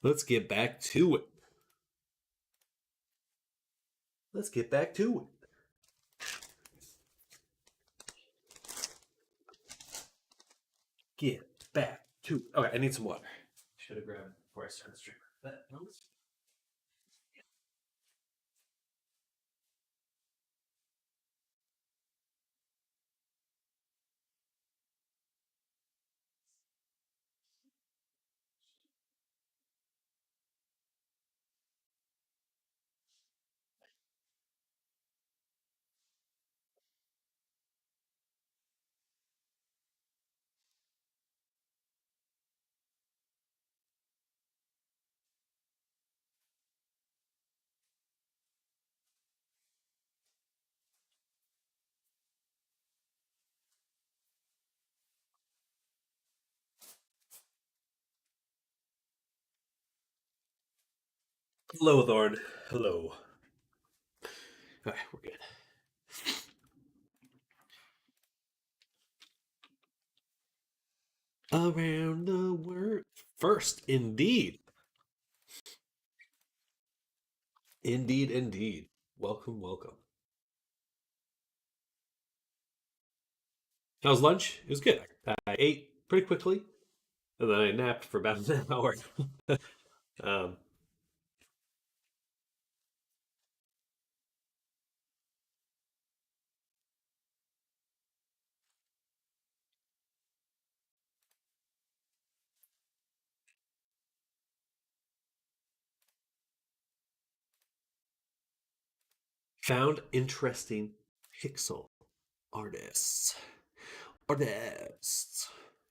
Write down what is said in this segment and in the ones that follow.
Let's get back to it. Let's get back to it. Get back to it. Okay, I need some water. Should have grabbed it before I started the stream. But no, hello, Thorn. Hello. Okay, we're good. Around the world. First, indeed. Indeed, indeed. Welcome, welcome. How was lunch? It was good. I ate pretty quickly, and then I napped for about an hour. um, found interesting pixel artists. Artists.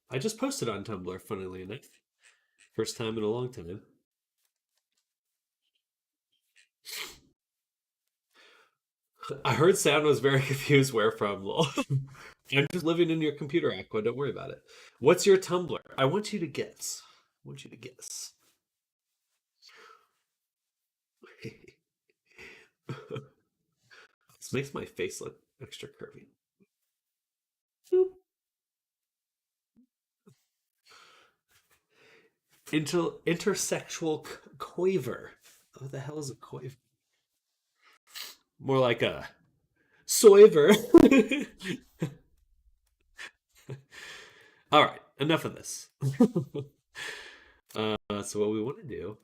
I just posted on Tumblr, funnily enough. First time in a long time. I heard Sound was very confused where from, lol. I'm just living in your computer, Aqua. Don't worry about it. What's your Tumblr? I want you to guess. I want you to guess. This makes my face look extra curvy. Intersexual quaver. What the hell is a quaver? More like a soiver. All right, enough of this. So what we want to do?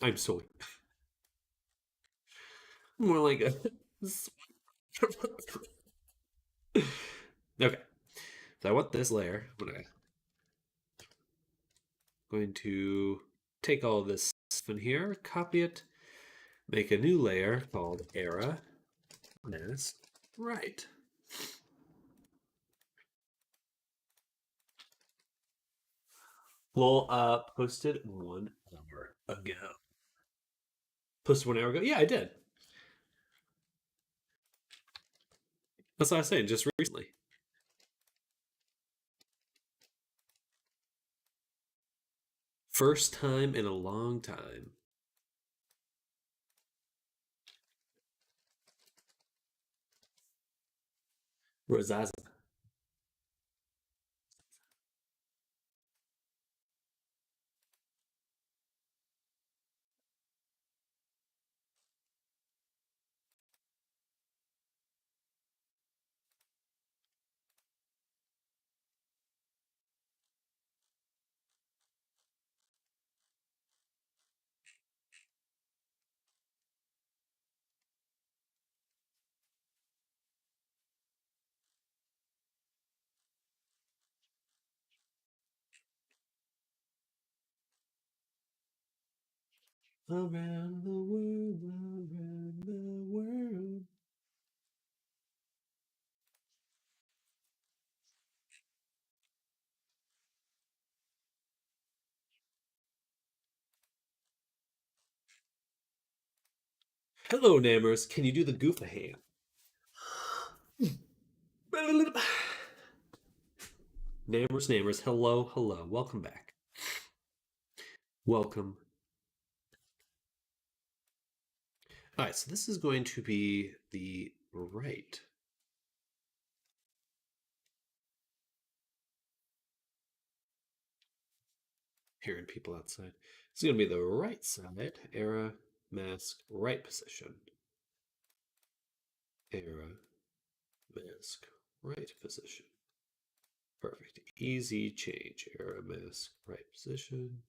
I'm sorry. More like a. Okay, so I want this layer. Going to take all this in here, copy it, make a new layer called era mask right. Well, posted 1 hour ago. Posted 1 hour ago? Yeah, I did. That's what I was saying, just recently. First time in a long time. Rosaza. Around the world, around the world. Hello, Nammers. Can you do the goof a hand? Nammers, Nammers. Hello, hello. Welcome back. Welcome. All right, so this is going to be the right. Hearing people outside. It's going to be the right side. Era, mask, right position. Era, mask, right position. Perfect. Easy change. Era, mask, right position.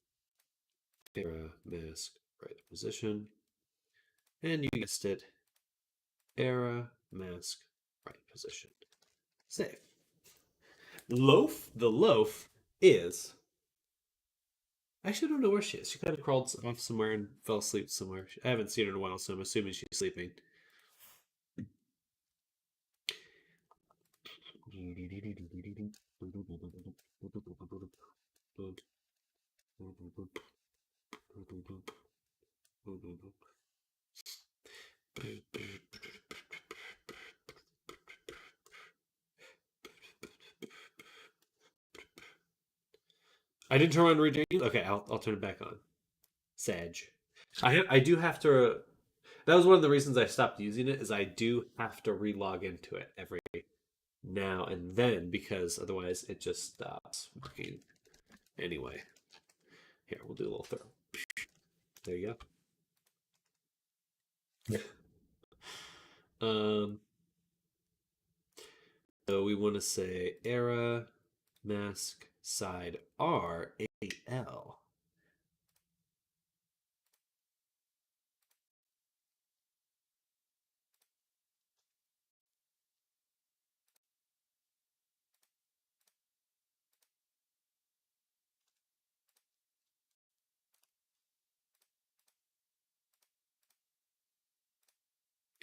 Era, mask, right position. And you guessed it. Era, mask, right position. Save. Loaf. The loaf is. I actually don't know where she is. She kind of crawled off somewhere and fell asleep somewhere. I haven't seen her in a while, so I'm assuming she's sleeping. I didn't turn on reading. Okay, I'll turn it back on. Sag. I do have to. That was one of the reasons I stopped using it. Is I do have to relog into it every now and then because otherwise it just stops working. Anyway, here we'll do a little throw. There you go. So we want to say era mask side R A L.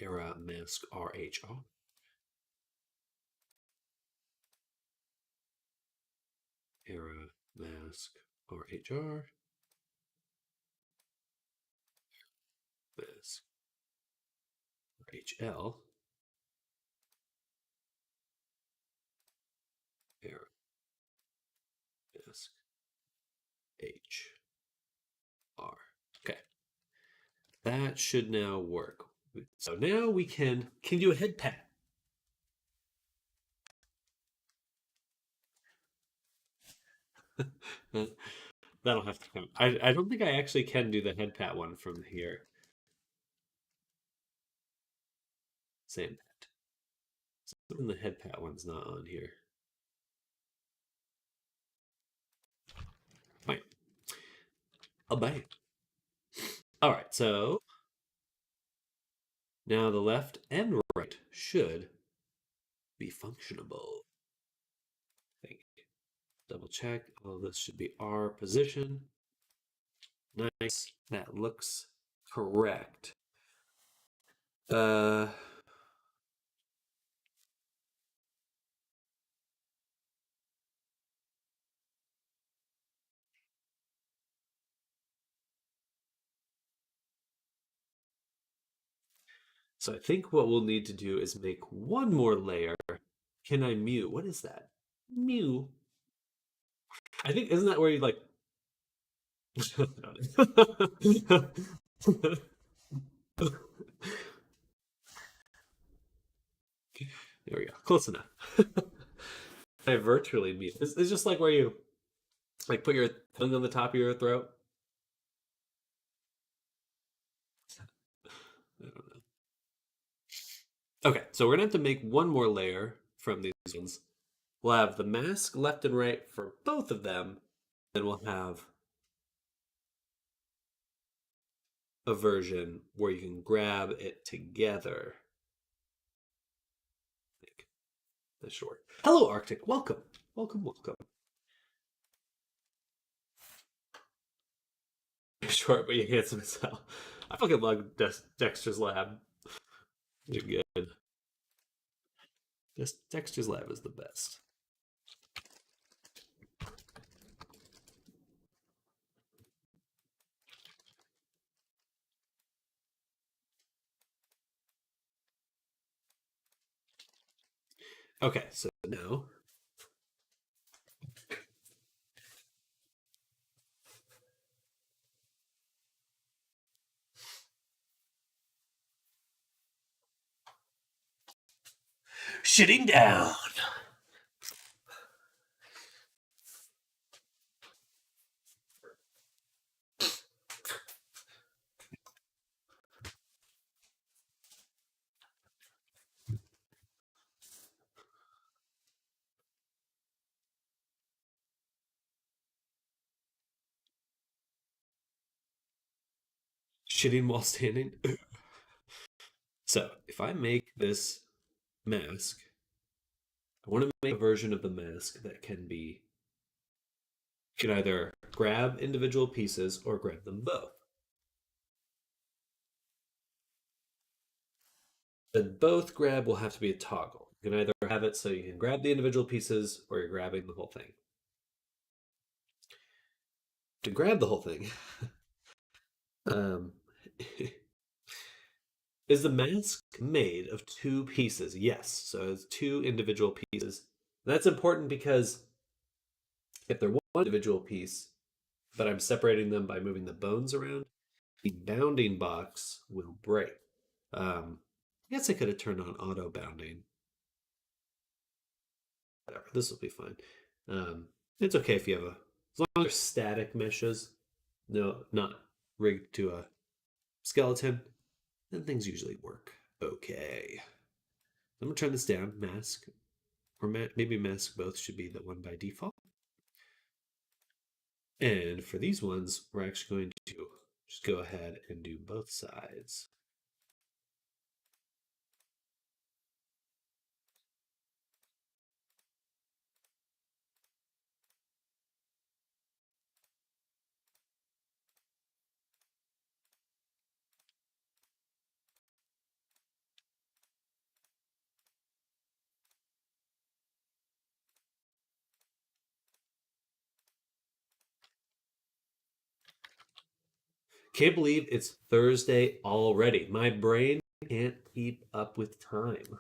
Era mask RHR. Era mask RHR. Mask RHL. Era mask HR. Okay. That should now work. So now we can do a head pat. That'll have to come. I don't think I actually can do the head pat one from here. Same pat. So the head pat one's not on here. Fine. Bye. All right, so now the left and right should be functionable. Double check. All this should be our position. Nice. That looks correct. So I think what we'll need to do is make one more layer. Can I mute? What is that? Mew. I think isn't that where you like There we go. Close enough. I virtually mute. It's just like where you like put your tongue on the top of your throat. I don't know. Okay, so we're gonna have to make one more layer from these ones. We'll have the mask left and right for both of them. Then we'll have a version where you can grab it together. I think that's short. Hello, Arctic. Welcome. Welcome, welcome. Short, but you're handsome as hell. I fucking love Dexter's Lab. You're good. Just Dexter's Lab is the best. Okay, so now shitting down. shitting while standing. So if I make this mask, I want to make a version of the mask that can be, you can either grab individual pieces or grab them both. The both grab will have to be a toggle. You can either have it so you can grab the individual pieces or you're grabbing the whole thing. To grab the whole thing, um, is the mask made of two pieces? Yes. So it's two individual pieces. That's important because if they're one individual piece, but I'm separating them by moving the bones around, the bounding box will break. I guess I could have turned on auto bounding. Whatever, this will be fine. Um, it's okay if you have as long as they're static meshes, no, not rigged to a skeleton, then things usually work okay. I'm gonna turn this down. Mask, or maybe mask both should be the one by default. And for these ones, we're actually going to just go ahead and do both sides. Can't believe it's Thursday already. My brain can't keep up with time.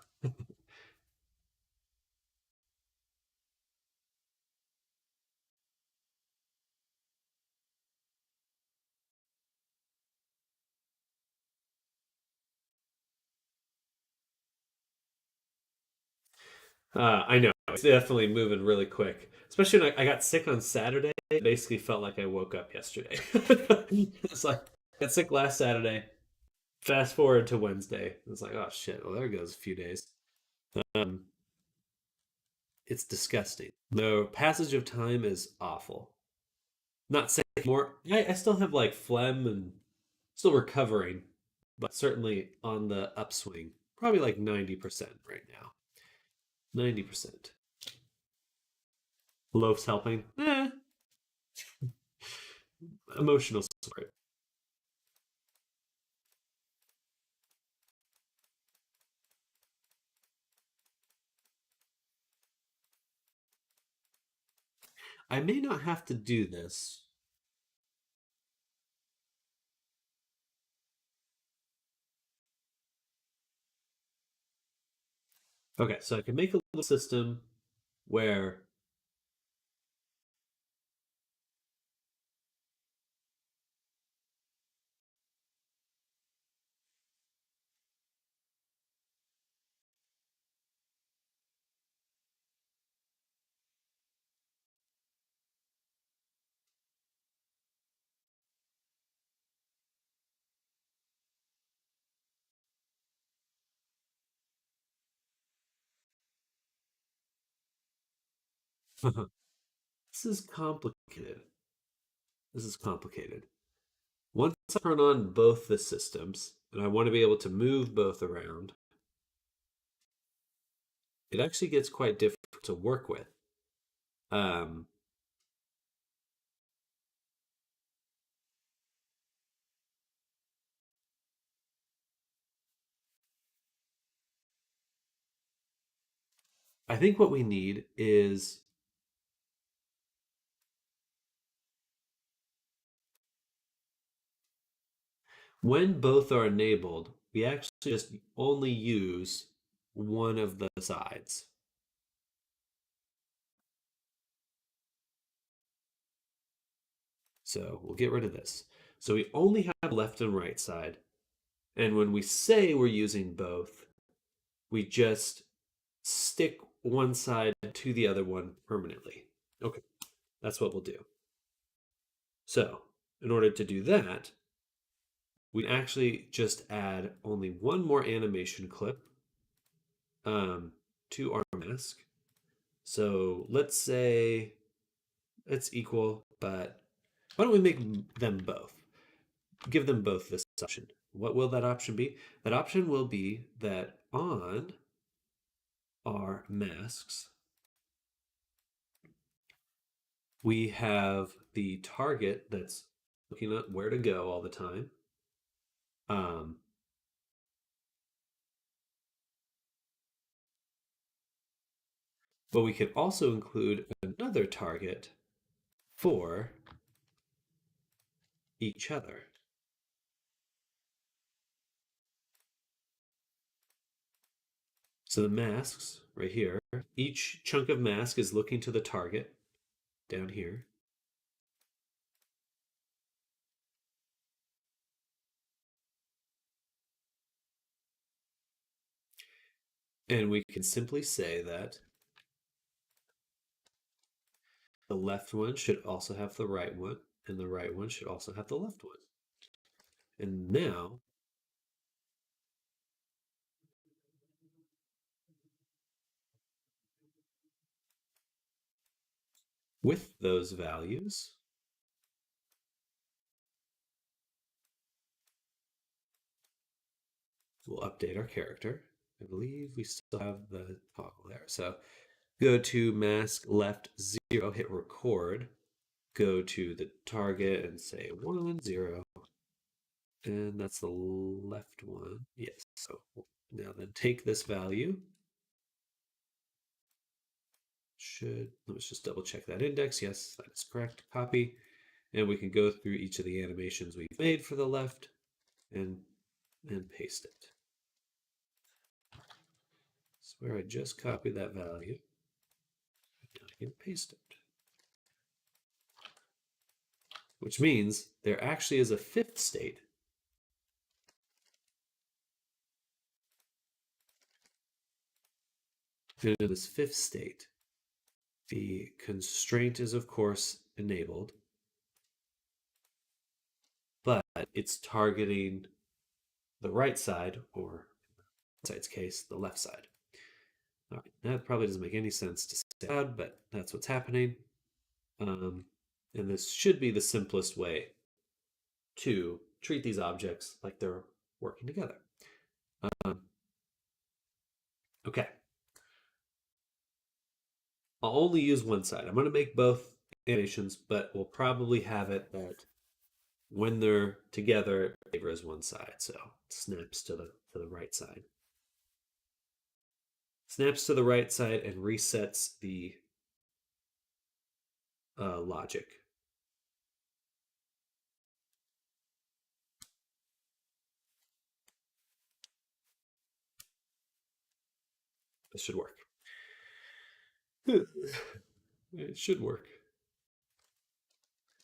I know it's definitely moving really quick. Especially when I got sick on Saturday. It basically felt like I woke up yesterday. It's like I got sick last Saturday. Fast forward to Wednesday. It's like, oh shit. Well, there goes a few days. Um, it's disgusting. The passage of time is awful. Not saying more. I still have like phlegm and still recovering, but certainly on the upswing. Probably like 90% right now. 90%. Loaf's helping. Emotional support. I may not have to do this. Okay, so I can make a little system where this is complicated. This is complicated. Once I turn on both the systems, and I want to be able to move both around, it actually gets quite difficult to work with. Um, I think what we need is when both are enabled, we actually just only use one of the sides. So we'll get rid of this. So we only have left and right side. And when we say we're using both, we just stick one side to the other one permanently. Okay, that's what we'll do. So in order to do that, we actually just add only one more animation clip um, to our mask. So let's say it's equal, but why don't we make them both? give them both this option. What will that option be? That option will be that on our masks, we have the target that's looking at where to go all the time. But we can also include another target for each other. So the masks right here, each chunk of mask is looking to the target down here. And we can simply say that the left one should also have the right one, and the right one should also have the left one. And now, with those values, we'll update our character. I believe we still have the toggle there. So go to mask left 0, hit record, go to the target and say 1, 0. And that's the left one. Yes. So now then take this value. Let's just double check that index. Yes, that is correct. Copy. And we can go through each of the animations we've made for the left and paste it. I swear I just copied that value. Now I can paste it. Which means there actually is a fifth state. And in this fifth state, the constraint is, of course, enabled, but it's targeting the right side, or in side's case, the left side. All right, that probably doesn't make any sense to say out, but that's what's happening. And this should be the simplest way to treat these objects like they're working together. Okay. I'll only use one side. I'm going to make both animations, but we'll probably have it that when they're together, it favors one side. So it snaps to the right side. Snaps to the right side and resets the logic. This should work. It should work.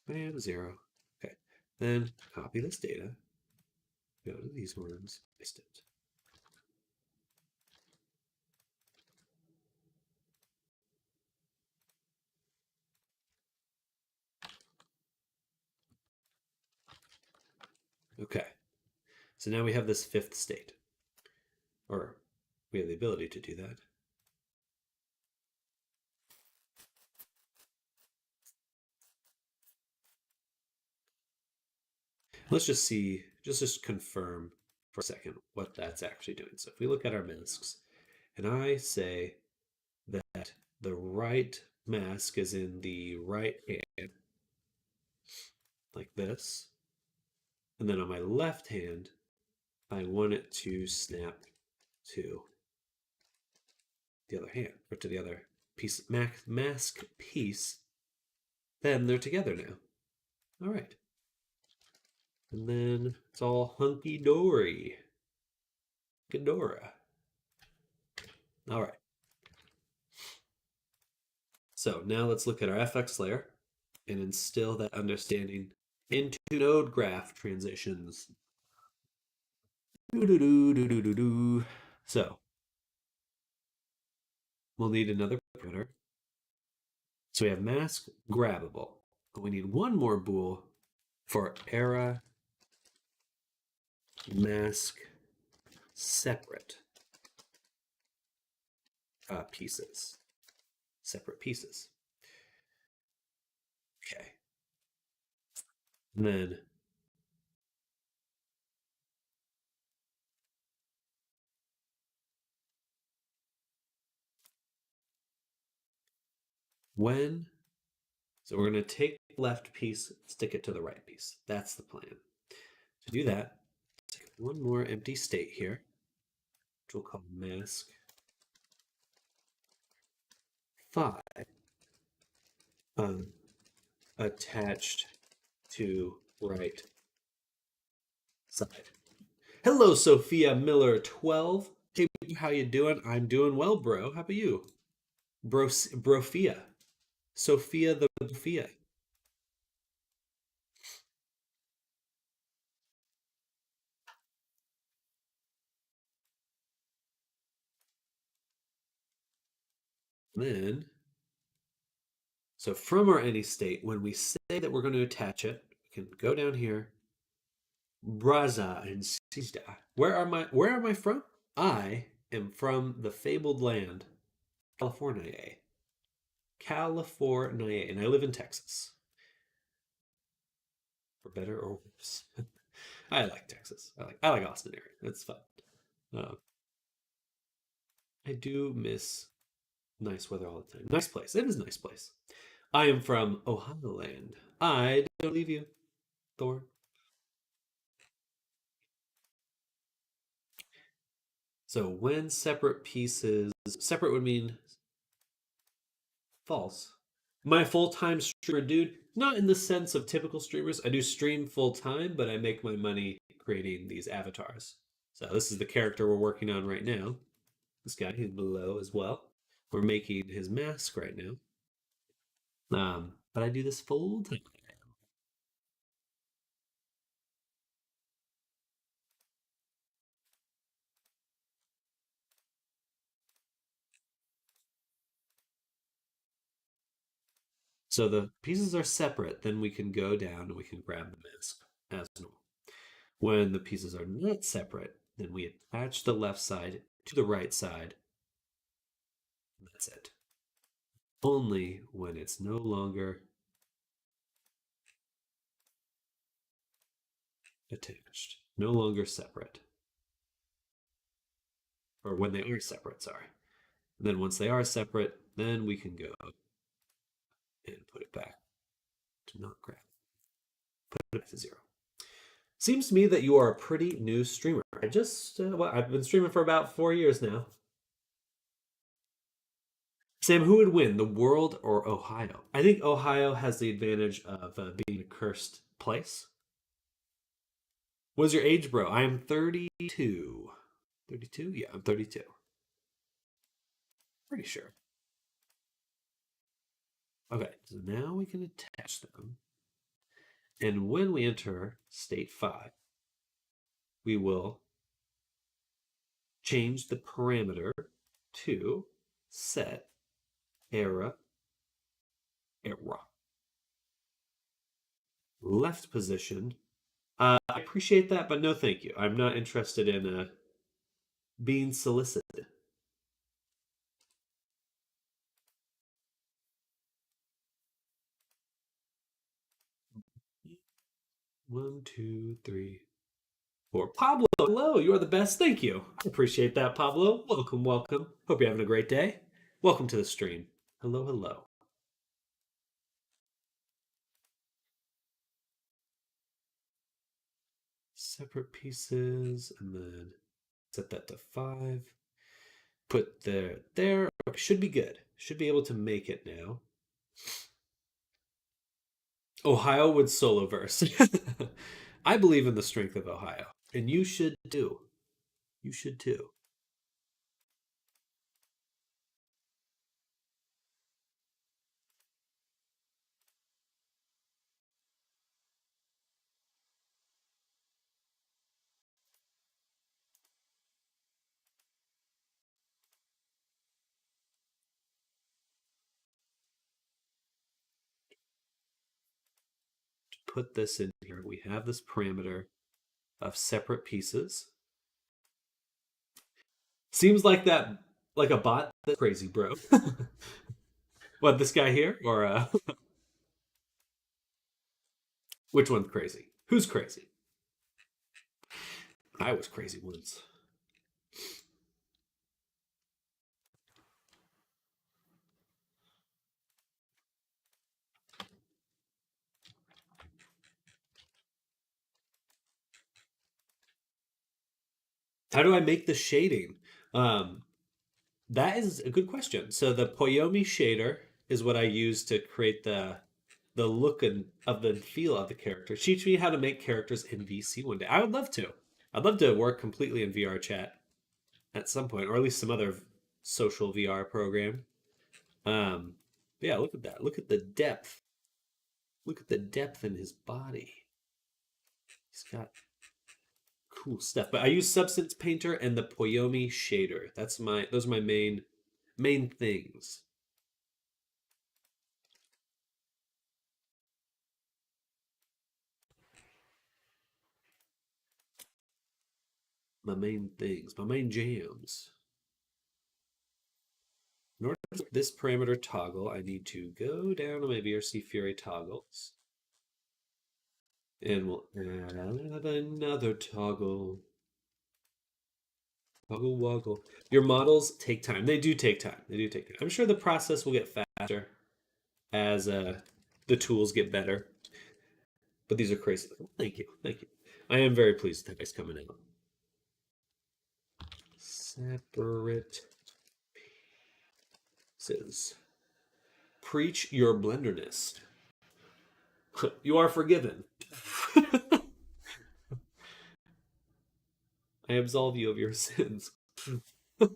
And 0. Okay. Then copy this data. Go to these ones. Paste it. Okay. So now we have this fifth state. Or we have the ability to do that. Let's just see, just confirm for a second what that's actually doing. So if we look at our masks, and I say that the right mask is in the right hand, like this, and then on my left hand, I want it to snap to the other hand, or to the other piece, mask piece, then they're together now. All right. And then it's all hunky-dory. Ghidorah. All right. So now let's look at our FX layer and instill that understanding into node graph transitions. So we'll need another parameter. So we have mask grabbable. We need one more bool for era mask separate pieces. Separate pieces. Okay. And then When, so we're going to take the left piece, stick it to the right piece. That's the plan. To do that, take one more empty state here, which we'll call mask 5, um, attached to right side. Hello, Sophia Miller 12. Hey, how you doing? I'm doing well, bro. How about you? Brofia. Sophia the Brofia. Then, so from our any state, when we say that we're going to attach it, we can go down here. Braza and Sista. Where am I from? I am from the fabled land, California. California, and I live in Texas. For better or worse. I like Texas. I like Austin area. It's fun. Uh, I do miss nice weather all the time. Nice place. It is a nice place. I am from Ohio land. I don't leave you, Thor. So when separate pieces, separate would mean false. My full-time streamer, dude, not in the sense of typical streamers. I do stream full-time, but I make my money creating these avatars. So this is the character we're working on right now. This guy, he's below as well. We're making his mask right now. But I do this full-time. So the pieces are separate, then we can go down and we can grab the mask as normal. When the pieces are not separate, then we attach the left side to the right side. That's it. Only when it's no longer attached, no longer separate. Or when they are separate, sorry. And then once they are separate, then we can go and put it back to not grab. Put it back to 0. Seems to me that you are a pretty new streamer. I've been streaming for about 4 years now. Sam, who would win, the world or Ohio? I think Ohio has the advantage of being a cursed place. What's your age, bro? I am 32. 32? Yeah, I'm 32. Pretty sure. Okay, so now we can attach them. And when we enter state 5, we will change the parameter to set era. Left position. I appreciate that, but no thank you. I'm not interested in being solicited. One, two, three, 4. Pablo, hello. You are the best. Thank you. I appreciate that, Pablo. Welcome, welcome. Hope you're having a great day. Welcome to the stream. Hello, hello. Separate pieces, and then set that to 5. Put there. Should be good. Should be able to make it now. Ohio would solo verse. I believe in the strength of Ohio, and you should too. You should too. To put this in here, we have this parameter of separate pieces. Seems like that, like a bot. That's crazy, bro. What, this guy here, or which one's crazy? Who's crazy? I was crazy once. How do I make the shading? Um, that is a good question. So the Poyomi shader is what I use to create the look and of the feel of the character. Teach me how to make characters in VC one day. I would love to. I'd love to work completely in VRChat at some point, or at least some other social VR program. Yeah, look at that. Look at the depth. Look at the depth in his body. He's got cool stuff. But I use Substance Painter and the Poyomi shader. Those are my main things. My main things. My main jams. In order to this parameter toggle, I need to go down to my VRC Fury toggles. And we'll add another toggle. Toggle woggle. Your models take time. They do take time. They do take time. I'm sure the process will get faster as the tools get better. But these are crazy. Thank you. Thank you. I am very pleased that guy's coming out. Separate pieces. Preach your blenderness. You are forgiven. I absolve you of your sins. All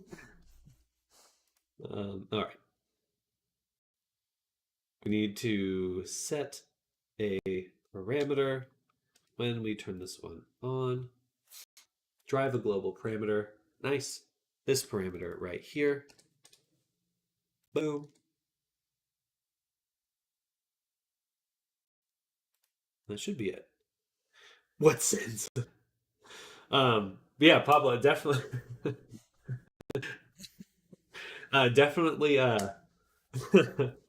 right. We need to set a parameter when we turn this one on. Drive a global parameter. Nice. This parameter right here. Boom. That should be it. What sins? Yeah, Pablo, definitely, definitely. Let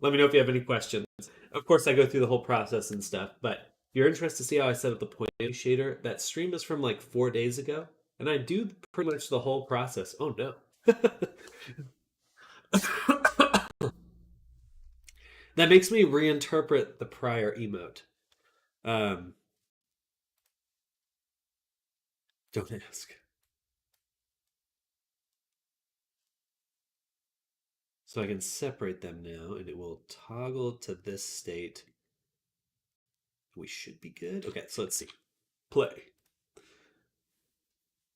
me know if you have any questions. Of course, I go through the whole process and stuff, but if you're interested to see how I set up the point shader, that stream is from like 4 days ago, and I do pretty much the whole process. Oh no. That makes me reinterpret the prior emote. Um, don't ask. So I can separate them now, and it will toggle to this state. We should be good. Okay, so let's see. Play.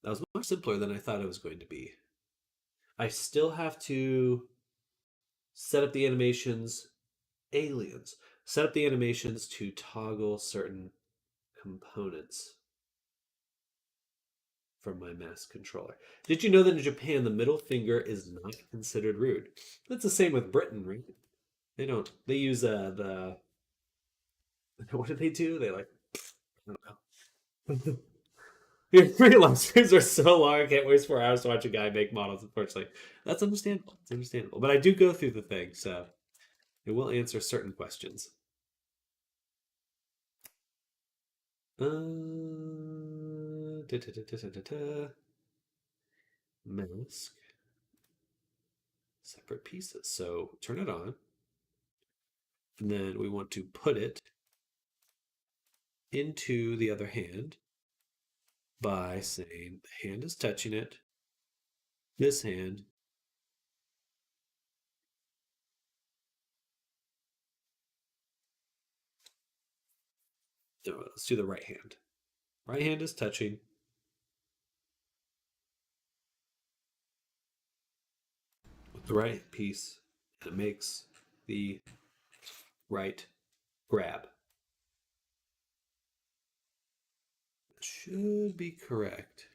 That was much simpler than I thought it was going to be. I still have to set up the animations. Aliens. Set up the animations to toggle certain components from my mask controller. Did you know that in Japan the middle finger is not considered rude? That's the same with Britain, right? They don't. They use the. What do they do? They like. I don't know. Your freelancers are so long. I can't waste 4 hours to watch a guy make models. Unfortunately, that's understandable. It's understandable. But I do go through the thing, so it will answer certain questions. Da, da, da, da, da, da, da. Mask. Separate pieces. So turn it on. And then we want to put it into the other hand by saying the hand is touching it. This hand. No, let's do the right hand. Right hand is touching. With the right piece. And it makes the right grab. It should be correct.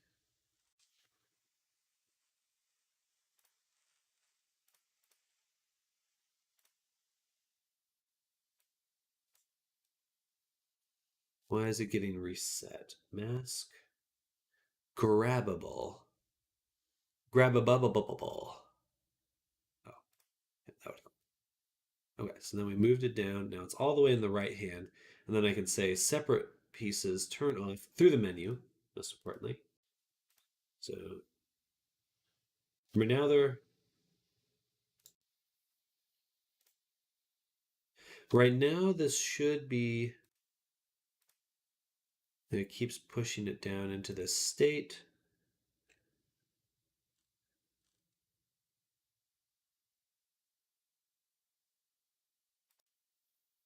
Why is it getting reset? Mask. Grabbable. Grabbable. Oh, that was okay. So then we moved it down. Now it's all the way in the right hand. And then I can say separate pieces turn off through the menu, most importantly. So now they're right now this should be and it keeps pushing it down into this state.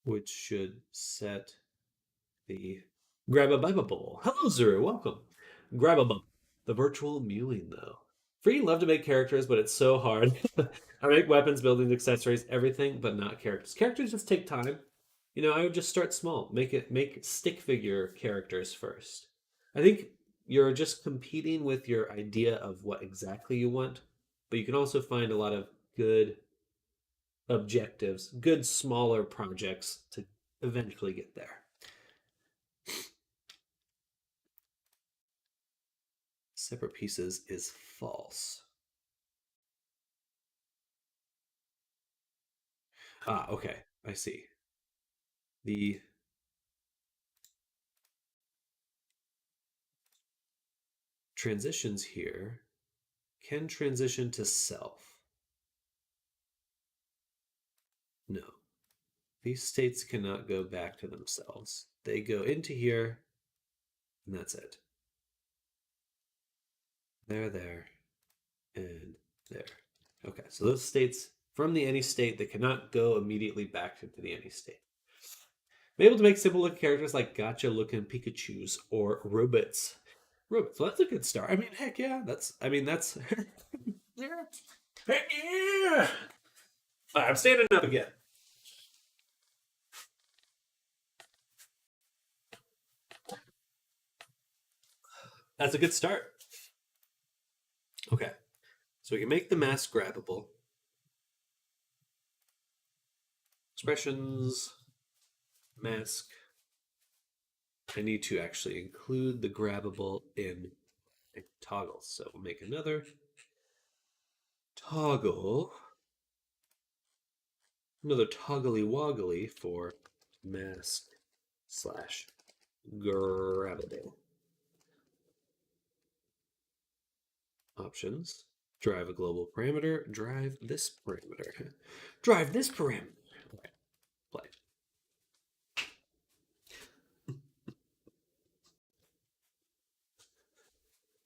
which should set the grab a bubble. Hello, Zuru. Welcome. Grab a bubble. The virtual mewling, though. Freaking love to make characters, but it's so hard. I make weapons, buildings, accessories, everything, but not characters. Characters just take time. I would just start small. Make stick figure characters first. I think you're just competing with your idea of what exactly you want, but you can also find a lot of good objectives, good smaller projects to eventually get there. Separate pieces is false. Ah, okay. I see. The transitions here can transition to self. No. These states cannot go back to themselves. They go into here, and that's it. There, and there. Okay, so those states from the any state, they cannot go immediately back into the any state. I'm able to make simple looking characters like gotcha looking Pikachus or robots. Robots, well, that's a good start. I mean, heck yeah. That's heck yeah. I'm standing up again. That's a good start. Okay. So we can make the mask grabbable. Expressions, mask. I need to actually include the grabbable in toggles. So we'll make another toggle. Another toggly woggly for mask slash grabbable. Options. Drive a global parameter. Drive this parameter. Drive this parameter. Okay. Play.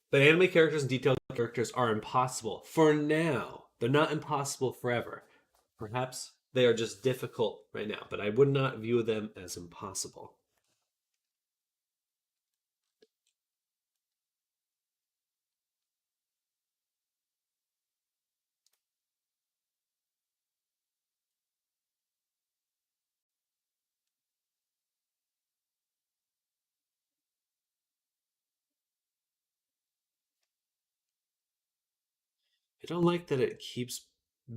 But anime characters and detailed characters are impossible for now. They're not impossible forever. Perhaps they are just difficult right now, but I would not view them as impossible. I don't like that it keeps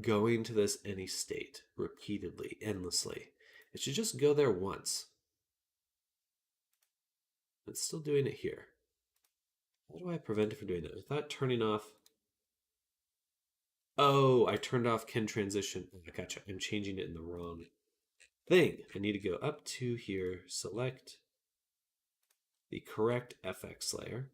going to this any state repeatedly, endlessly. It should just go there once. It's still doing it here. How do I prevent it from doing that? I thought turning off. Oh, I turned off can transition. Oh, I gotcha. I'm changing it in the wrong thing. I need to go up to here, select the correct FX layer.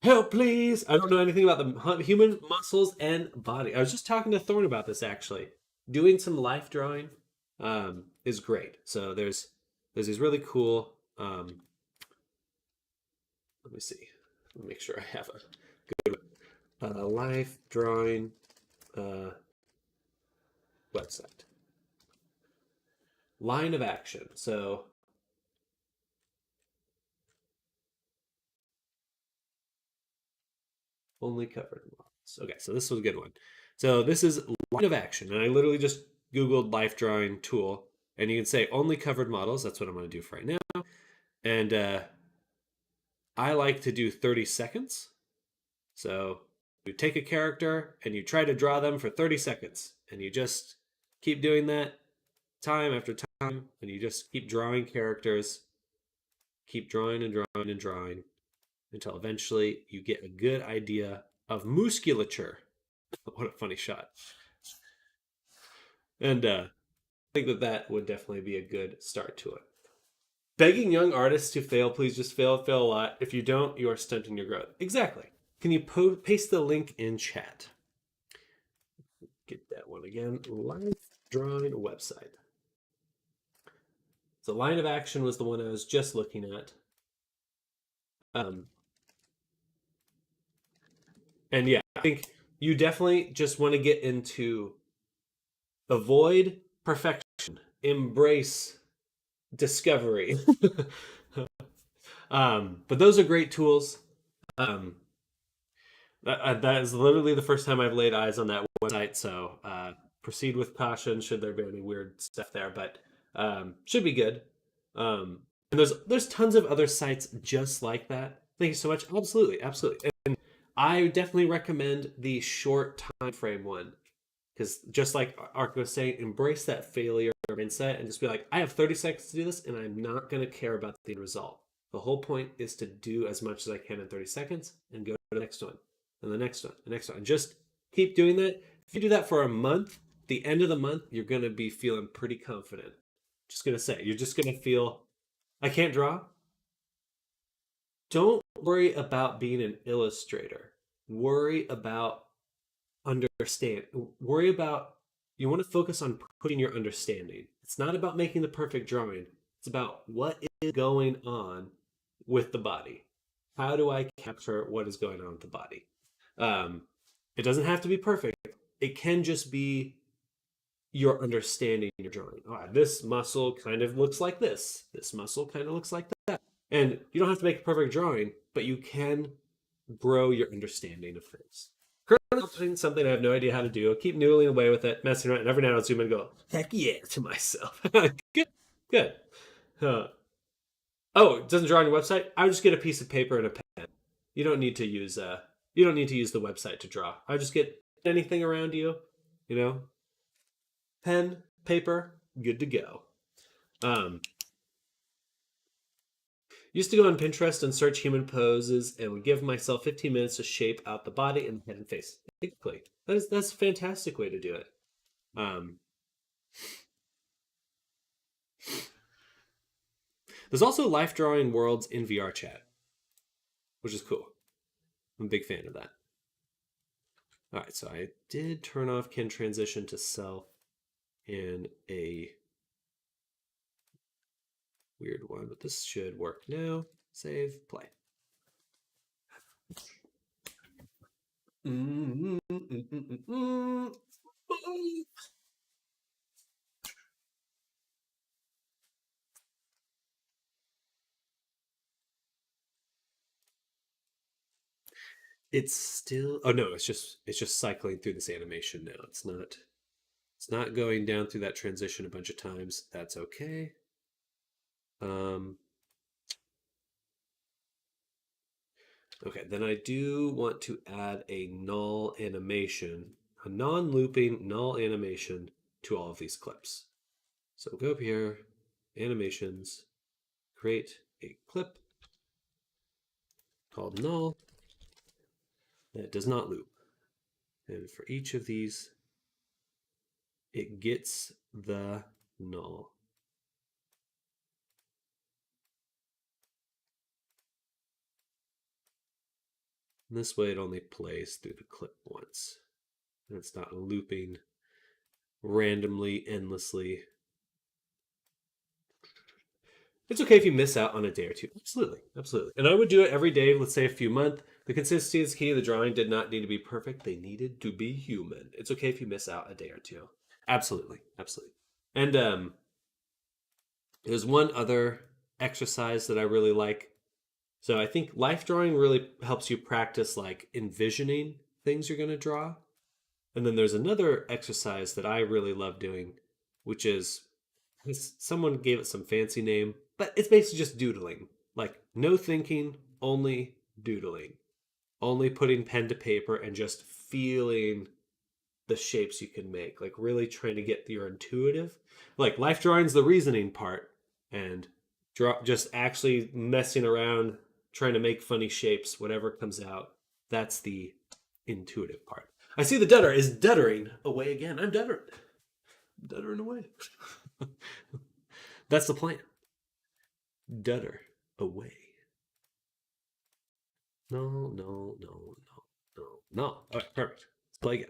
Help, please! I don't know anything about the human muscles and body. I was just talking to Thorn about this actually. Doing some life drawing is great. So there's these really cool. Let me see. Let me make sure I have a good life drawing website. Line of action. So only covered models. Okay, so this was a good one. So this is line of action, and I literally just Googled life drawing tool, and you can say only covered models. That's what I'm going to do for right now. And I like to do 30 seconds. So you take a character and you try to draw them for 30 seconds, and you just keep doing that time after time, and you just keep drawing characters, keep drawing and drawing and drawing until eventually you get a good idea of musculature. What a funny shot. And I think that would definitely be a good start to it. Begging young artists to fail, please just fail a lot. If you don't, you are stunting your growth. Exactly. Can you paste the link in chat? Get that one again. Life drawing website. So line of action was the one I was just looking at. And yeah, I think you definitely just want to get into avoid perfection, embrace discovery. But those are great tools. Um, that is literally the first time I've laid eyes on that website. So proceed with caution. Should there be any weird stuff there, but should be good. And there's tons of other sites just like that. Thank you so much. Absolutely, absolutely. And I definitely recommend the short time frame one because just like Ark was saying, embrace that failure mindset and just be like, I have 30 seconds to do this, and I'm not going to care about the end result. The whole point is to do as much as I can in 30 seconds and go to the next one and the next one, the next one. And just keep doing that. If you do that for a month, the end of the month, you're going to be feeling pretty confident. Just going to say, you're just going to feel, I can't draw. Don't worry about being an illustrator. Worry about understand. Worry about, you want to focus on putting your understanding. It's not about making the perfect drawing. It's about what is going on with the body. How do I capture what is going on with the body? Um, it doesn't have to be perfect. It can just be your understanding your drawing. Oh, this muscle kind of looks like this. This muscle kind of looks like that. And you don't have to make a perfect drawing, but you can grow your understanding of things. Currently, I'm doing something I have no idea how to do. I keep noodling away with it, messing around, and every now and then I'll zoom in and go, heck yeah, to myself. Good, good. Uh, oh, it doesn't draw on your website? I would just get a piece of paper and a pen. You don't need to use the website to draw. I just get anything around you, you know, pen, paper, good to go. Um, Used to go on Pinterest and search human poses and would give myself 15 minutes to shape out the body and the head and face. Exactly. That's a fantastic way to do it. Um, there's also life drawing worlds in VRChat, which is cool. I'm a big fan of that. All right, so I did turn off can transition to self in a weird one, but this should work now. Save, play. It's still, oh no, it's just cycling through this animation now. It's not going down through that transition a bunch of times. That's okay. Um, okay, then I do want to add a null animation, a non-looping null animation to all of these clips. So we'll go up here, animations, create a clip called null that does not loop. And for each of these, it gets the null. And this way it only plays through the clip once. And it's not looping randomly, endlessly. It's okay if you miss out on a day or two. Absolutely, absolutely. And I would do it every day, let's say a few months. The consistency is key. The drawing did not need to be perfect. They needed to be human. It's okay if you miss out a day or two. Absolutely, absolutely. And there's one other exercise that I really like. So I think life drawing really helps you practice like envisioning things you're going to draw. And then there's another exercise that I really love doing, which is someone gave it some fancy name, but it's basically just doodling. Like no thinking, only doodling. Only putting pen to paper and just feeling the shapes you can make. Like really trying to get your intuitive. Like life drawing's the reasoning part, and just actually messing around trying to make funny shapes, whatever comes out. That's the intuitive part. I see the dudder is duddering away again. I'm duddering away. That's the plan. Dudder away. No, no, no, no, no, no. All right, perfect. Let's play again.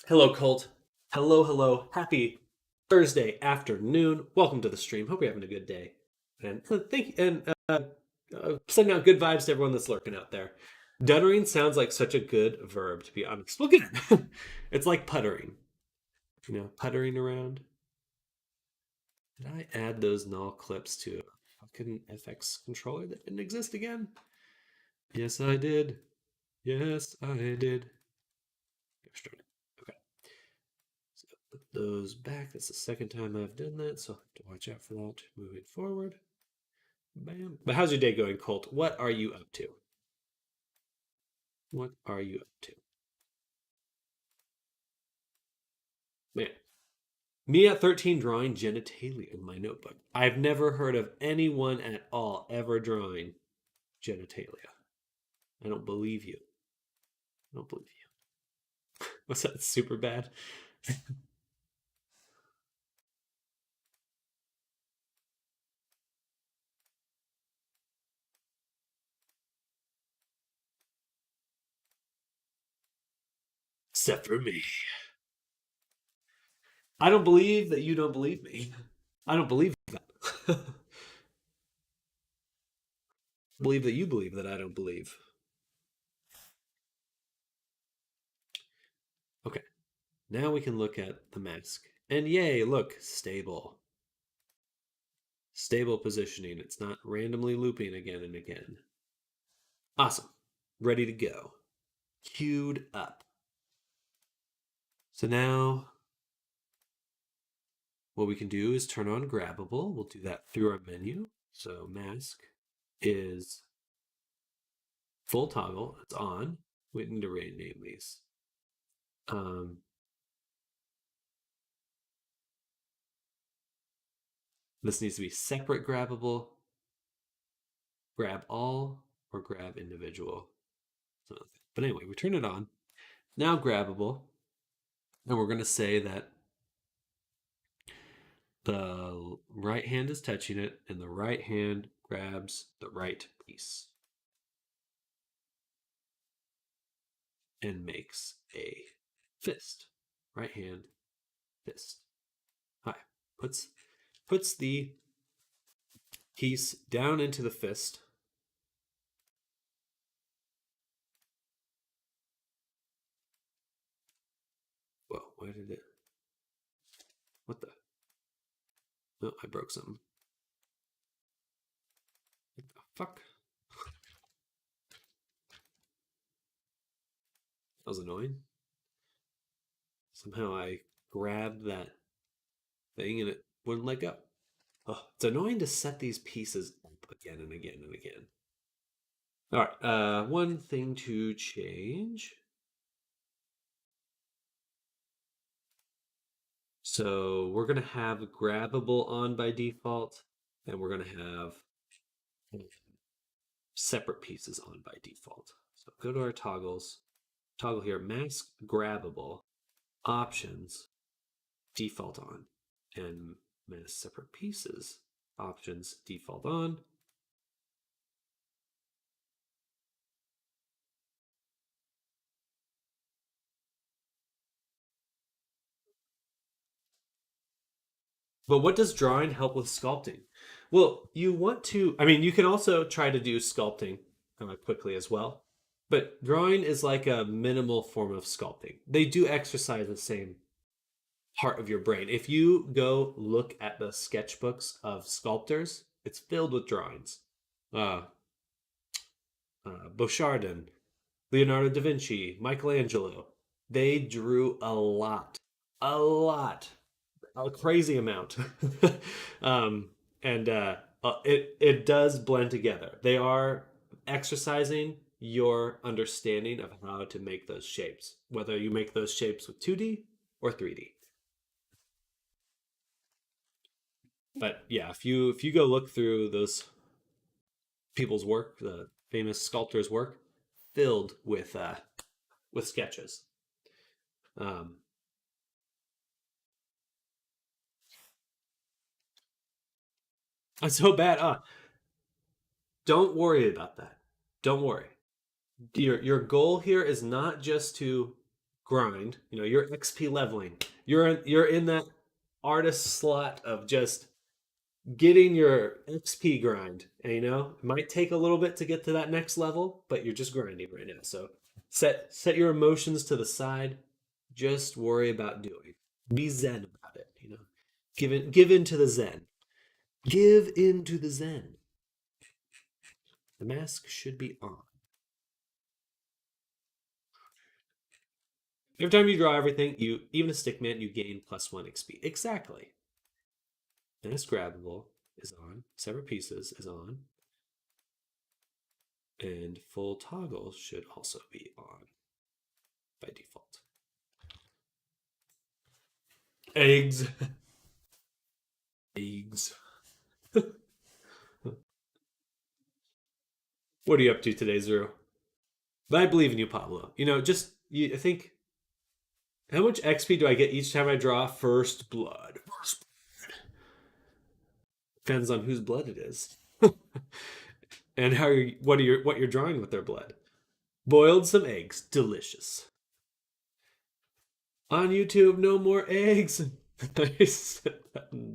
Hello, Colt. Hello, hello. Happy Thursday afternoon. Welcome to the stream. Hope you're having a good day. And thank you. And sending out good vibes to everyone that's lurking out there. Duddering sounds like such a good verb, to be honest. Look at it. It's like puttering. Puttering around. Did I add those null clips to a fucking FX controller that didn't exist again? Yes, I did. Yes, I did. Okay. So put those back. That's the second time I've done that, so I'll have to watch out for that moving forward. Bam. But how's your day going, Colt? What are you up to? What are you up to? Man, me at 13 drawing genitalia in my notebook. I've never heard of anyone at all ever drawing genitalia. I don't believe you. I don't believe you. Was that super bad? Except for me. I don't believe that you don't believe me. I don't believe that. I believe that you believe that I don't believe. Okay, now we can look at the mask. And yay, look, stable. Stable positioning. It's not randomly looping again and again. Awesome. Ready to go. Queued up. So now what we can do is turn on grabbable. We'll do that through our menu. So mask is full toggle. It's on. We need to rename these. Um, this needs to be separate grabbable, grab all, or grab individual. But anyway, we turn it on. Now grabbable. And we're going to say that the right hand is touching it and the right hand grabs the right piece and makes a fist. Right hand, fist. Hi. Puts the piece down into the fist. Whoa, why did it? What the? No, I broke something. What the fuck? That was annoying. Somehow I grabbed that thing and it wouldn't let go. Oh, it's annoying to set these pieces up again and again and again. All right, one thing to change. So we're going to have grabbable on by default, and we're going to have separate pieces on by default. So go to our toggles, toggle here, mask grabbable, options, default on, and mask separate pieces, options, default on. But what does drawing help with sculpting? Well, you want to, I mean, you can also try to do sculpting quickly as well. But drawing is like a minimal form of sculpting. They do exercise the same part of your brain. If you go look at the sketchbooks of sculptors, it's filled with drawings. Uh, Bouchardon, Leonardo da Vinci, Michelangelo, they drew a lot, a crazy amount. um, and it does blend together. They are exercising your understanding of how to make those shapes, whether you make those shapes with 2D or 3D. But yeah, if you go look through those people's work, the famous sculptors' work, filled with sketches. Um, it's so bad. Don't worry about that. Don't worry. Your goal here is not just to grind. You know, you're XP leveling. You're in that artist slot of just getting your XP grind. And you know, it might take a little bit to get to that next level, but you're just grinding right now. So set your emotions to the side. Just worry about doing. Be zen about it, you know. Give in to the Zen. Give in to the Zen. The mask should be on. Every time you draw everything, you even a stickman, you gain +1 XP. Exactly. Mask grabbable is on. Separate pieces is on. And full toggle should also be on by default. Eggs. Eggs. What are you up to today, Zero? But I believe in you, Pablo. I think how much XP do I get each time I draw first blood? Depends on whose blood it is. And what you're drawing with their blood. Boiled some eggs, delicious. On YouTube, no more eggs. Nice.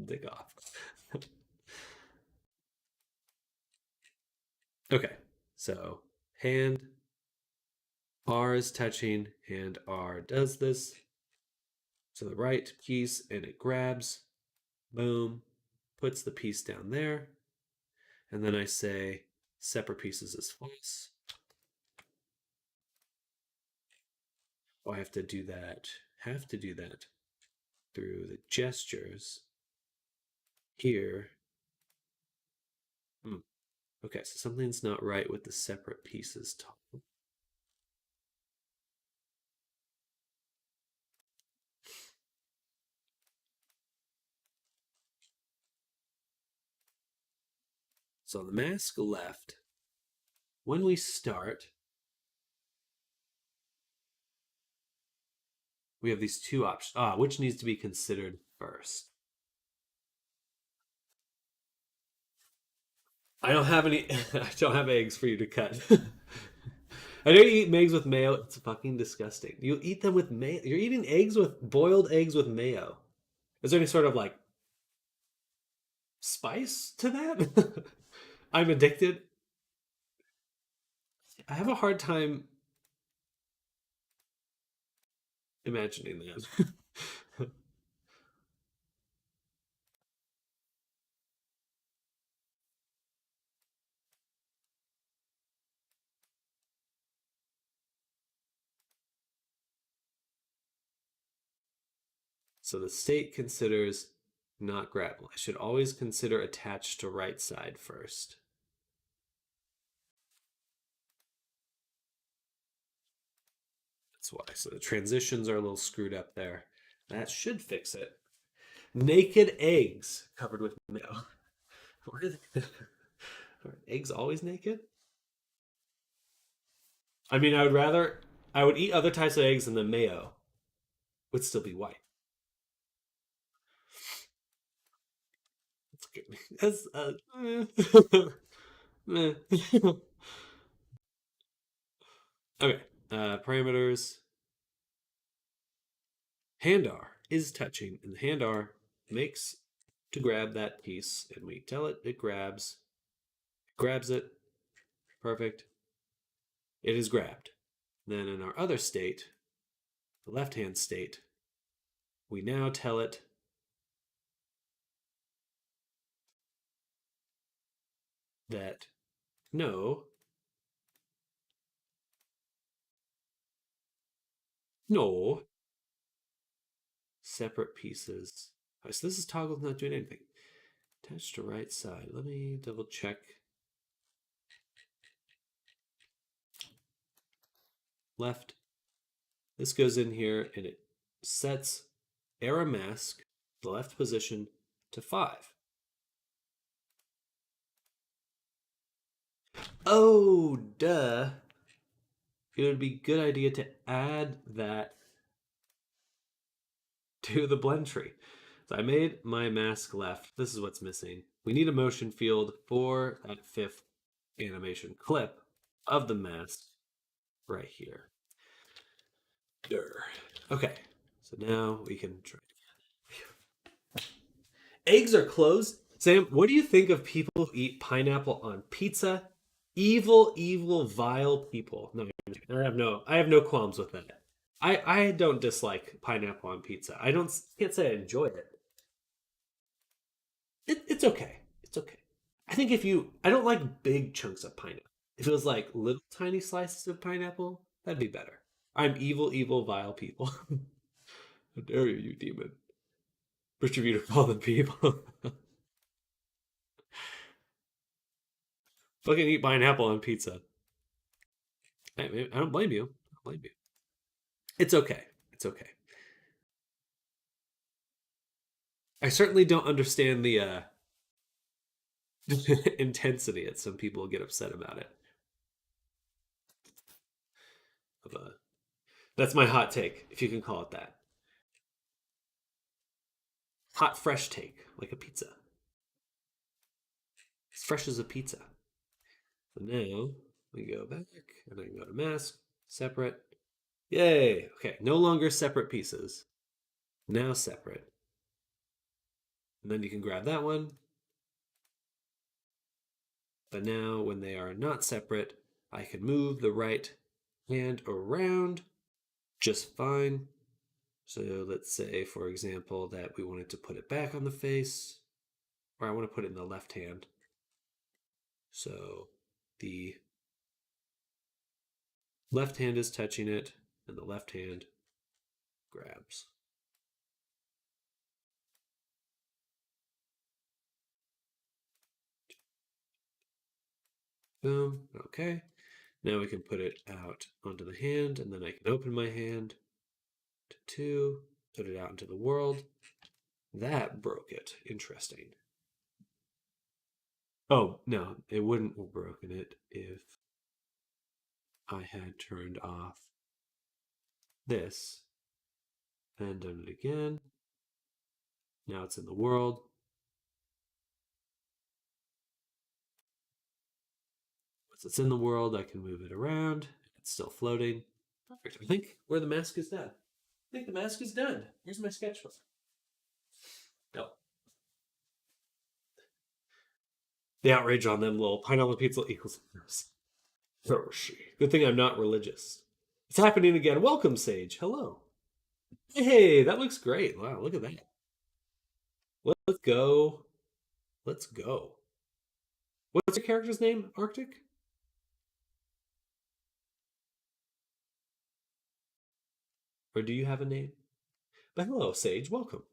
Dig off. Okay, so hand R is touching, hand R does this to the right piece, and it grabs, boom, puts the piece down there, and then I say separate pieces is false. Oh, I have to do that. Through the gestures here. Okay, so something's not right with the separate pieces toggle. So on the mask left, when we start, we have these two options. Which needs to be considered first? I don't have any. I don't have eggs for you to cut. I know you eat eggs with mayo. It's fucking disgusting. You eat them with mayo. You're eating boiled eggs with mayo. Is there any sort of like spice to that? I'm addicted. I have a hard time imagining that. So the state considers not grapple. I should always consider attached to right side first. That's why. So the transitions are a little screwed up there. That should fix it. Naked eggs covered with mayo. Are eggs always naked? I mean, I would eat other types of eggs and the mayo would still be white. That's good. Meh. Okay. Parameters. Hand R is touching, and the hand R makes to grab that piece, and we tell it grabs it. Perfect. It is grabbed. Then in our other state, the left hand state, we now tell it that no, no, separate pieces. So this is toggle's not doing anything. Attached to right side. Let me double check. Left. This goes in here and it sets error mask, the left position, to 5. Oh, duh. It would be a good idea to add that to the blend tree. So I made my mask left. This is what's missing. We need a motion field for that 5th animation clip of the mask right here. Okay, so now we can try. Eggs are closed. Sam, what do you think of people who eat pineapple on pizza? Evil, evil, vile people. No, I have no qualms with that. I don't dislike pineapple on pizza. Can't say I enjoy it. It's okay. It's okay. I think if you, I don't like big chunks of pineapple. If it was like little tiny slices of pineapple, that'd be better. I'm evil, evil, vile people. How dare you, you demon? Retributor of all the people. Fucking eat pineapple on pizza. I don't blame you. I don't blame you. It's okay. It's okay. I certainly don't understand the intensity that some people get upset about it. Of, that's my hot take, if you can call it that. Hot, fresh take, like a pizza. As fresh as a pizza. So now we go back and I can go to mask, separate. Yay! Okay, no longer separate pieces. Now separate. And then you can grab that one. But now when they are not separate, I can move the right hand around just fine. So let's say, for example, that we wanted to put it back on the face, or I want to put it in the left hand. So the left hand is touching it, and the left hand grabs. Boom. Okay. Now we can put it out onto the hand, and then I can open my hand to two, put it out into the world. That broke it. Interesting. Oh, no, it wouldn't have broken it if I had turned off this and done it again. Now it's in the world. Once it's in the world, I can move it around. It's still floating. Perfect. I think where the mask is done. I think the mask is done. Here's my sketchbook. No. The outrage on them little pineapple pizza equals Hiroshi. Good thing I'm not religious. It's happening again. Welcome, Sage. Hello. Hey, that looks great. Wow, look at that. Let's go. Let's go. What's your character's name? Arctic? Or do you have a name? But hello, Sage. Welcome.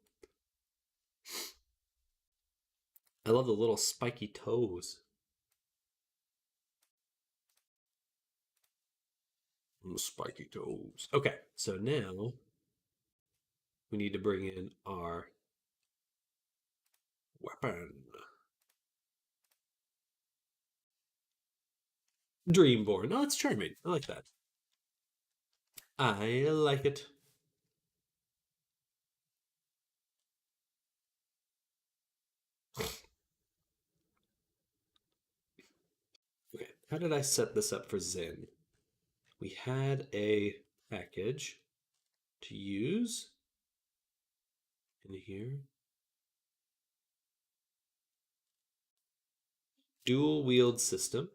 I love the little spiky toes. Little spiky toes. Okay, so now we need to bring in our weapon. Dreamborn. Oh, it's charming. I like that. I like it. Okay, how did I set this up for Zen? We had a package to use in here. Dual wield system.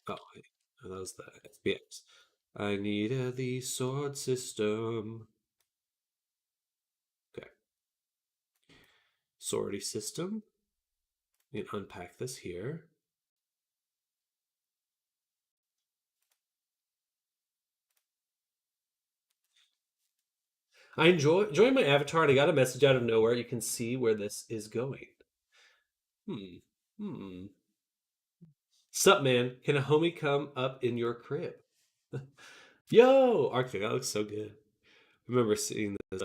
Oh, that was the SPX. I need the sword system. Okay. Sorority system. We can unpack this here. I enjoy my avatar, and I got a message out of nowhere. You can see where this is going. Hmm. Hmm. Sup, man? Can a homie come up in your crib? Yo, Arctic, that looks so good. I remember seeing this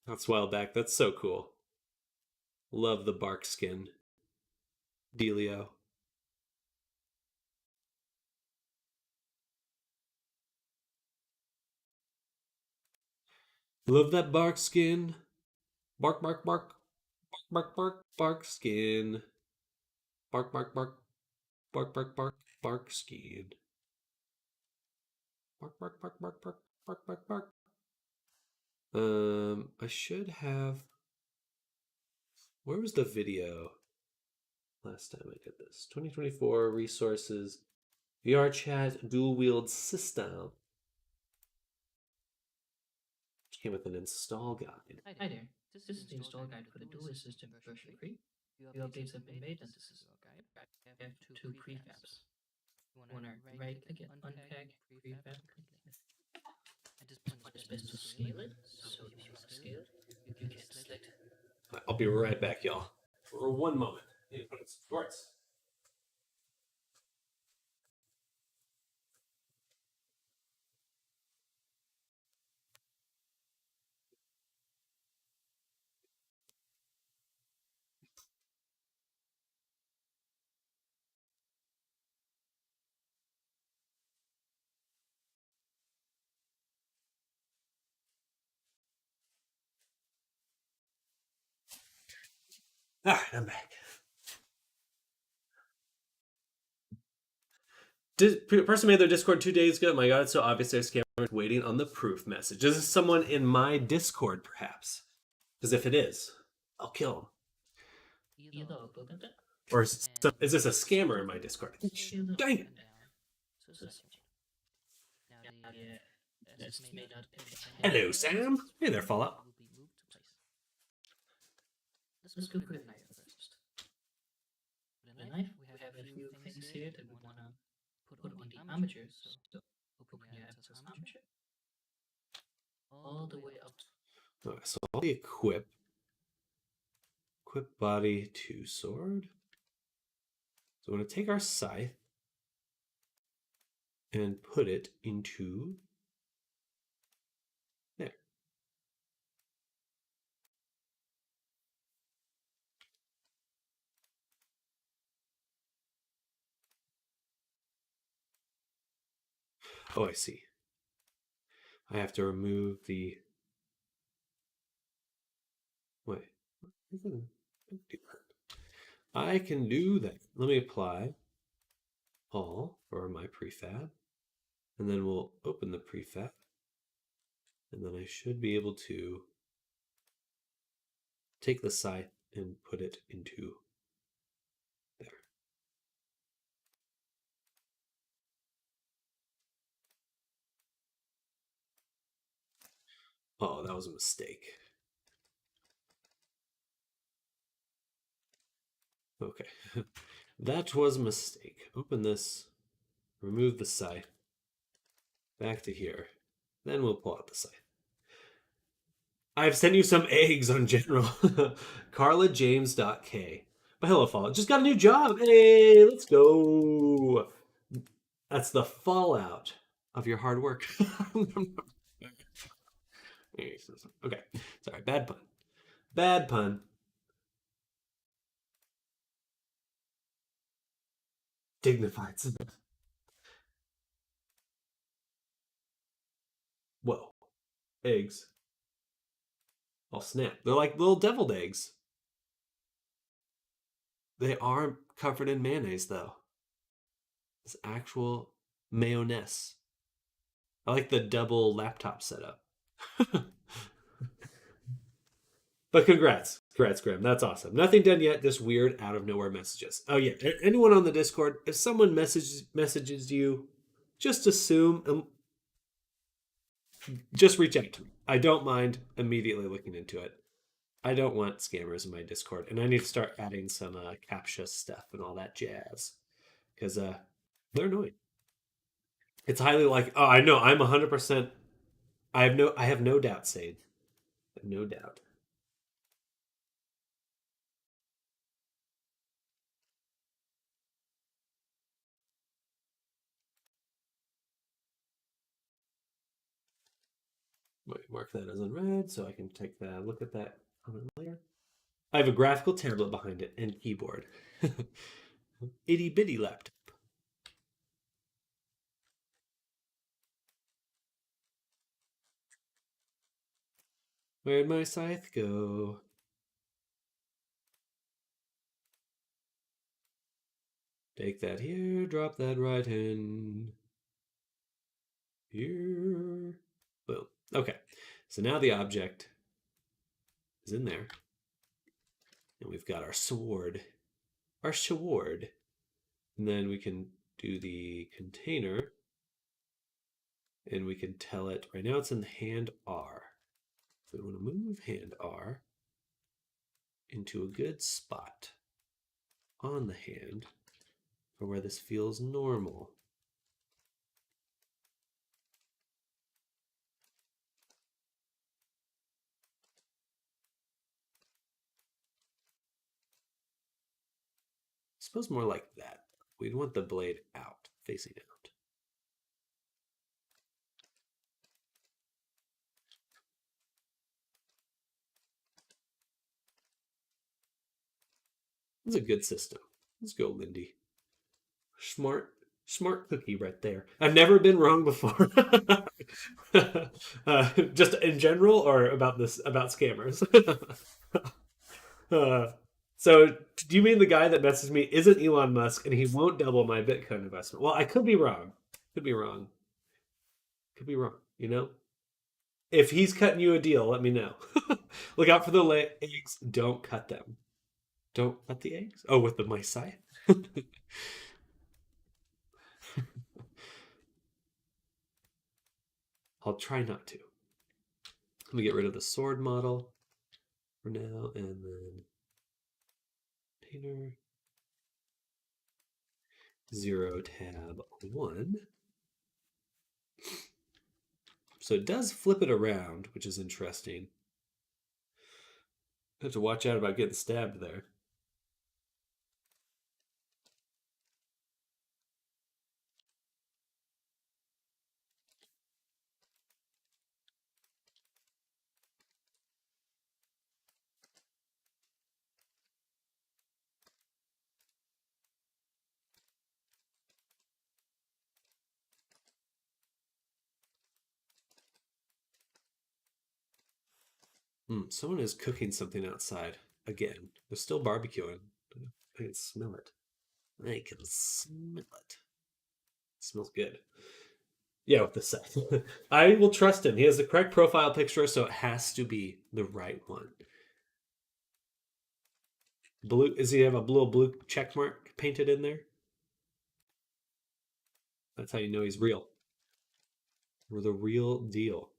that's a while back. That's so cool. Love the bark skin. Delio. Love that bark skin. Bark, bark, bark. Bark, bark, bark, bark skin. Bark, bark, bark. Bark, bark, bark, bark skin. Bark, bark, bark, bark, bark, bark, bark, bark. I should have. Where was the video? last time I did this. 2024 resources, VRChat dual wield system. Came with an install guide. Hi there. This is the install guide for the Duelist system version 3. Few updates have been made, and this is your guide. We have two prefabs. You want to right click it, unpack, prefab, at this point to scale it. So if you want to scale it, you can select. I'll be right back, y'all. For 1 moment. Need to put in some shorts. All right, I'm back. Person made their Discord 2 days ago. My God, it's so obvious they're scammers waiting on the proof message. Is this someone in my Discord, perhaps? Because if it is, I'll kill him. Or is this a scammer in my Discord? Dang it! Hello, Sam. Hey there, Fallout. Let's go for the knife first. For the knife, we have a few things here that we want to put on the armature. So open your Avatar's armature all the way up. Okay, so all the equip body to sword. So we're going to take our scythe and put it into there. Oh, I see. I have to remove the... Wait. I can do that. Let me apply all for my prefab. And then we'll open the prefab. And then I should be able to take the scythe and put it into there. Oh, that was a mistake. Okay. That was a mistake. Open this, remove the scythe, back to here. Then we'll pull out the scythe. I've sent you some eggs on general. CarlaJames.k. But hello, Fallout. Just got a new job. Hey, let's go. That's the fallout of your hard work. Okay. Sorry. Bad pun. Bad pun. Dignified. Whoa. Eggs. Oh, snap. They're like little deviled eggs. They are covered in mayonnaise, though. It's actual mayonnaise. I like the double laptop setup. But congrats. Congrats, Graham. That's awesome. Nothing done yet, just weird out of nowhere messages. Oh, yeah. Anyone on the Discord, if someone messages you, just assume, just reach out to me. I don't mind immediately looking into it. I don't want scammers in my Discord, and I need to start adding some CAPTCHA stuff and all that jazz because they're annoying. It's highly like, oh, I know, I'm 100%. I have no doubt, Sade. I have no doubt. Wait, mark that as unread so I can take that look at that comment later. I have a graphical tablet behind it and keyboard. Itty bitty laptop. Where'd my scythe go? Take that here, drop that right in here. Boom. Okay. So now the object is in there. And we've got our sword our sword. And then we can do the container and we can tell it right now it's in hand R. So we want to move hand R into a good spot on the hand for where this feels normal. I suppose more like that. We'd want the blade out, facing out. It's a good system. Let's go, Lindy. Smart cookie right there. I've never been wrong before. Just in general, or about scammers. uh, so, do you mean the guy that messaged me isn't Elon Musk and he won't double my Bitcoin investment? Well, I could be wrong. Could be wrong. Could be wrong. You know, if he's cutting you a deal, let me know. Look out for the eggs. Don't cut them. Don't cut the eggs. Oh, with my scythe. I'll try not to. Let me get rid of the sword model for now, and then painter 0 tab 1. So it does flip it around, which is interesting. I have to watch out about getting stabbed there. Someone is cooking something outside again. They're still barbecuing. I can smell it. I can smell it. It smells good. Yeah, with the set. I will trust him. He has the correct profile picture, so it has to be the right one. Blue? Does he have a little blue check mark painted in there? That's how you know he's real. We're the real deal.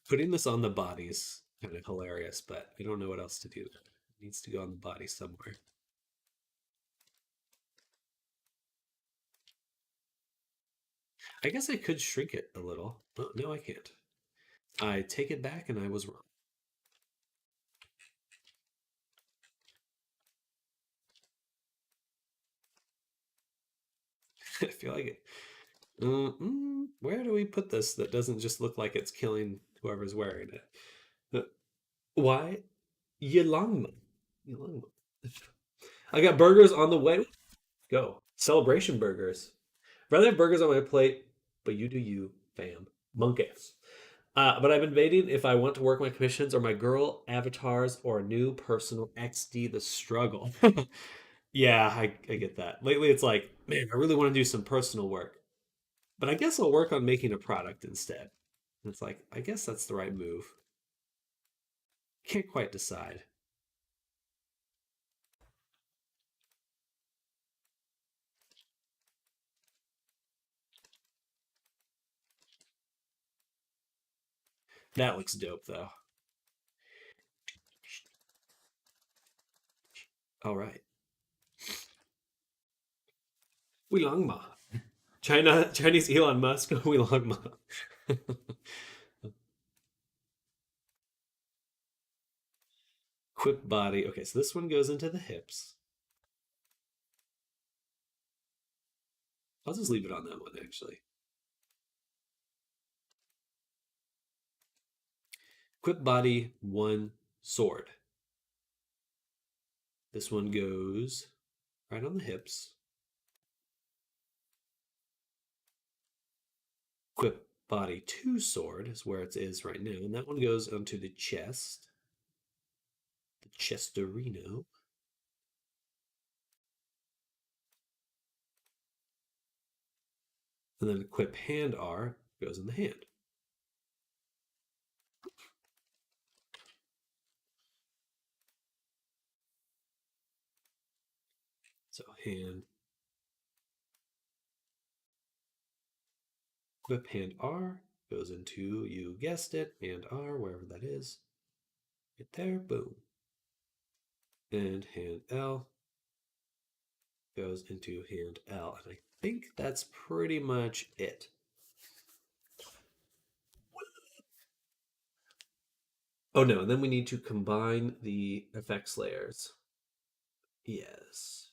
Putting this on the body is kind of hilarious, but I don't know what else to do. It needs to go on the body somewhere. I guess I could shrink it a little. Oh, no, I can't. I take it back and I was wrong. I feel like it. Where do we put this that doesn't just look like it's killing whoever's wearing it? Why? Yilangma. Yilangma. I got burgers on the way. Go. Celebration burgers. Rather have burgers on my plate, but you do you, fam. Monkeys. But I've been debating if I want to work my commissions or my girl avatars or a new personal XD the struggle. Yeah, I get that. Lately it's like, man, I really want to do some personal work. But I guess I'll work on making a product instead. And it's like, I guess that's the right move. Can't quite decide. That looks dope though. All right. Wilangma. Chinese Elon Musk. Wilangma. Quip body. Okay, so this one goes into the hips. I'll just leave it on that one actually. Quip body, 1 sword. This one goes right on the hips. Quip body 2 sword is where it is right now, and that one goes onto the chest. The chestorino. And then equip hand R goes in the hand. So hand, equip hand R goes into, you guessed it, hand R, wherever that is. Right there, boom. And hand L goes into hand L. And I think that's pretty much it. Oh no, and then we need to combine the effects layers. Yes.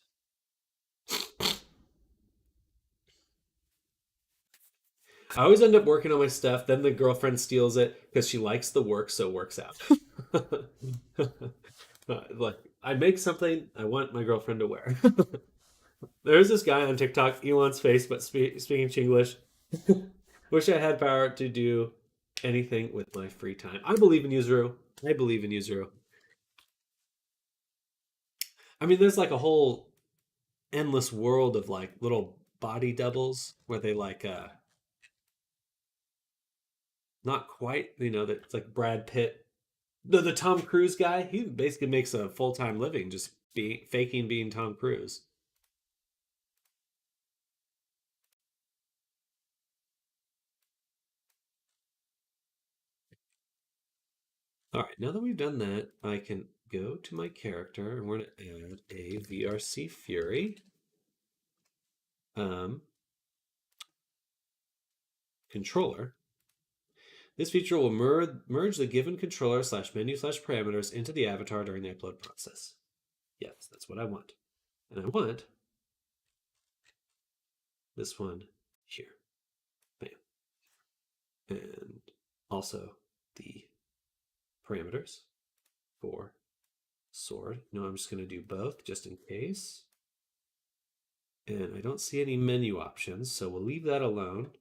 I always end up working on my stuff, then the girlfriend steals it because she likes the work, so it works out. Like, I make something I want my girlfriend to wear. There's this guy on TikTok, he wants face, but speaking Chinglish. Wish I had power to do anything with my free time. I believe in Yuzuru. I believe in Yuzuru. I mean, there's like a whole endless world of like little body doubles where they like not quite, you know, that it's like Brad Pitt. The Tom Cruise guy, he basically makes a full-time living just faking being Tom Cruise. All right, now that we've done that, I can go to my character and we're going to add a VRC Fury controller. This feature will merge the given controller / menu / parameters into the avatar during the upload process. Yes, that's what I want. And I want this one here. Bam. And also the parameters for sword. No, I'm just going to do both just in case. And I don't see any menu options, so we'll leave that alone.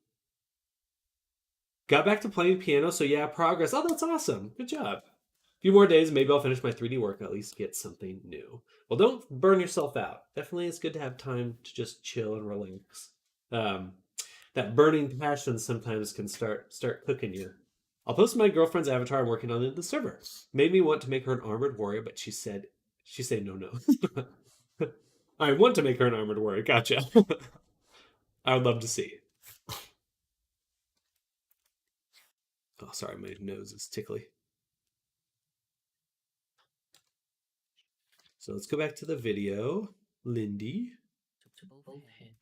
Got back to playing piano, so yeah, progress. Oh, that's awesome. Good job. A few more days, maybe I'll finish my 3D work, at least get something new. Well, don't burn yourself out. Definitely it's good to have time to just chill and relax. That burning passion sometimes can start cooking you. I'll post my girlfriend's avatar I'm working on in the server. Made me want to make her an armored warrior, but she said no. I want to make her an armored warrior. Gotcha. I would love to see. Oh, sorry, my nose is tickly. So let's go back to the video. Lindy. To both head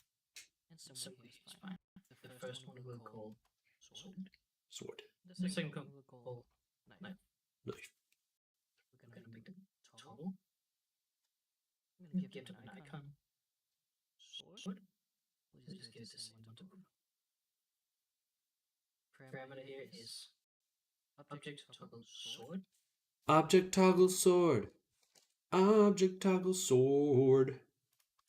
and some way is fine. The first one we'll call sword. Sword. The second one we'll call knife. Knife. We're gonna make them toggle. I'm gonna give them an icon. Sword. We'll just give this one to parameter here is object toggle sword. Object toggle sword. Object toggle sword.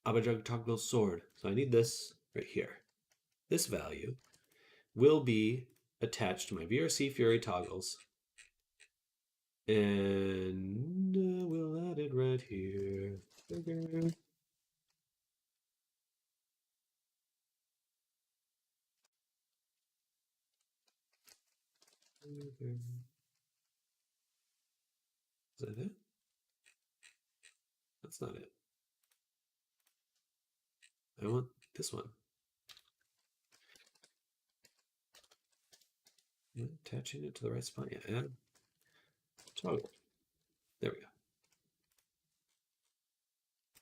Object toggle sword. So I need this right here. This value will be attached to my VRC Fury toggles. And we'll add it right here. Is that it? That's not it. I want this one. Attaching it to the right spot. Yeah, add toggle. There we go.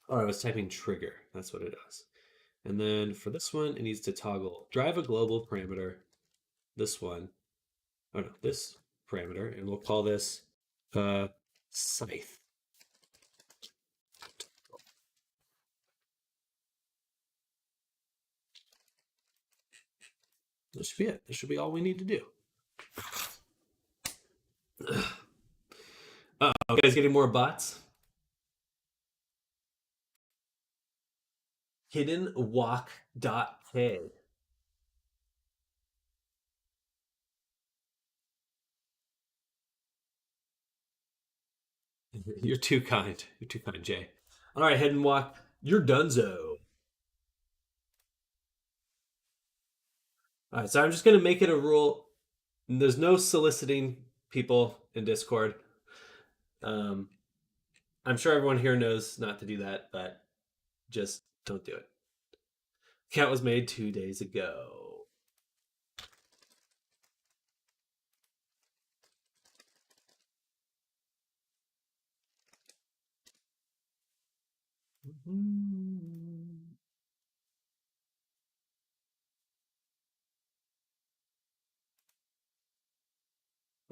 Oh, I was typing trigger. That's what it does. And then for this one, it needs to toggle drive a global parameter. This one. Oh no, this parameter, and we'll call this scythe. This should be it. This should be all we need to do. You guys getting more bots? Hidden walk.k. You're too kind. You're too kind, Jay. All right, Hidden Walk. You're donezo. All right, so I'm just gonna make it a rule. There's no soliciting people in Discord. Um, I'm sure everyone here knows not to do that, but just don't do it. Account was made 2 days ago.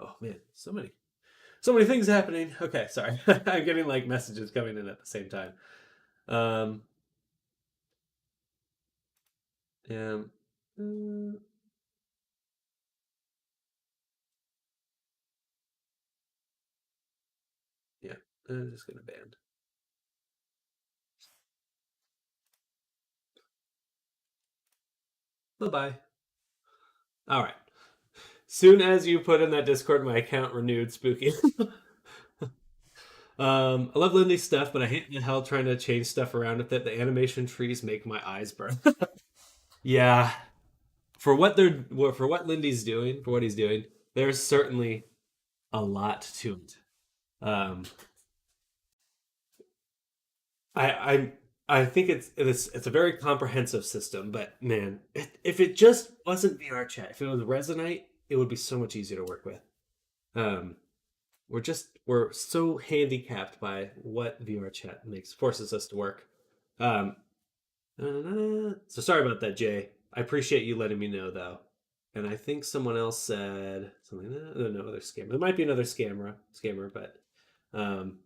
Oh man, so many things happening. Okay, sorry. I'm getting like messages coming in at the same time. Um, and, yeah, I'm just gonna ban. Bye bye. All right. Soon as you put in that Discord, my account renewed. Spooky. I love Lindy's stuff, but I hate the hell trying to change stuff around with it. The animation trees make my eyes burn. Yeah, for what Lindy's doing, for what he's doing, there's certainly a lot to it. Um, I I think it's a very comprehensive system, but man, if it just wasn't VRChat, if it was Resonate, it would be so much easier to work with. Um, we're so handicapped by what VRChat makes forces us to work. Um, so sorry about that, Jay. I appreciate you letting me know though. And I think someone else said something. No, other scammer. There might be another scammer, but um,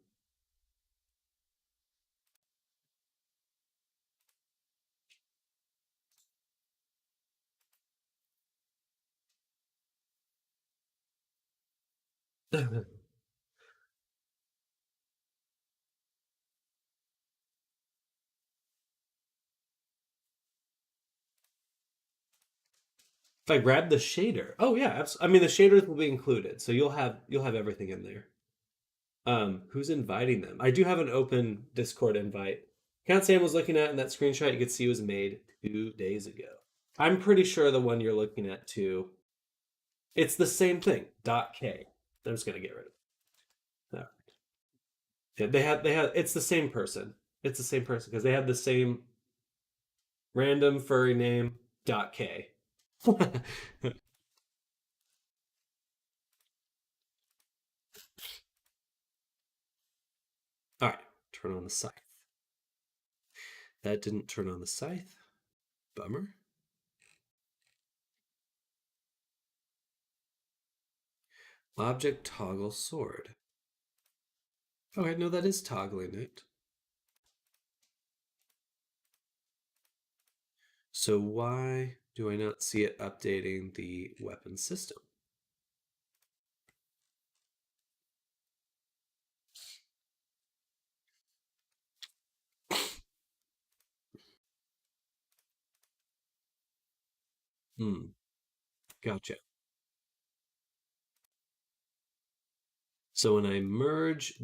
if I grab the shader, oh yeah, I mean the shaders will be included, so you'll have everything in there. Who's inviting them? I do have an open Discord invite. Count Sam was looking at in that screenshot you could see was made 2 days ago. I'm pretty sure the one you're looking at too. It's the same thing. .k. I'm just gonna get rid of it. Yeah, they had. It's the same person. It's the same person because they have the same random furry name. .k. All right, turn on the scythe. That didn't turn on the scythe. Bummer. Object toggle sword. Okay, no, that is toggling it. So why do I not see it updating the weapon system? Hmm, gotcha. So when I merge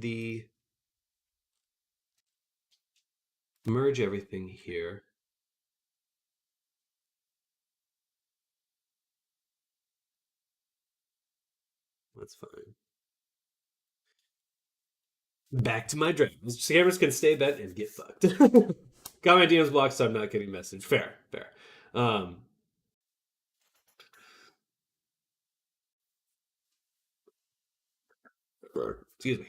everything here, that's fine. Back to my dream. Scammers can stay bent and get fucked. Got my DMs blocked, so I'm not getting message. Fair, fair. Um, excuse me.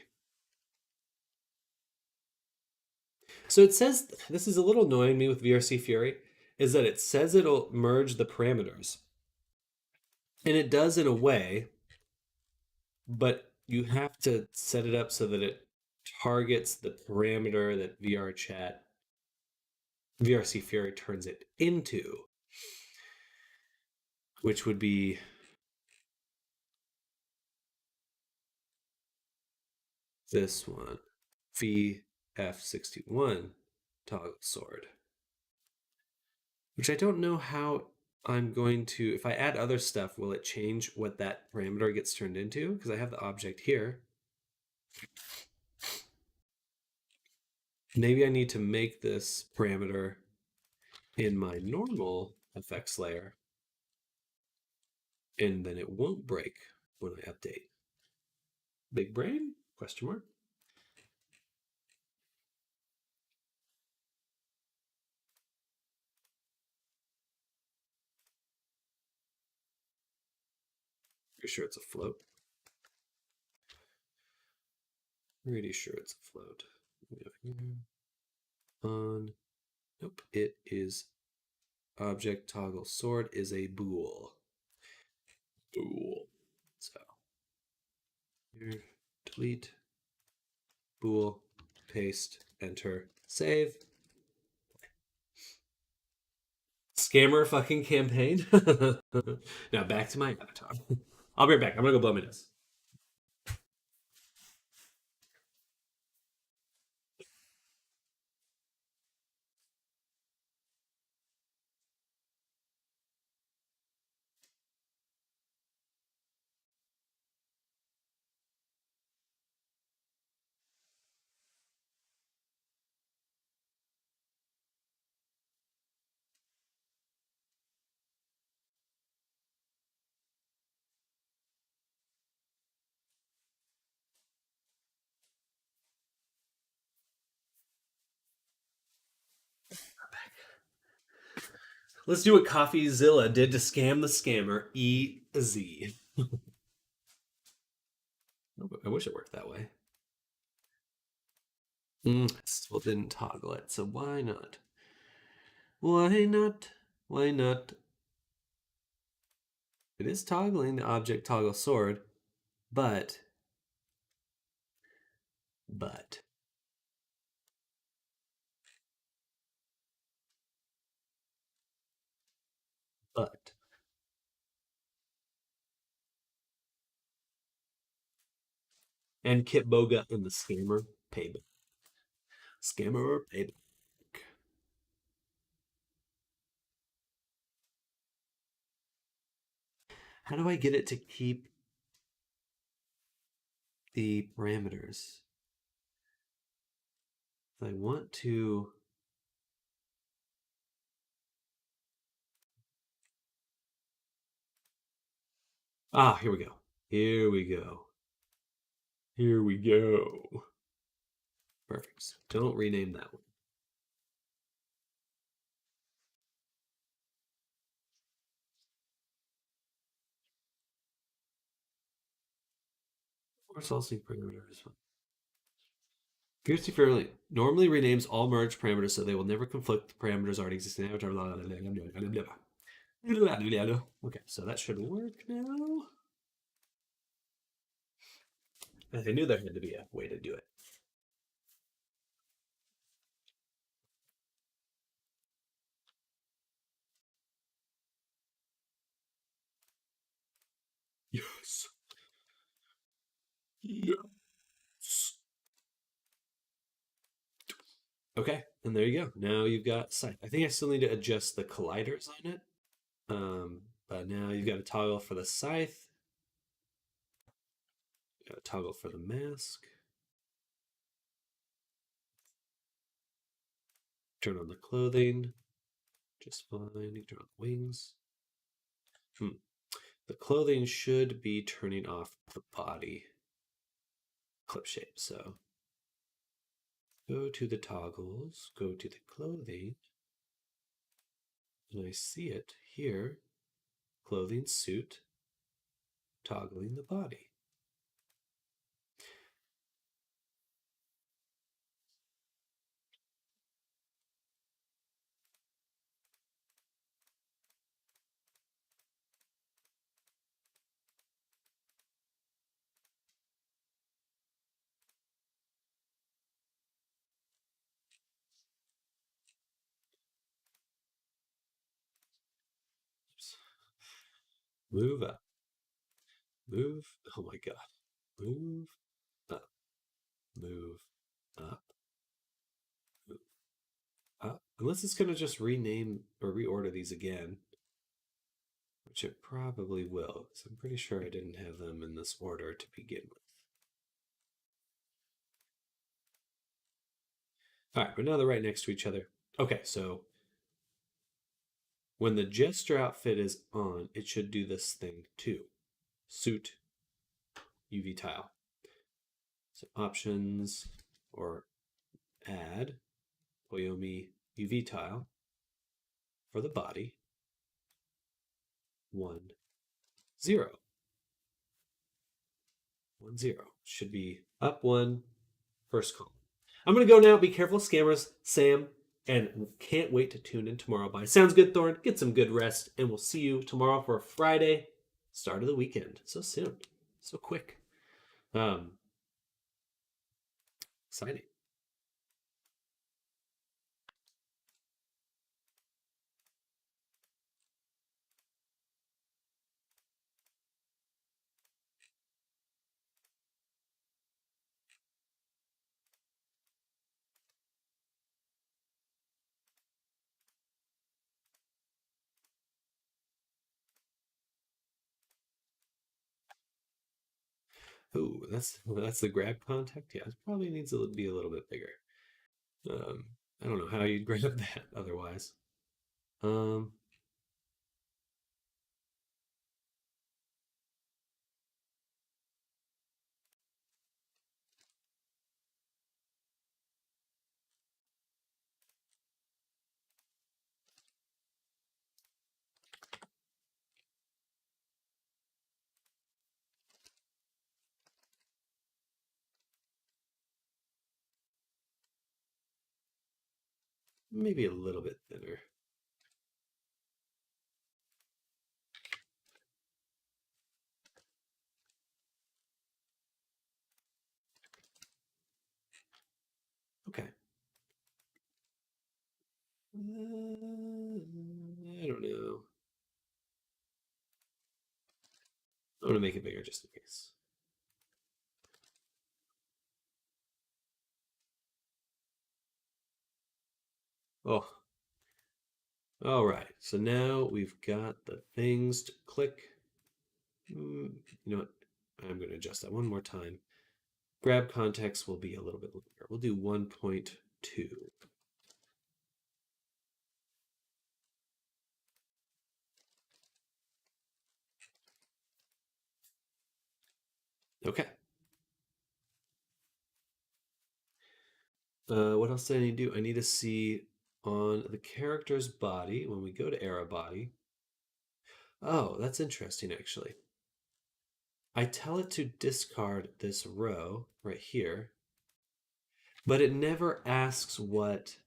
So it says this is a little annoying me with VRC Fury, is that it says it'll merge the parameters, and it does in a way, but you have to set it up so that it targets the parameter that VRC Fury turns it into, which would be this one, VF61 toggle sword, which I don't know how I'm going to, if I add other stuff, will it change what that parameter gets turned into? Because I have the object here. Maybe I need to make this parameter in my normal effects layer. And then it won't break when I update. Big brain? Question mark. You're sure it's a float? Pretty sure it's a float. On. Nope. It is object toggle sword is a bool. Bool. So here, delete, bool, paste, enter, save. Scammer fucking campaign. Now back to my avatar. I'll be right back. I'm gonna go blow my nose. Let's do what CoffeeZilla did to scam the scammer. EZ. I wish it worked that way. Still didn't toggle it, so why not? Why not? Why not? It is toggling the object toggle sword, but but but and Kitboga and the scammer payback. Scammer payback. How do I get it to keep the parameters? I want to. Ah, here we go. Here we go. Here we go. Perfect. Don't rename that one. Or solving parameters. VRC fairly normally renames all merged parameters so they will never conflict with parameters already existing. Okay, so that should work now. I knew there had to be a way to do it. Yes. Yes. Okay, and there you go. Now you've got sight. I think I still need to adjust the colliders on it. But now you've got a toggle for the scythe. Got a toggle for the mask. Turn on the clothing. Just fine. You turn on the wings. The clothing should be turning off the body clip shape. So go to the toggles, go to the clothing, and I see it here. Clothing suit, toggling the body. Oops. Move up. Move. Oh my god. Move up. Move up. Move up. Unless it's going to just rename or reorder these again, which it probably will, because I'm pretty sure I didn't have them in this order to begin with. All right, but now they're right next to each other. Okay, so When the jester outfit is on, it should do this thing too. Suit UV tile. So options or add Poyomi UV tile for the body. 1, 0. 1, 0. Should be up 1, first column. I'm going to go now. Be careful, scammers, Sam, and can't wait to tune in tomorrow. Bye. Sounds good, Thorn. Get some good rest, and we'll see you tomorrow for Friday, start of the weekend. So soon. So quick. Exciting. Ooh, that's the grab contact. Yeah, it probably needs to be a little bit bigger. I don't know how you'd grab that otherwise. Um, maybe a little bit thinner. Okay. I don't know. I'm gonna make it bigger just in case. Oh, all right. So now we've got the things to click. You know what? I'm going to adjust that one more time. Grab context will be a little bit longer. We'll do 1.2. Okay. What else do I need to do? I need to see on the character's body, when we go to era body. Oh, that's interesting, actually. I tell it to discard this row right here, but it never asks what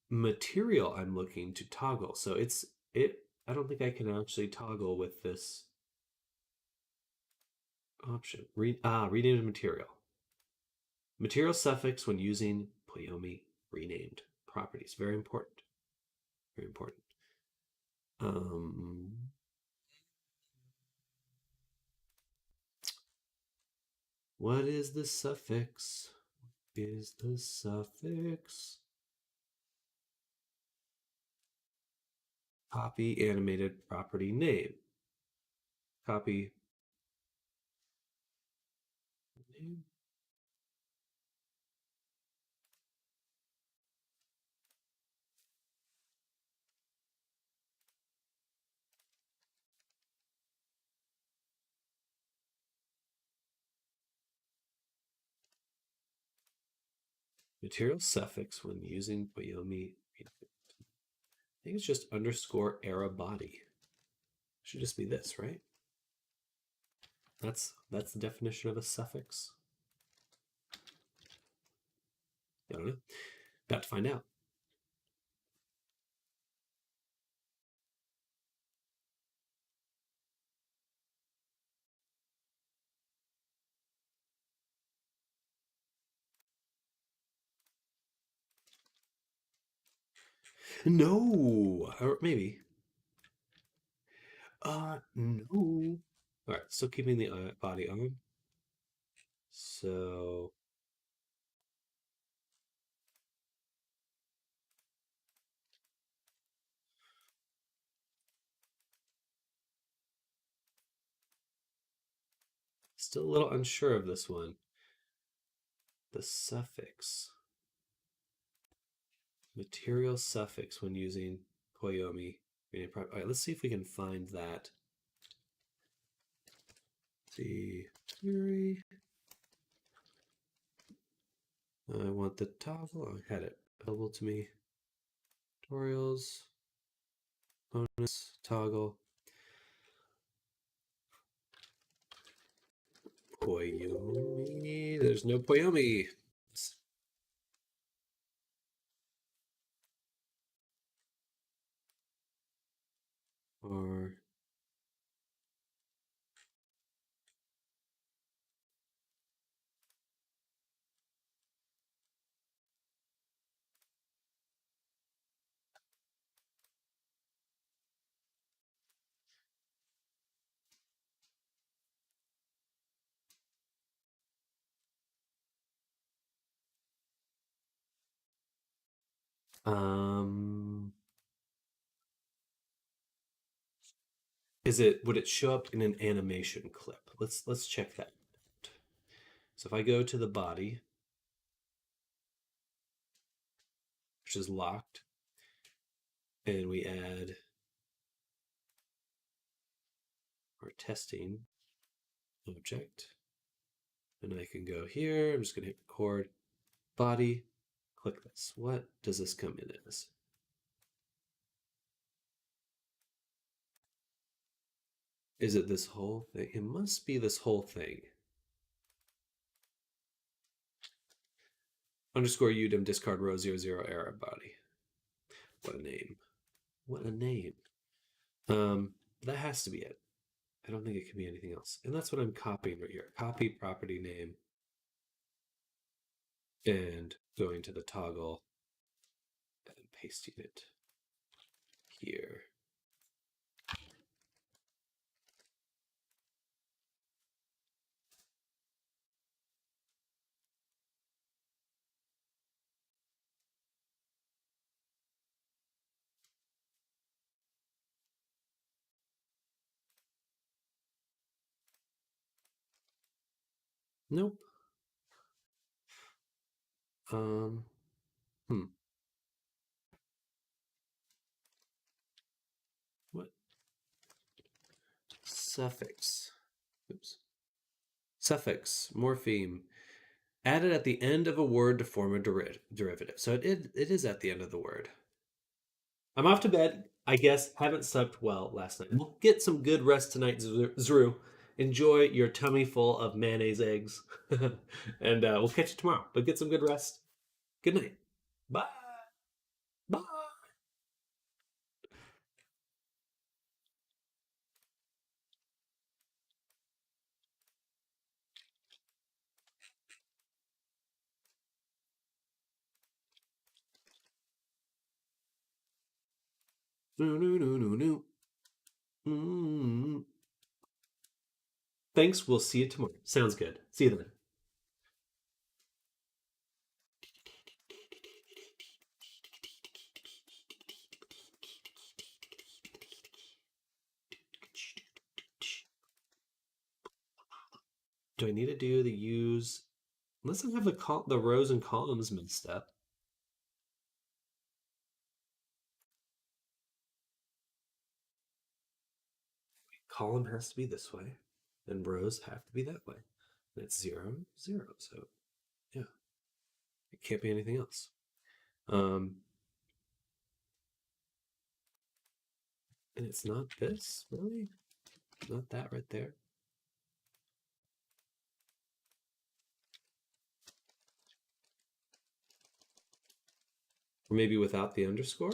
material I'm looking to toggle. So I don't think I can actually toggle with this option. Renamed material. Material suffix when using Poyomi renamed properties. Very important. Very important. What is the suffix? Is the suffix? Copy animated property name. Copy name. Material suffix when using Poyomi. I think it's just underscore era body. Should just be this, right? That's the definition of a suffix. I don't know. About to find out. No, or maybe. No. All right, still keeping the body on. So still a little unsure of this one. The suffix. Material suffix when using Koyomi. All right, let's see if we can find that. See, query. I want the toggle. I had it available to me. Tutorials, bonus, toggle. Koyomi. There's no Koyomi. Or would it show up in an animation clip? Let's check that. So if I go to the body, which is locked, and we add our testing object, and I can go here. I'm just going to hit record body, click this. What does this come in as? Is it this whole thing? It must be this whole thing. Underscore udem discard row 00 error body. What a name. What a name. That has to be it. I don't think it can be anything else. And that's what I'm copying right here. Copy property name and going to the toggle and pasting it here. Nope. What? Suffix. Oops. Suffix, morpheme. Added at the end of a word to form a derivative. So it is at the end of the word. I'm off to bed, I guess. Haven't slept well last night. We'll get some good rest tonight, Zru. Enjoy your tummy full of mayonnaise eggs. And we'll catch you tomorrow. But get some good rest. Good night. Bye. Bye. No, no, no, no, no. Thanks. We'll see you tomorrow. Sounds good. See you then. Do I need to do the use? Unless I have the rows and columns mixed up. Column has to be this way, and rows have to be that way. And it's 0, 0. So, yeah, it can't be anything else. And it's not this, really? Not that right there? Or maybe without the underscore?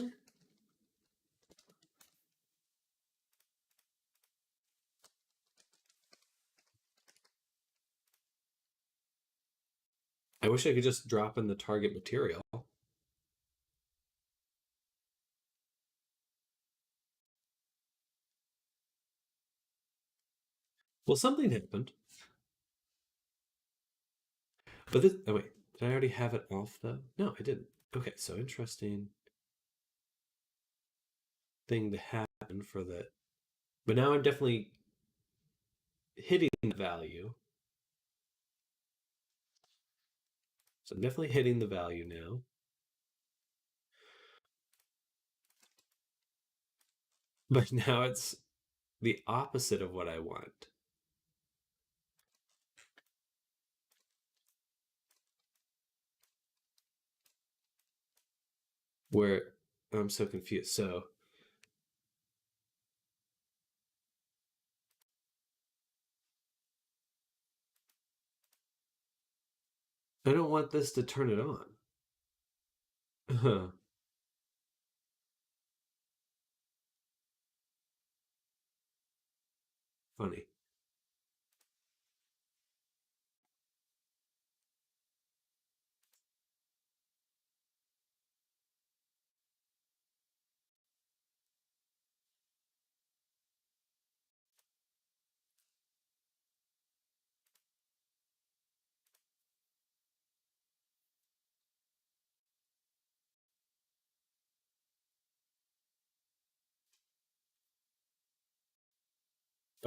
I wish I could just drop in the target material. Well, something happened. But this, oh wait, did I already have it off though? No, I didn't. Okay, so interesting thing to happen for that. But now I'm definitely hitting the value. So I'm definitely hitting the value now. But now it's the opposite of what I want. Where I'm so confused. So I don't want this to turn it on. Funny.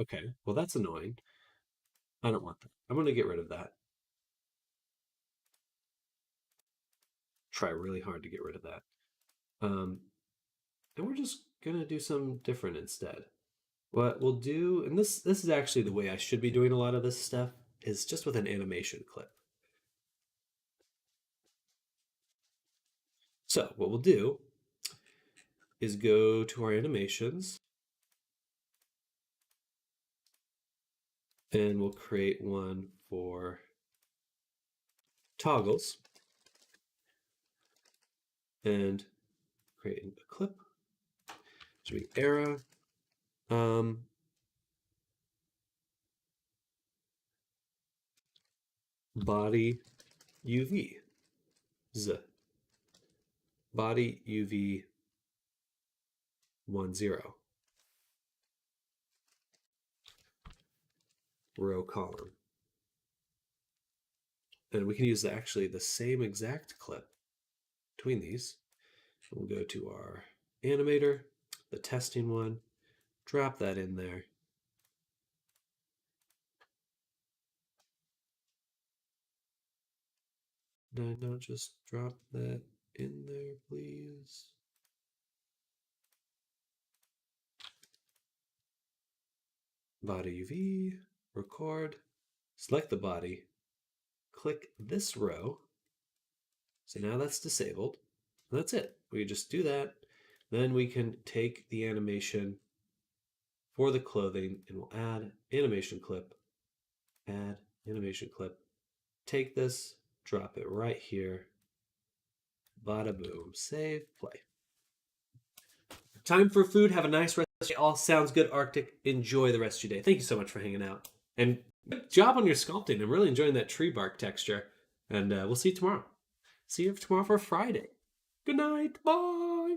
Okay, well, that's annoying. I don't want that. I'm going to get rid of that. Try really hard to get rid of that. Um, and we're just going to do some different instead. What we'll do, and this is actually the way I should be doing a lot of this stuff, is just with an animation clip. So what we'll do is go to our animations and we'll create one for toggles and create a clip. Should be era. Body UV. Z. Body UV 10. Row column. And we can use actually the same exact clip between these. We'll go to our animator, the testing one, drop that in there. No, just drop that in there, please. Body UV, record, select the body, click this row. So now that's disabled. That's it. We just do that. Then we can take the animation for the clothing and we'll add animation clip, add animation clip. Take this, drop it right here. Bada boom. Save, play. Time for food. Have a nice rest of your day. All sounds good, Arctic. Enjoy the rest of your day. Thank you so much for hanging out. And good job on your sculpting. I'm really enjoying that tree bark texture. And we'll see you tomorrow. See you tomorrow for Friday. Good night. Bye.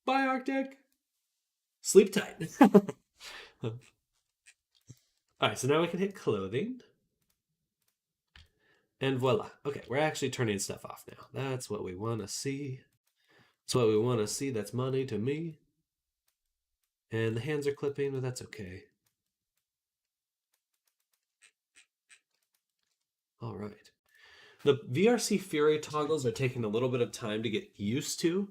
Bye, Arctic. Sleep tight. All right, so now we can hit clothing. And voila. Okay, we're actually turning stuff off now. That's what we want to see. That's what we want to see. That's money to me. And the hands are clipping, but that's okay. All right. The VRC Fury toggles are taking a little bit of time to get used to,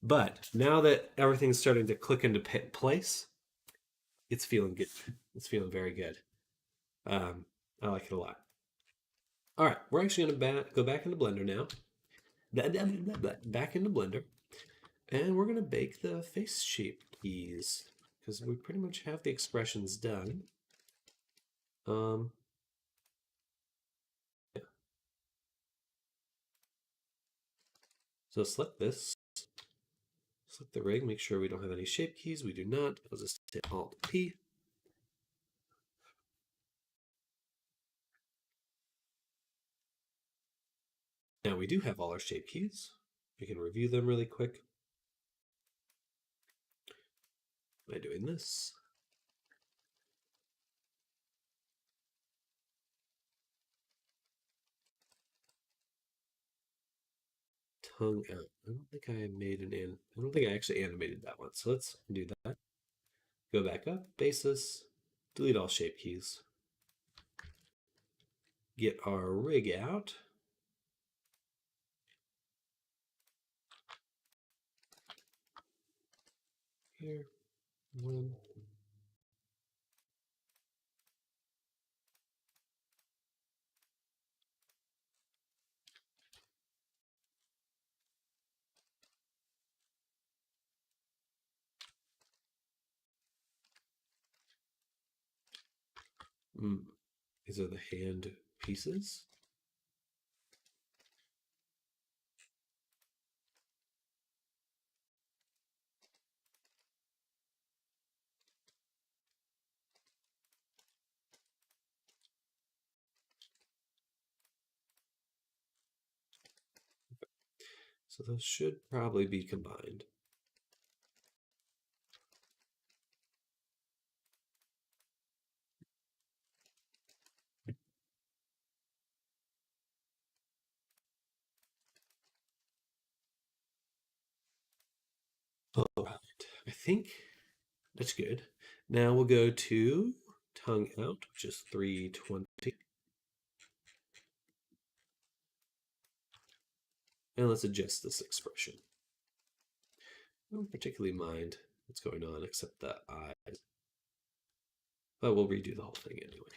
but now that everything's starting to click into place, it's feeling good. It's feeling very good. I like it a lot. All right, we're actually going to go back into Blender now. Back into Blender. And we're going to bake the face shape keys because we pretty much have the expressions done. Yeah. So select this. Select the rig. Make sure we don't have any shape keys. We do not. I'll just hit Alt-P. Now we do have all our shape keys. We can review them really quick by doing this. Tongue out. I don't think I made I don't think I actually animated that one. So let's do that. Go back up, basis, delete all shape keys. Get our rig out. Here. One. These are the hand pieces. So those should probably be combined. All right. I think that's good. Now we'll go to tongue out, which is 320. And let's adjust this expression. I don't particularly mind what's going on except the eyes. But we'll redo the whole thing anyway.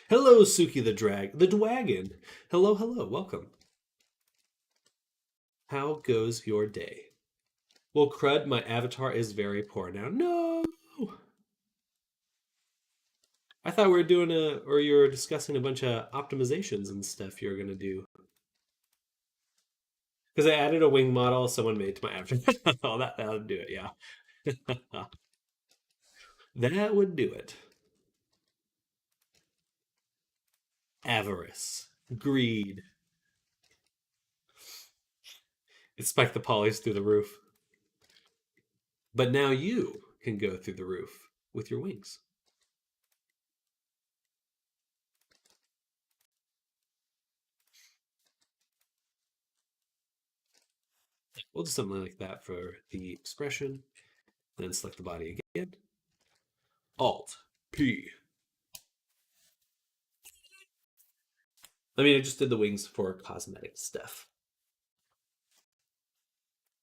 Hello, Suki the Dwagon. Hello, hello, welcome. How goes your day? Well, crud, my avatar is very poor now. No! I thought we were doing or you were discussing a bunch of optimizations and stuff you were going to do. Because I added a wing model someone made to my avatar. Oh, that would do it, yeah. That would do it. Avarice. Greed. It spiked the polys through the roof. But now you can go through the roof with your wings. We'll do something like that for the expression. Then select the body again. Alt P. I mean, I just did the wings for cosmetic stuff.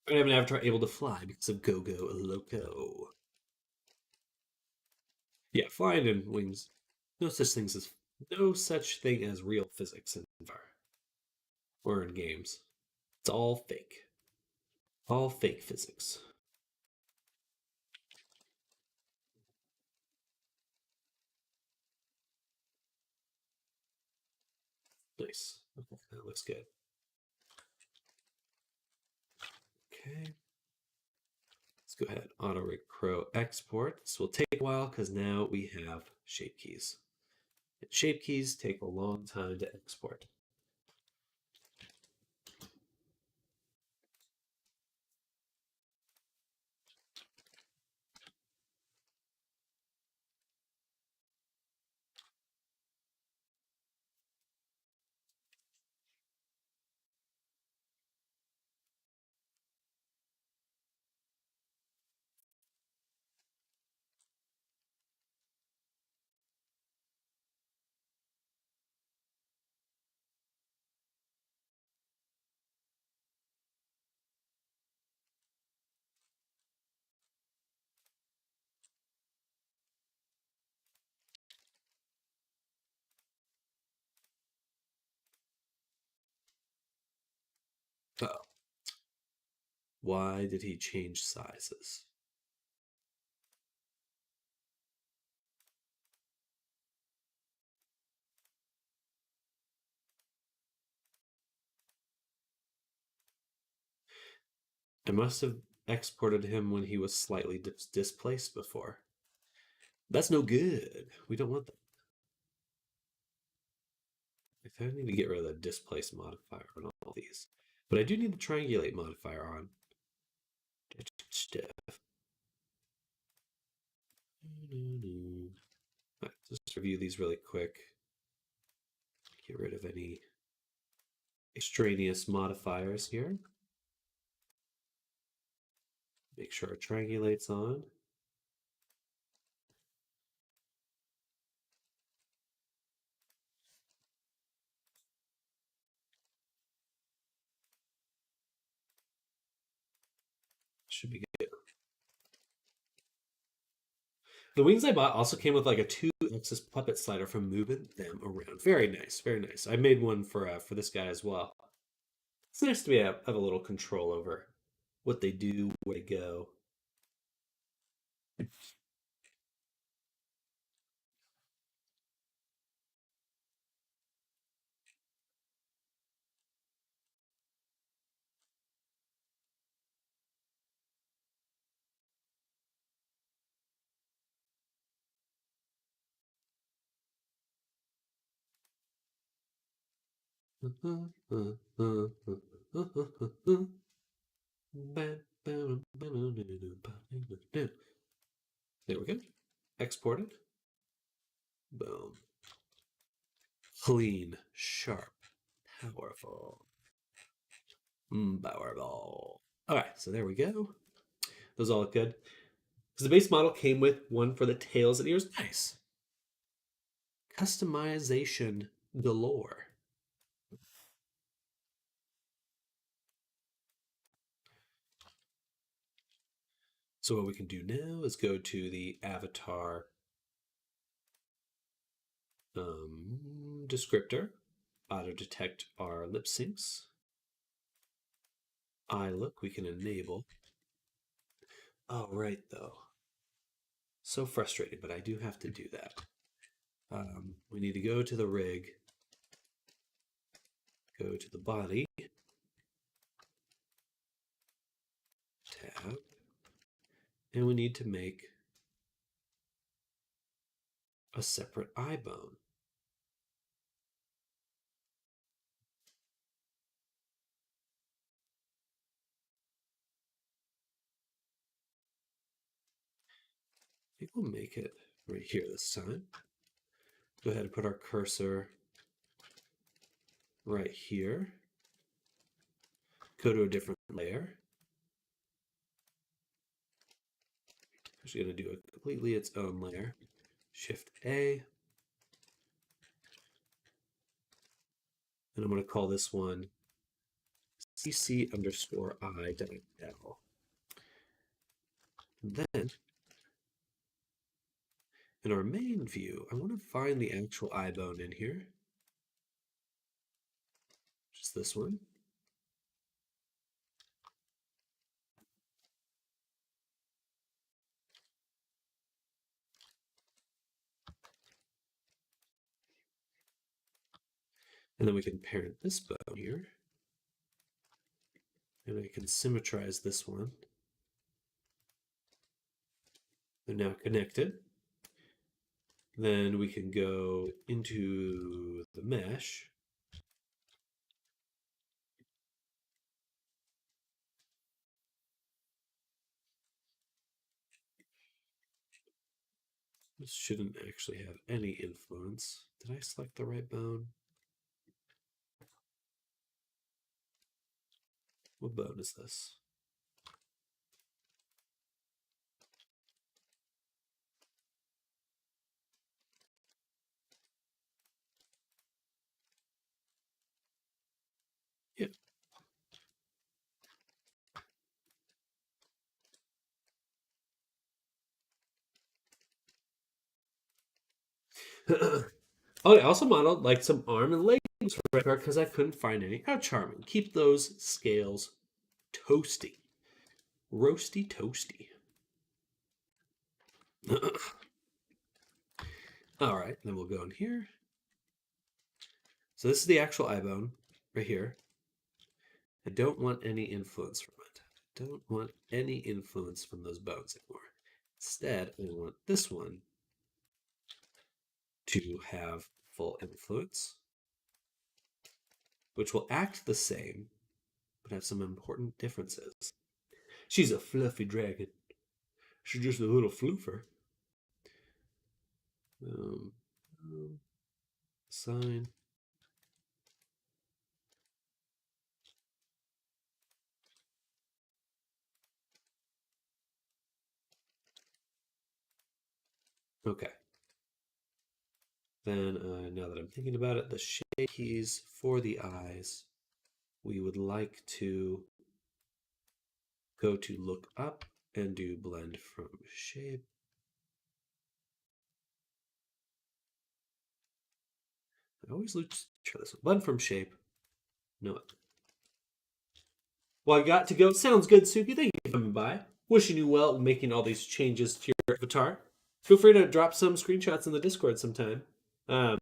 I have an avatar able to fly because of Go Go Loco. Yeah, flying and wings. No such thing as real physics in VR or in games. It's all fake. All fake physics. Nice. Okay, that looks good. Okay. Let's go ahead. Auto Recro export. This will take a while because now we have shape keys. And shape keys take a long time to export. Uh-oh. Why did he change sizes? I must have exported him when he was slightly displaced before. That's no good. We don't want that. I think I need to get rid of the displace modifier on all these. But I do need the triangulate modifier on. Stuff. Right, just review these really quick. Get rid of any extraneous modifiers here. Make sure it triangulates on. Should be good. The wings I bought also came with like a 2-axis puppet slider for moving them around. Very nice, very nice. I made one for this guy as well. It's nice to have a little control over what they do, where they go. There we go. Exported. Boom. Clean, sharp, powerful. Powerball. All right, so there we go. Those all look good. Because the base model came with one for the tails and ears. Nice. Customization galore. So what we can do now is go to the avatar descriptor, auto detect our lip syncs. Eye look we can enable. Oh, right, though. So frustrating, but I do have to do that. We need to go to the rig, go to the body, tab, and we need to make a separate eye bone. I think we'll make it right here this time. Go ahead and put our cursor right here. Go to a different layer. Actually going to do a completely its own layer. Shift A. And I'm going to call this one cc underscore I.l. And then in our main view, I want to find the actual eye bone in here. Just this one. And then we can parent this bone here. And I can symmetrize this one. They're now connected. Then we can go into the mesh. This shouldn't actually have any influence. Did I select the right bone? What bone is this? Yeah. Oh, I also modeled like some arm and legs for her because I couldn't find any. How charming. Keep those scales toasty. Roasty toasty. All right, then we'll go in here. So this is the actual eye bone right here. I don't want any influence from it. I don't want any influence from those bones anymore. Instead, I want this one to have full influence, which will act the same, but have some important differences. She's a fluffy dragon. She's just a little floofer. Um, Sign. Okay. Then now that I'm thinking about it, the shape keys for the eyes, we would like to go to look up and do blend from shape. I always lose. Try this one. Blend from shape. No. Well, I got to go. Sounds good, Suki. Thank you for coming by. Wishing you well making all these changes to your avatar. Feel free to drop some screenshots in the Discord sometime. But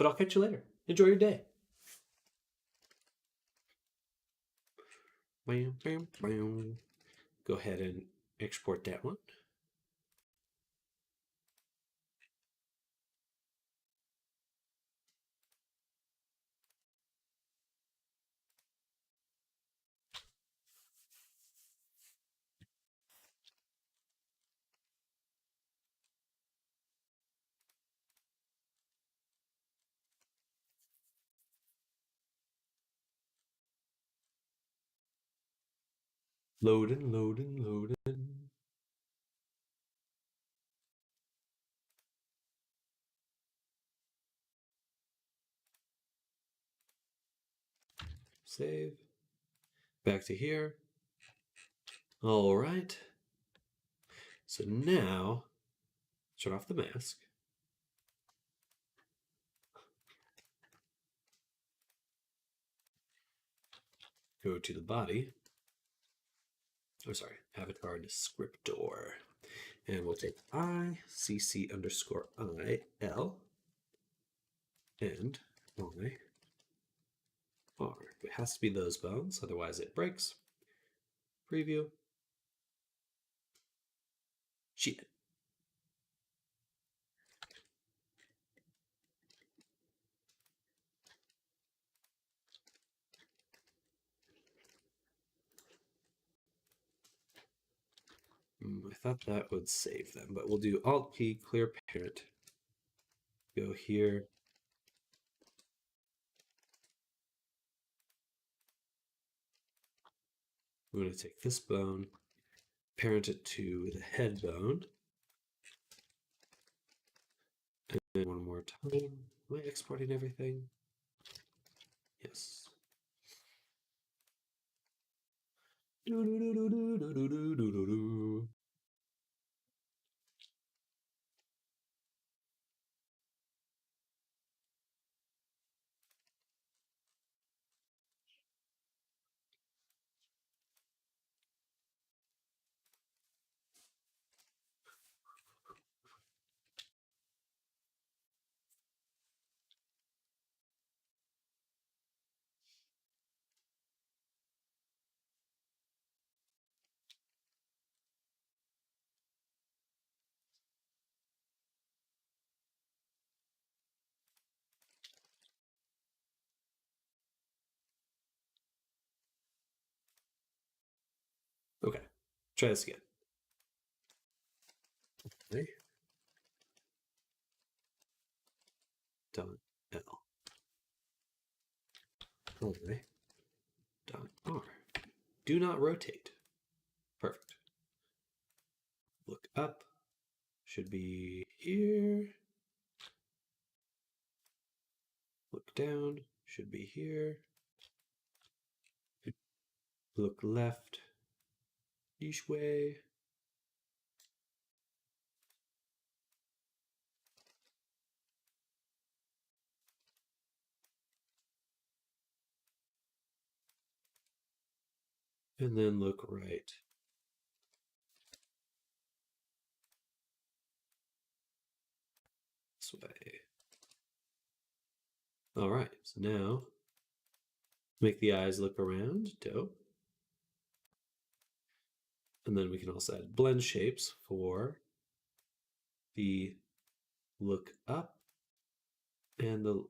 I'll catch you later. Enjoy your day. Bam, bam, bam. Go ahead and export that one. Loading, loading, loading. Save. Back to here. All right. So now, shut off the mask. Go to the body. Oh, sorry. Avatar descriptor. And we'll take ICC underscore IL and IR. It has to be those bones, otherwise it breaks. Preview. Shit. I thought that would save them, but we'll do Alt key, clear parent. Go here. We're going to take this bone, parent it to the head bone. And then one more time. Am I exporting everything? Yes. Okay, try this again. Okay. Dot L. Okay. Dot R. Do not rotate. Perfect. Look up. Should be here. Look down. Should be here. Look left. Each way. And then look right. This way. All right, so now make the eyes look around. Dope. And then we can also add blend shapes for the look up and the,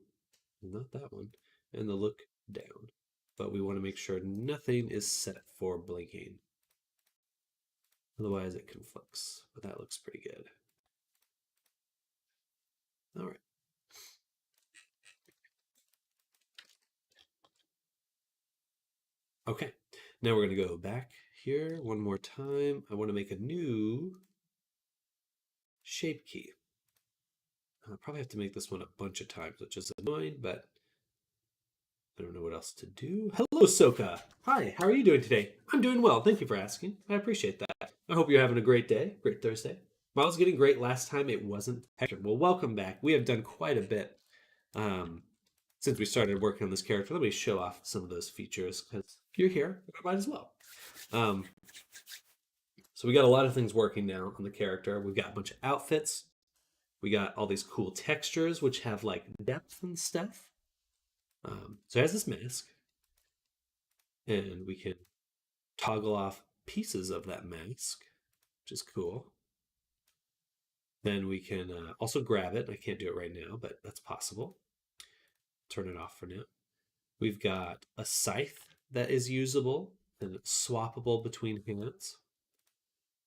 not that one, and the look down. But we want to make sure nothing is set for blinking. Otherwise it conflicts, but that looks pretty good. All right. Okay, now we're going to go back here one more time. I want to make a new shape key. I'll probably have to make this one a bunch of times, which is annoying, but I don't know what else to do. Hello, Soka. Hi, how are you doing today? I'm doing well. Thank you for asking. I appreciate that. I hope you're having a great day, great Thursday. Mine was getting great last time. It wasn't Hector. Well, welcome back. We have done quite a bit um, since we started working on this character. Let me show off some of those features because if you're here, I might as well. Um, so we got a lot of things working now on the character. We've got a bunch of outfits. We got all these cool textures, which have like depth and stuff. So it has this mask, and we can toggle off pieces of that mask, which is cool. Then we can also grab it. I can't do it right now, but that's possible. Turn it off for now. We've got a scythe that is usable and swappable between hands.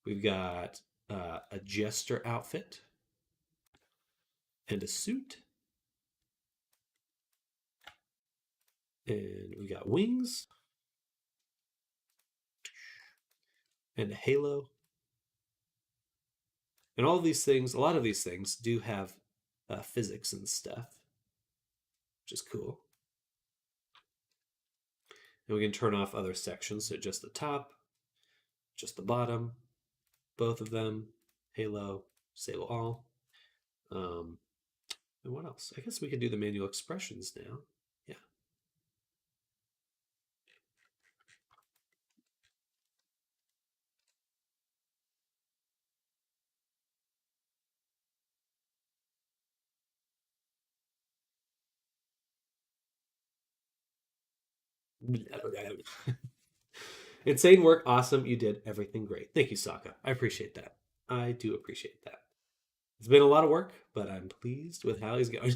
We've got a jester outfit and a suit. And we got wings and a halo. And all of these things, a lot of these things do have physics and stuff, which is cool. And we can turn off other sections, so just the top, just the bottom, both of them, halo, disable all. And what else? I guess we can do the manual expressions now. Yeah. Insane work. Awesome. You did everything great. Thank you, Sokka. I appreciate that. I do appreciate that. It's been a lot of work, but I'm pleased with how he's going.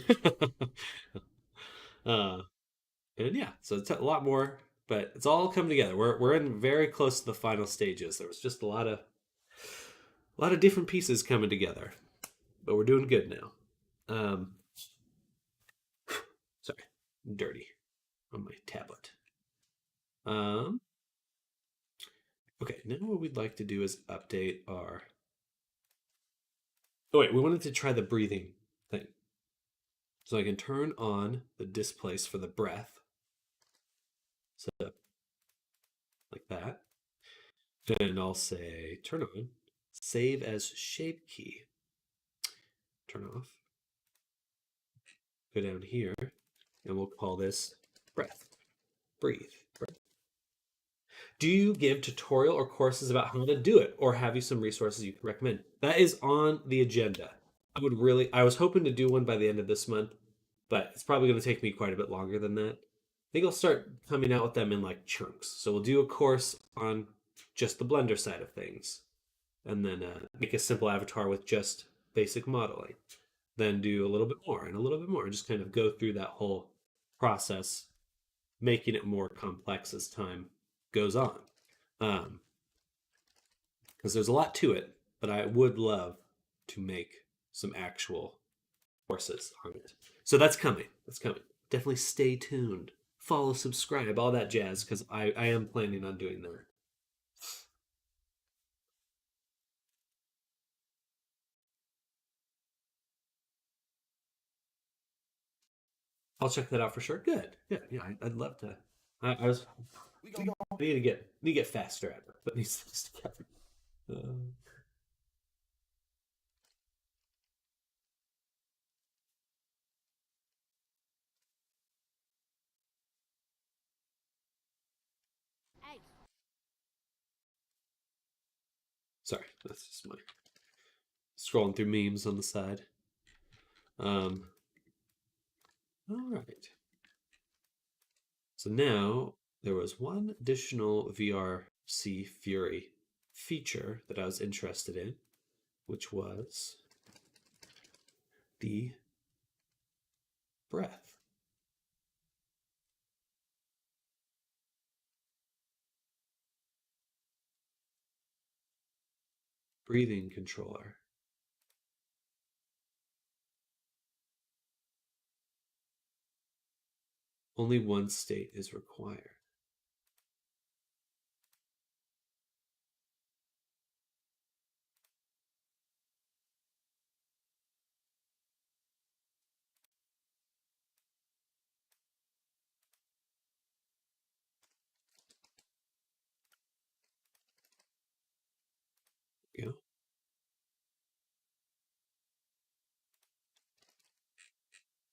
uh, and yeah, so it's a lot more, but it's all coming together. We're in very close to the final stages. There was just a lot of different pieces coming together, but we're doing good now. Um, sorry, I'm dirty on my tablet. Um, okay, now what we'd like to do is update our. Oh wait, we wanted to try the breathing thing, so I can turn on the displace for the breath. So like that. Then I'll say turn on, save as shape key. Turn off. Go down here, and we'll call this breath. Breathe. Breath. Do you give tutorial or courses about how to do it, or have you some resources you can recommend? That is on the agenda. I was hoping to do one by the end of this month, but it's probably going to take me quite a bit longer than that. I think I'll start coming out with them in like chunks. So we'll do a course on just the Blender side of things, and then make a simple avatar with just basic modeling. Then do a little bit more and a little bit more, and just kind of go through that whole process, making it more complex as time goes on. Because there's a lot to it, but I would love to make some actual courses on it. So that's coming. That's coming. Definitely stay tuned. Follow, subscribe, all that jazz, because I am planning on doing that. I'll check that out for sure. Good. Yeah, yeah. I'd love to. I was. I need to get faster at it. Put these things together. Uh, sorry, that's just my scrolling through memes on the side. Um. All right. So now there was one additional VRC Fury feature that I was interested in, which was the breath. Breathing controller. Only one state is required.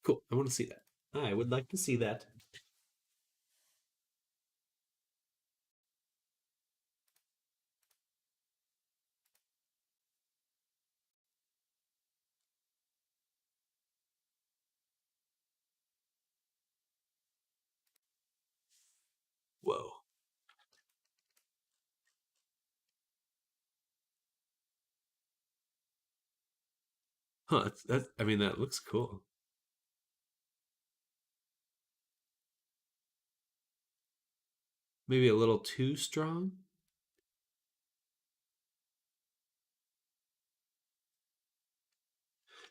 Cool. I want to see that. I would like to see that. Whoa. Huh. I mean, that looks cool. Maybe a little too strong.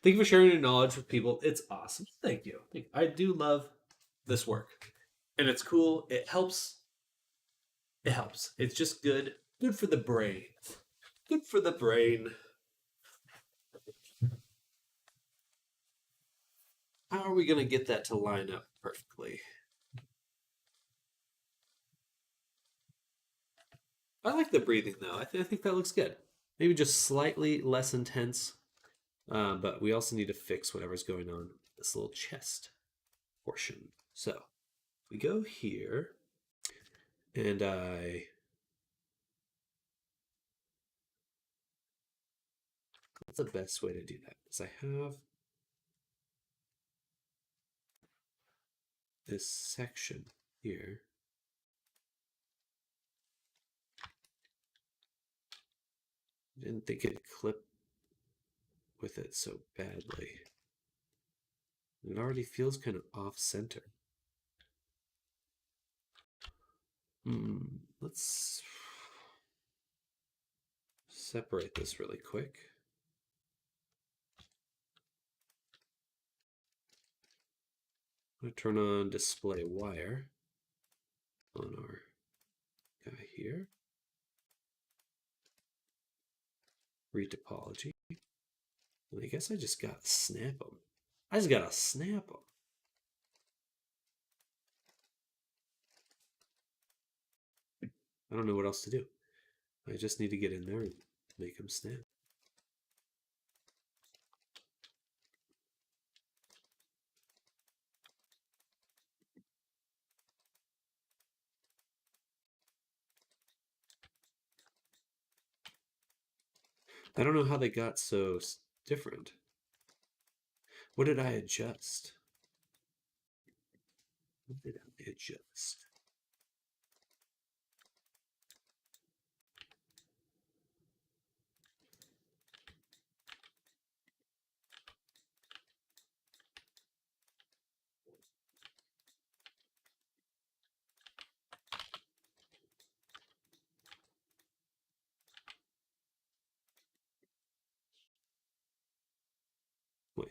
Thank you for sharing your knowledge with people. It's awesome. Thank you. I do love this work. And it's cool. It helps. It helps. It's just good. Good for the brain. Good for the brain. How are we going to get that to line up perfectly? I like the breathing though. I think that looks good. Maybe just slightly less intense. But we also need to fix whatever's going on with this little chest portion. So we go here, and what's the best way to do that? Because I have this section here. Didn't think it'd clip with it so badly. It already feels kind of off center. Let's separate this really quick. I'm going to turn on display wire on our guy here. Retopology. And I guess I just got to snap them. I just got to snap them. I don't know what else to do. I just need to get in there and make them snap. I don't know how they got so different. What did I adjust? What did I adjust? Wait.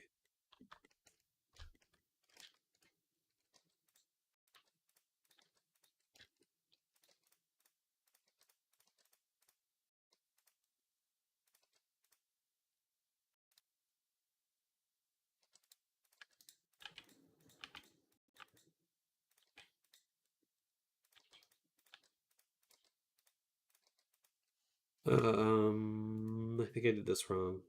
I think I did this wrong.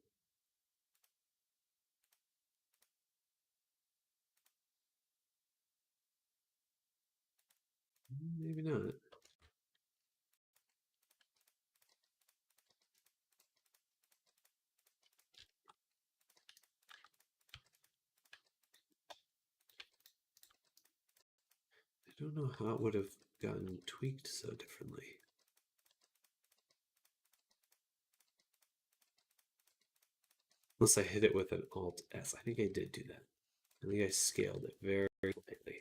Maybe not. I don't know how it would have gotten tweaked so differently. Unless I hit it with an Alt S. I think I did do that. I think I scaled it very lightly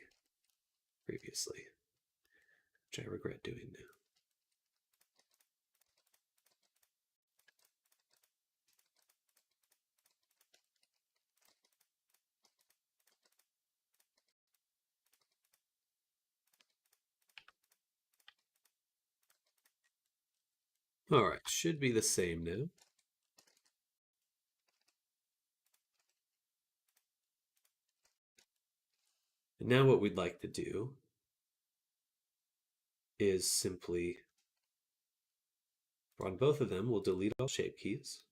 previously, which I regret doing now. All right, should be the same now. And now what we'd like to do is simply, on both of them, we'll delete all shape keys.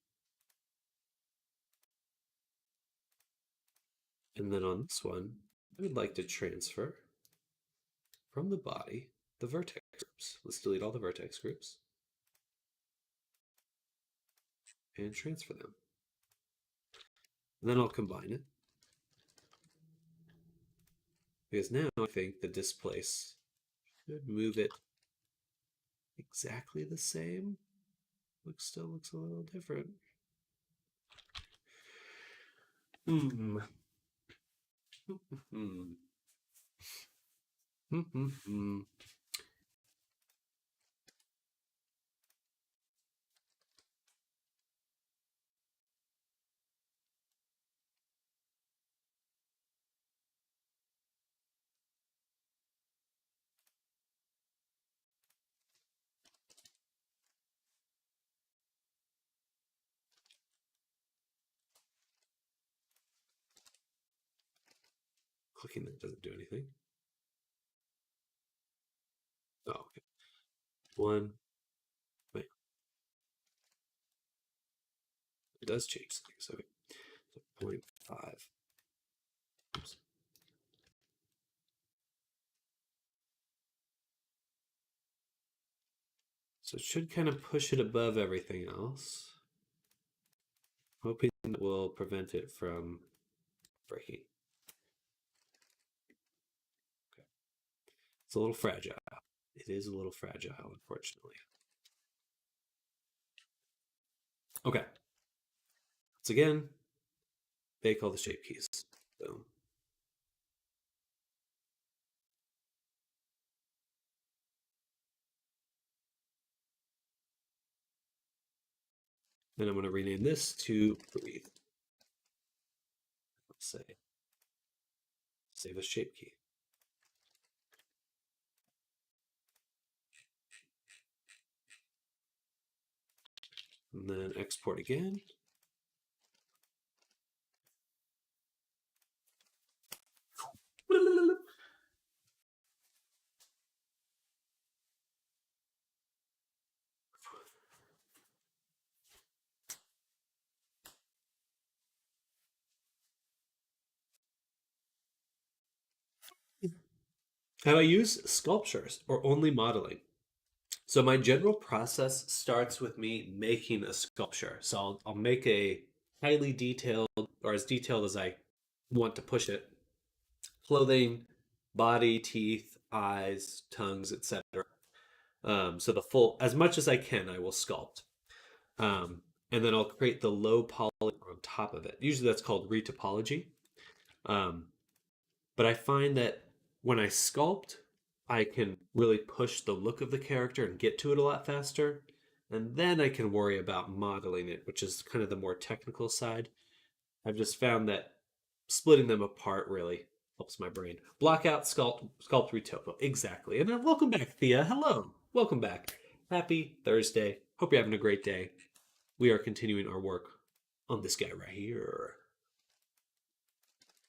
And then on this one, I would like to transfer from the body the vertex groups. Let's delete all the vertex groups and transfer them. And then I'll combine it. Because now I think the displace should move it exactly the same. Still looks a little different. Hmm. Clicking that doesn't do anything. Oh, okay. One. Wait. It does change things. Okay. So 0.5. Oops. So it should kind of push it above everything else. Hoping that will prevent it from breaking. Okay. It's a little fragile. It is a little fragile, unfortunately. Okay. Once again, bake all the shape keys. Boom. Then I'm going to rename this to breathe. Let's say save a shape key. And then export again. How I use sculptures or only modeling. So my general process starts with me making a sculpture. So I'll make a highly detailed or as detailed as I want to push it. Clothing, body, teeth, eyes, tongues, etc. So the full, as much as I can, I will sculpt. And then I'll create the low poly on top of it. Usually that's called retopology. Um, but I find that when I sculpt, I can really push the look of the character and get to it a lot faster. And then I can worry about modeling it, which is kind of the more technical side. I've just found that splitting them apart really helps my brain. Block out, sculpt, retopo. Exactly. And then welcome back, Thea. Hello. Welcome back. Happy Thursday. Hope you're having a great day. We are continuing our work on this guy right here.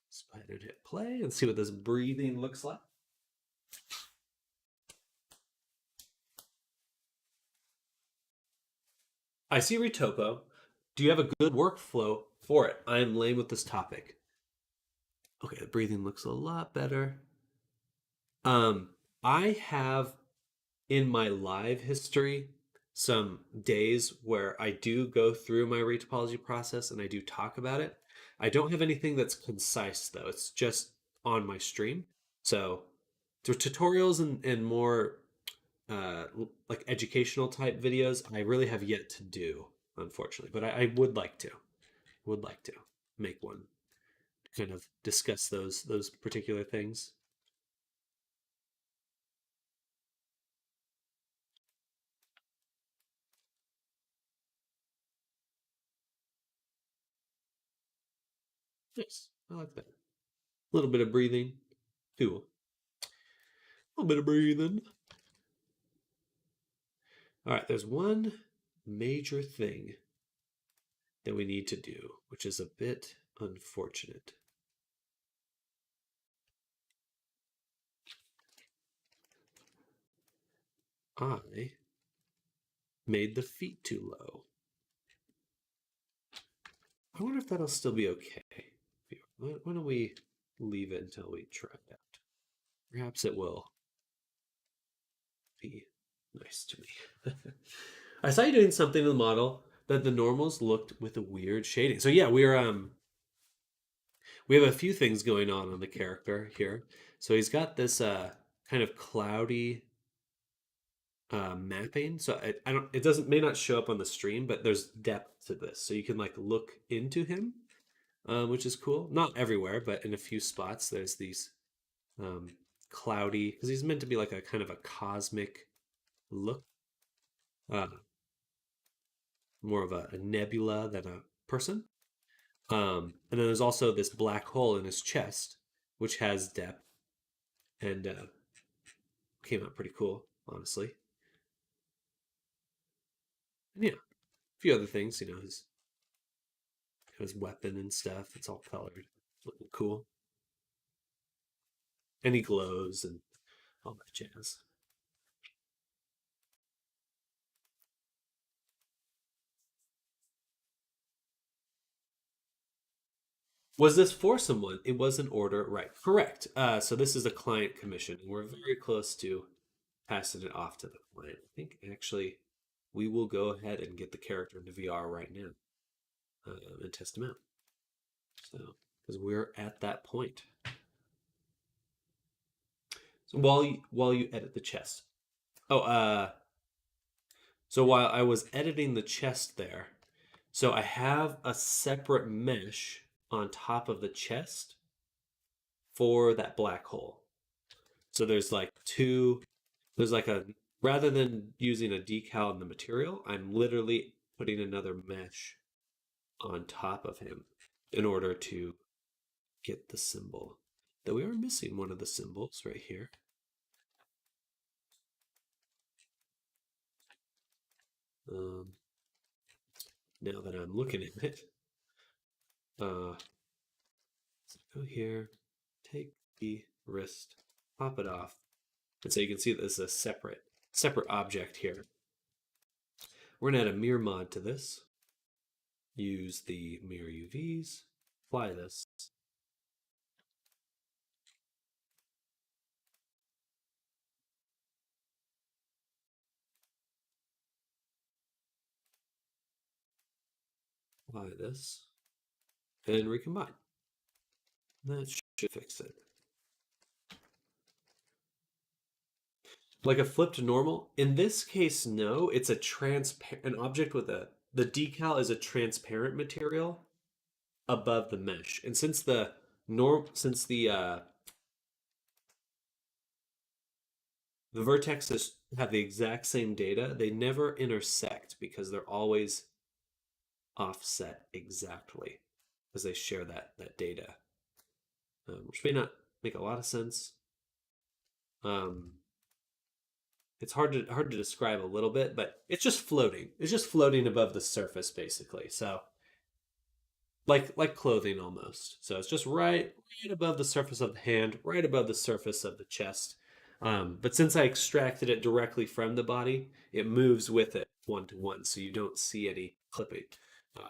Let's go ahead and hit play and see what this breathing looks like. I see Retopo. Do you have a good workflow for it? I am lame with this topic. Okay, the breathing looks a lot better. Um, I have in my live history some days where I do go through my retopology process and I do talk about it. I don't have anything that's concise though. It's just on my stream. So through tutorials and more like educational type videos, I really have yet to do, unfortunately. But I would like to. Would like to make one. Kind of discuss those particular things. Nice. I like that. A little bit of breathing. Cool. A little bit of breathing. All right, there's one major thing that we need to do, which is a bit unfortunate. I made the feet too low. I wonder if that'll still be okay. Why don't we leave it until we try it out? Perhaps it will be nice to me. I saw you doing something in the model that the normals looked with a weird shading. So yeah, we have a few things going on the character here. So he's got this kind of cloudy mapping. So I don't it doesn't may not show up on the stream, but there's depth to this. So you can like look into him, which is cool. Not everywhere, but in a few spots there's these um, cloudy because he's meant to be like a kind of a cosmic look, uh, more of a nebula than a person. And then there's also this black hole in his chest, which has depth and came out pretty cool, honestly. And yeah, a few other things, his weapon and stuff. It's all colored, looking cool, and he glows and all that jazz. Was this for someone? It was an order, right? Correct. So this is a client commission, and we're very close to passing it off to the client. I think actually we will go ahead and get the character into VR right now and test him out. So because we're at that point. So while you edit the chest. Oh, so while I was editing the chest there, so I have a separate mesh on top of the chest for that black hole. So there's like a, rather than using a decal in the material, I'm literally putting another mesh on top of him in order to get the symbol. Though we are missing one of the symbols right here. Um, now that I'm looking at it, uh, go here, take the wrist, pop it off, and so you can see this is a separate object here. We're gonna add a mirror mod to this. Use the mirror UVs, apply this. Apply this, and recombine. That should fix it. Like a flipped normal? In this case, no. It's a transparent an object with the decal is a transparent material above the mesh. And since the vertexes have the exact same data, they never intersect because they're always offset exactly because they share that data, which may not make a lot of sense. Um, it's hard to describe a little bit, but it's just floating. It's just floating above the surface, basically. So like clothing almost. So it's just right above the surface of the hand, right above the surface of the chest. But since I extracted it directly from the body, it moves with it one to one, so you don't see any clipping. Uh,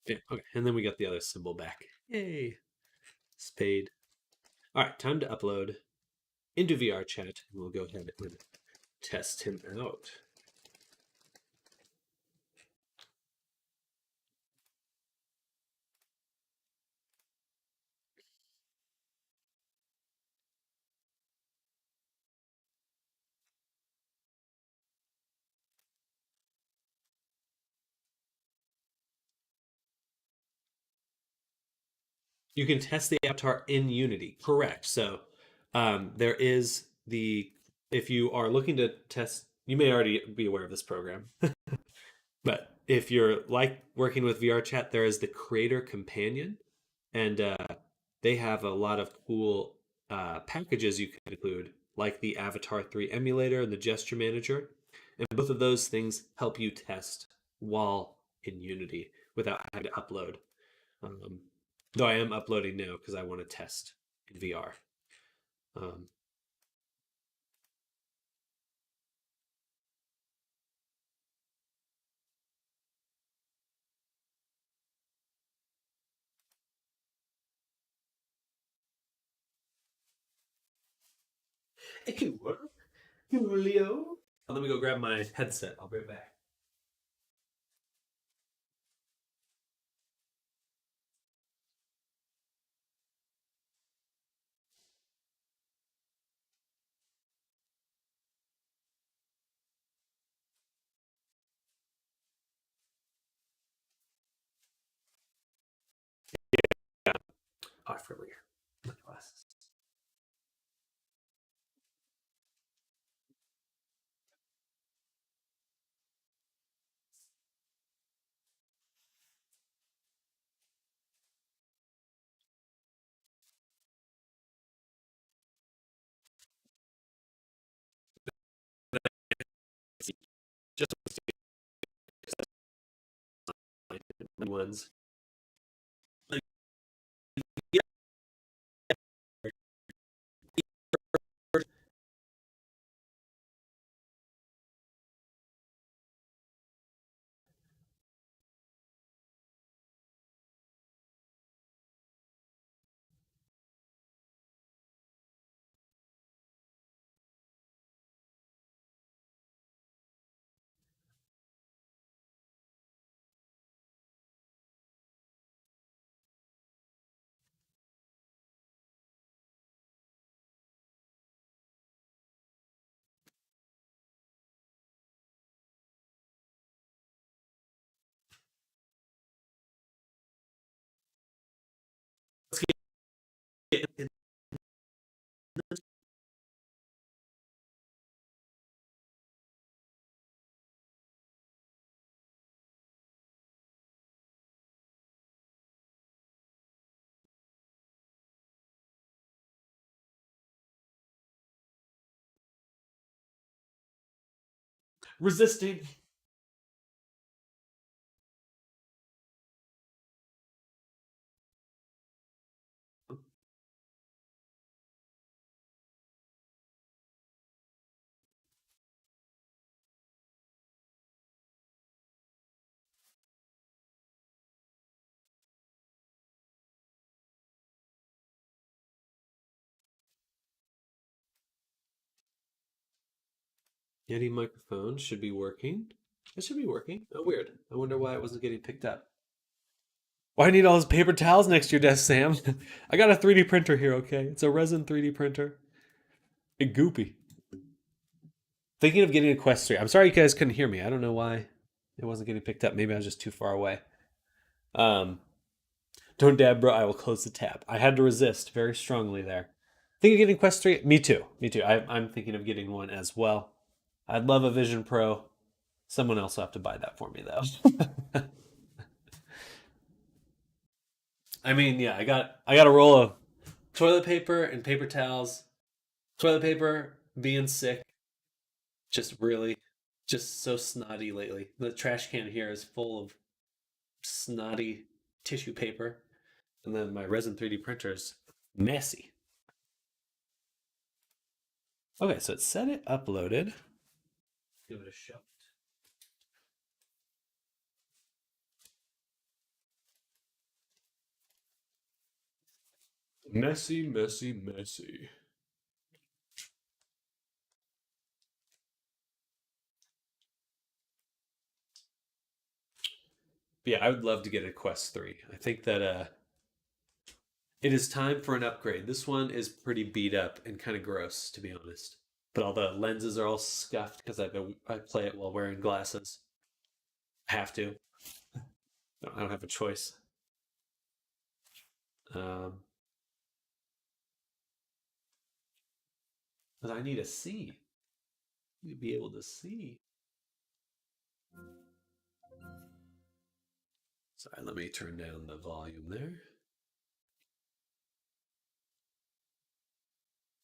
yeah, okay, and then we got the other symbol back. Yay, spade. All right, time to upload into VRChat, and we'll go ahead and test him out. You can test the avatar in Unity. Correct. So there is the if you are looking to test, you may already be aware of this program, but if you're like working with VRChat, there is the Creator Companion, and they have a lot of cool packages you can include, like the Avatar 3 emulator and the gesture manager. And both of those things help you test while in Unity without having to upload. Um, though I am uploading now because I want to test in VR. Um, Hey, Julio. Let me go grab my headset. I'll be right back. Yeah. Oh, I forgot my glasses. Just the ones. Let's get resisting. Yeti microphone should be working. It should be working. Oh, weird. I wonder why it wasn't getting picked up. Why do I need all those paper towels next to your desk, Sam? I got a 3D printer here, okay? It's a resin 3D printer. Big goopy. Thinking of getting a Quest 3. I'm sorry you guys couldn't hear me. I don't know why it wasn't getting picked up. Maybe I was just too far away. Um, don't dab, bro. I will close the tab. I had to resist very strongly there. Think of getting Quest 3? Me too. Me too. I'm thinking of getting one as well. I'd love a Vision Pro. Someone else will have to buy that for me, though. I mean, yeah, I got a roll of toilet paper and paper towels. Toilet paper, being sick, just really, just so snotty lately. The trash can here is full of snotty tissue paper, and then my resin 3D printer's messy. Okay, so it said it uploaded. Give it a shot. Messy, messy, messy. But yeah, I would love to get a Quest 3. I think that it is time for an upgrade. This one is pretty beat up and kind of gross, to be honest. But all the lenses are all scuffed because I play it while wearing glasses. I have to. I don't have a choice. Um, but I need to see. I need to be able to see. Sorry, let me turn down the volume there.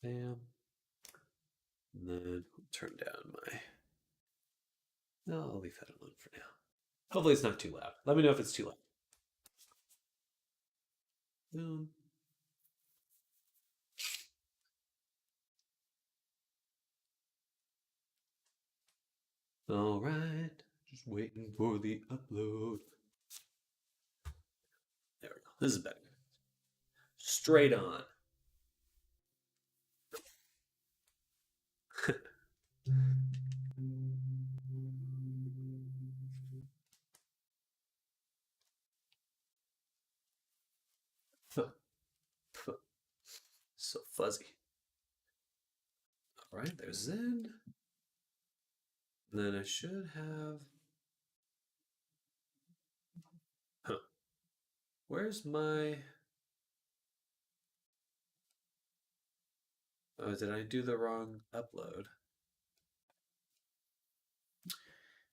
Bam. And then turn down my. No, I'll leave that alone for now. Hopefully it's not too loud. Let me know if it's too loud. Boom. All right. Just waiting for the upload. There we go. This is better. Straight on. So fuzzy. All right, there's Zen. Then I should have. Huh. Where's my. Oh, did I do the wrong upload?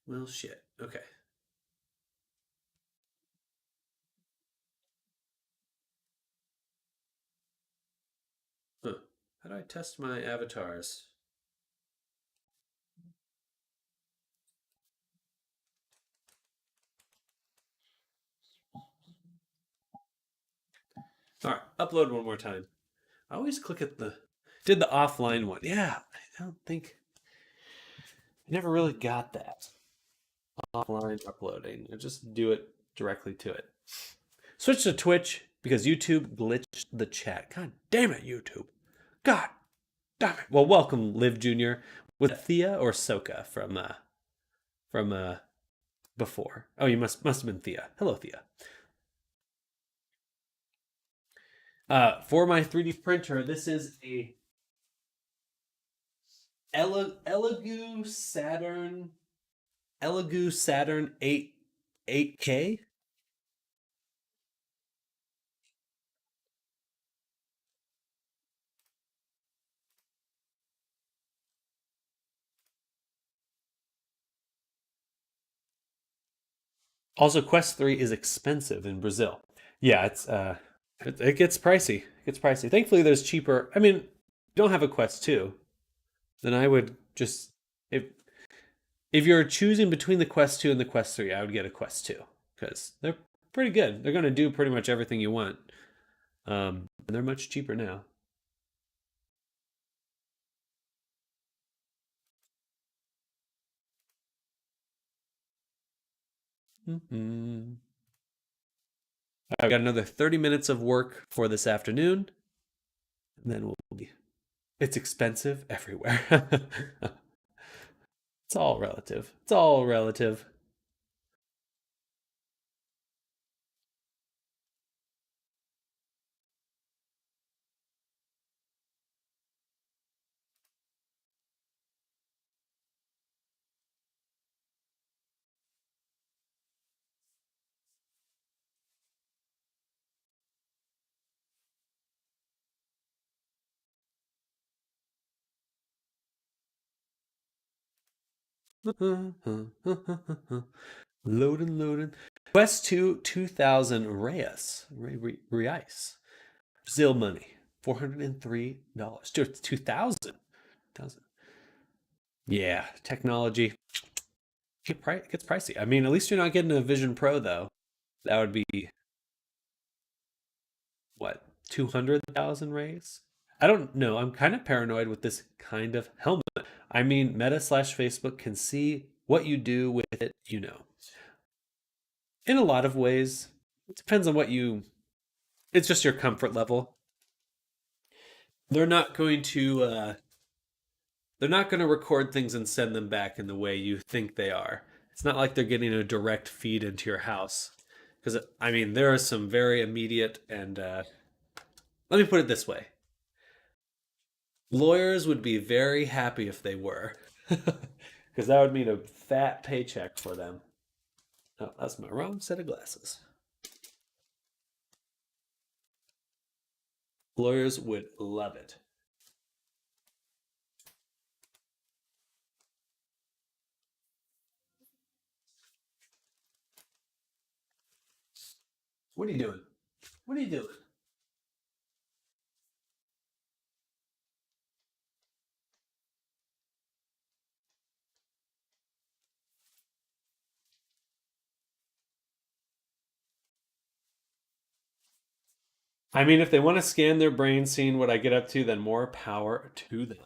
Well, shit. Okay. Huh. How do I test my avatars? All right, upload one more time. I always click at the. Did the offline one. Yeah, I don't think. I never really got that. Offline uploading. I just do it directly to it. Switch to Twitch because YouTube glitched the chat. God damn it, YouTube. God damn it. Well, welcome, Liv Jr. with Thea or Soka from before. Oh, you must have been Thea. Hello, Thea. For my 3D printer, this is a Elegoo Saturn 8K. Also, Quest 3 is expensive in Brazil. Yeah, it gets pricey. It gets pricey. Thankfully, there's cheaper. I mean, you don't have a Quest 2, then I would just if you're choosing between the Quest 2 and the Quest 3, I would get a Quest 2 because they're pretty good. They're going to do pretty much everything you want. And they're much cheaper now. Mm-hmm. I've got another 30 minutes of work for this afternoon, and then we'll be. It's expensive everywhere. It's all relative. It's all relative. Loading, loading. Quest 2, 2,000 reais. Brazil money, $403. Dude, 2,000. Yeah, technology. It gets pricey. I mean, at least you're not getting a Vision Pro, though. That would be, what, 200,000 raise? I don't know. I'm kind of paranoid with this kind of helmet. I mean, Meta slash Facebook can see what you do with it, In a lot of ways, it depends on what you. It's just your comfort level. They're not going to. They're not going to record things and send them back in the way you think they are. It's not like they're getting a direct feed into your house. Because I mean, there are some very immediate and. Let me put it this way: lawyers would be very happy if they were, because that would mean a fat paycheck for them. Oh, that's my wrong set of glasses. Lawyers would love it. What are you doing? What are you doing? I mean, if they want to scan their brain, seeing what I get up to, then more power to them.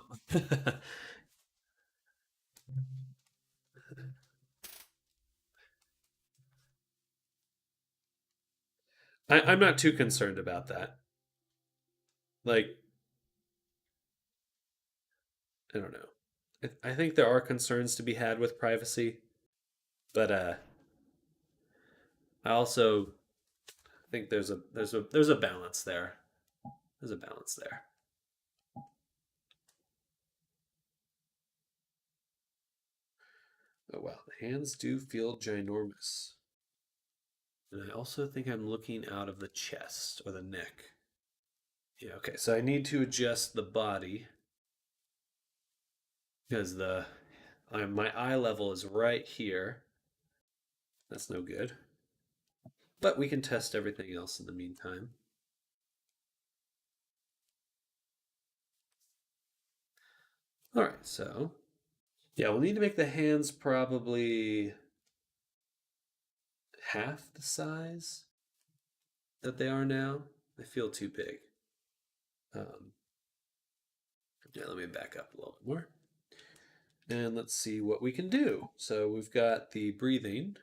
I'm not too concerned about that. Like, I don't know. I think there are concerns to be had with privacy, but I also think there's a balance there. There's a balance there. Oh wow, the hands do feel ginormous. And I also think I'm looking out of the chest or the neck. Yeah, okay, so I need to adjust the body because my eye level is right here. That's no good. But we can test everything else in the meantime. All right, so yeah, we'll need to make the hands probably half the size that they are now. They feel too big. Um, yeah, let me back up a little bit more. And let's see what we can do. So we've got the breathing.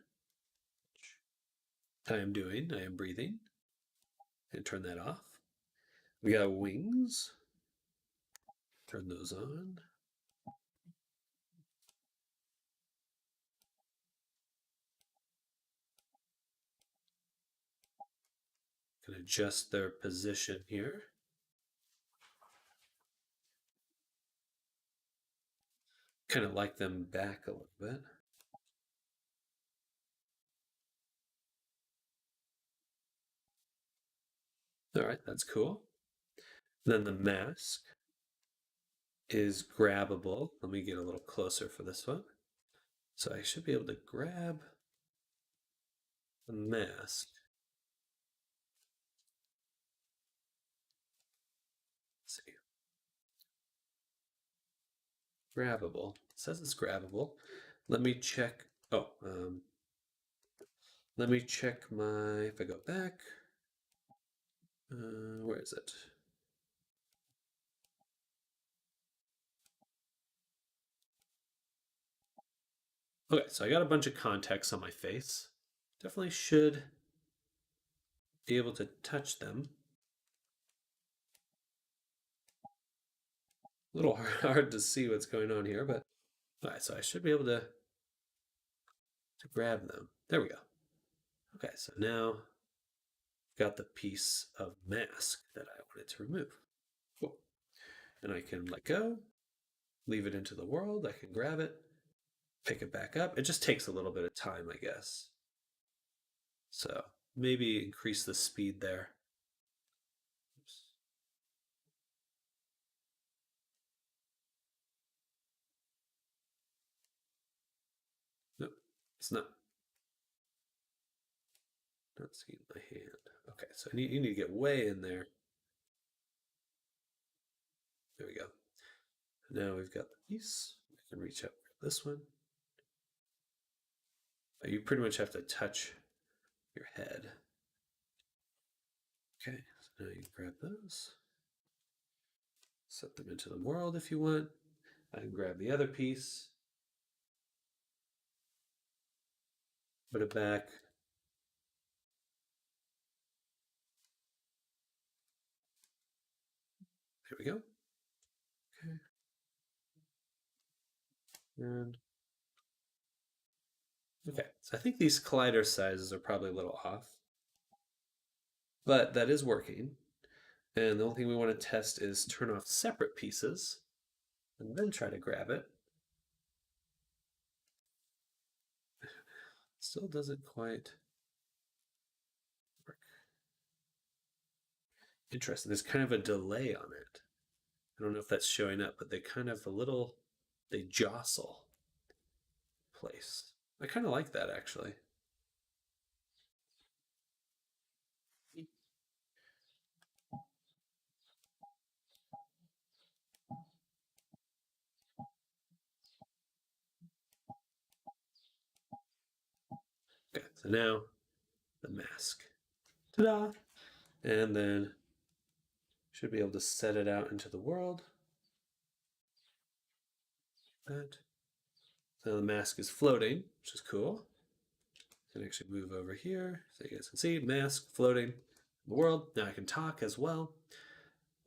I am breathing. And turn that off. We got wings. Turn those on. Can adjust their position here. Kind of like them back a little bit. All right, that's cool. Then the mask is grabbable. Let me get a little closer for this one. So I should be able to grab the mask. Let's see. Grabbable. It says it's grabbable. Let me check. Oh, let me check my. If I go back, where is it? Okay, so I got a bunch of contacts on my face. Definitely should be able to touch them. A little hard to see what's going on here, but all right, so I should be able to grab them. There we go. Okay, so now I've got the piece of mask that I wanted to remove. Cool. And I can let go, leave it into the world. I can grab it, pick it back up. It just takes a little bit of time, I guess. So maybe increase the speed there. Oops. Nope, it's not seeing my hand. Okay, so you need to get way in there. There we go. Now we've got the piece. We can reach out for this one. You pretty much have to touch your head. Okay, so now you grab those. Set them into the world if you want. I can grab the other piece. Put it back. Here we go. Okay. And okay, so I think these collider sizes are probably a little off, but that is working. And the only thing we want to test is turn off separate pieces and then try to grab it. Still doesn't quite work. Interesting. There's kind of a delay on it. I don't know if that's showing up, but they kind of they jostle place. I kind of like that actually. Okay, so now the mask. Ta-da! And then Should be able to set it out into the world. That. So the mask is floating, which is cool. I can actually move over here so you guys can see mask floating in the world. Now I can talk as well.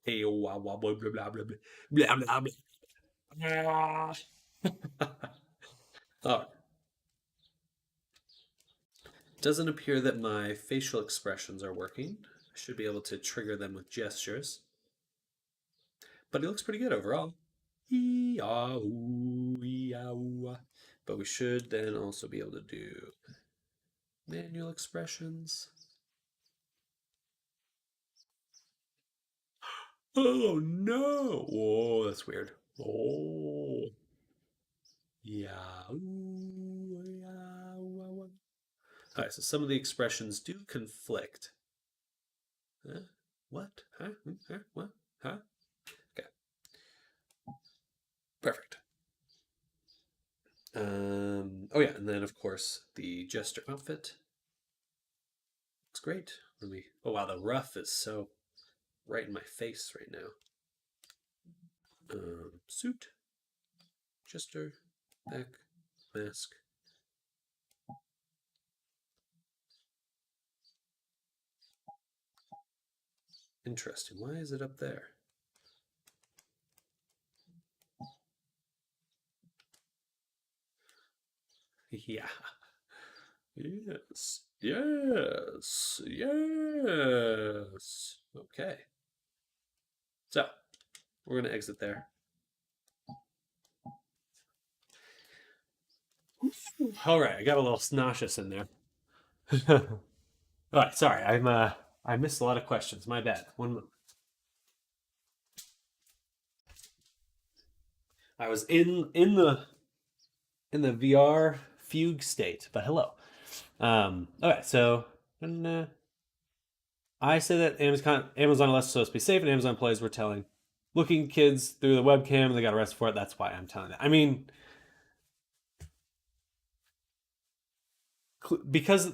Hey, blah blah blah blah blah blah blah blah blah. All right. Doesn't appear that my facial expressions are working. I should be able to trigger them with gestures. But it looks pretty good overall. But we should then also be able to do manual expressions. Oh no! Whoa, that's weird. Oh. Yeah. Alright, so some of the expressions do conflict. Huh? What? Huh? Huh? What? Huh? Okay. Perfect. Oh yeah, and then of course the jester outfit. Looks great. Oh wow, the ruff is so right in my face right now. Suit, jester, back, mask. Interesting. Why is it up there? Yeah. Yes. Yes. Yes. Okay. So, we're going to exit there. All right, I got a little nauseous in there. All right, sorry. I missed a lot of questions. My bad. I was in the VR fugue state, but hello. Okay, so I say that Amazon lets us be safe, and Amazon employees were telling looking kids through the webcam, and they got arrested for it. That's why I'm telling that. I mean, because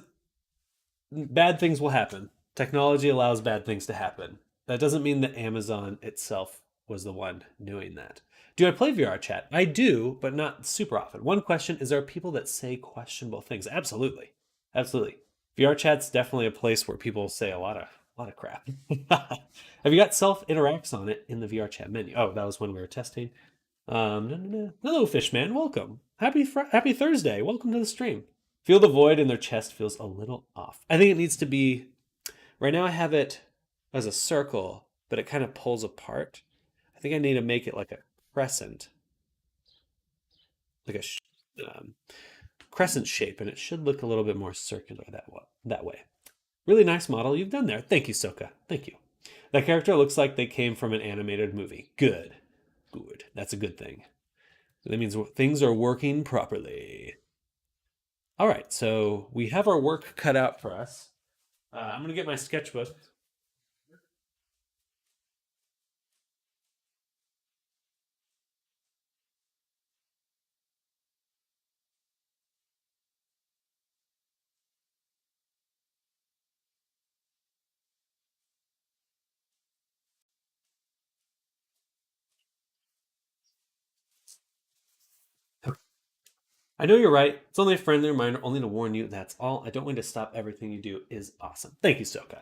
bad things will happen. Technology allows bad things to happen. That doesn't mean that Amazon itself was the one doing that. Do I play VRChat? I do, but not super often. One question is, there are people that say questionable things? Absolutely. Absolutely. VRChat's definitely a place where people say a lot of crap. Have you got self interacts on it in the VRChat menu? Oh, that was when we were testing. No. Hello, Fishman. Welcome. Happy Thursday. Welcome to the stream. Feel the void in their chest feels a little off. I think it needs to be. Right now I have it as a circle, but it kind of pulls apart. I think I need to make it like a crescent, like a crescent shape, and it should look a little bit more circular that way. Really nice model you've done there. Thank you, Soka. Thank you. That character looks like they came from an animated movie. Good. Good. That's a good thing. That means things are working properly. All right, so we have our work cut out for us. I'm going to get my sketchbook. I know you're right. It's only a friendly reminder, only to warn you. That's all. I don't want to stop everything you do is awesome. Thank you, Soka.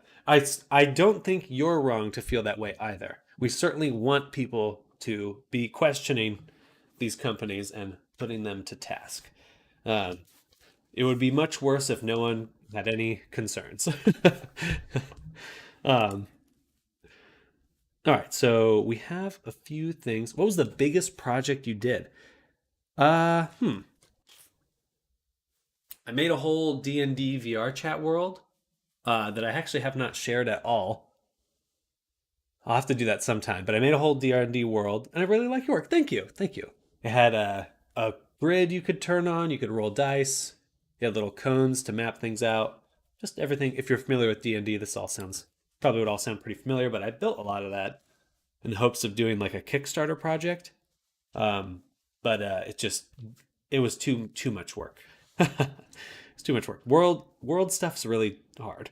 I don't think you're wrong to feel that way either. We certainly want people to be questioning these companies and putting them to task. It would be much worse if no one had any concerns. All right, so we have a few things. What was the biggest project you did? I made a whole D&D VRChat world that I actually have not shared at all. I'll have to do that sometime. But I made a whole D&D world, and I really like your work. Thank you. It had a grid you could turn on. You could roll dice. You had little cones to map things out. Just everything. If you're familiar with D&D, this all probably would all sound pretty familiar. But I built a lot of that in the hopes of doing like a Kickstarter project. But it was too much work. It's too much work. World stuff's really hard.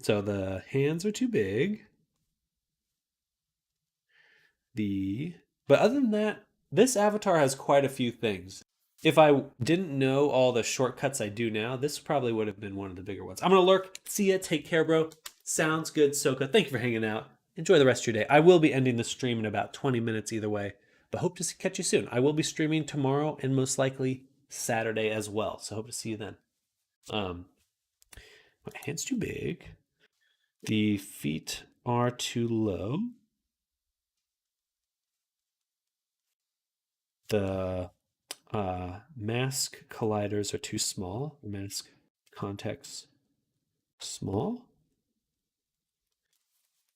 So the hands are too big. But other than that, this avatar has quite a few things. If I didn't know all the shortcuts I do now, this probably would have been one of the bigger ones. I'm gonna lurk. See ya. Take care, bro. Sounds good, Soka. Thank you for hanging out. Enjoy the rest of your day. I will be ending the stream in about 20 minutes either way, but hope to catch you soon. I will be streaming tomorrow and most likely Saturday as well. So hope to see you then. My hand's too big. The feet are too low. The mask colliders are too small. Mask context small.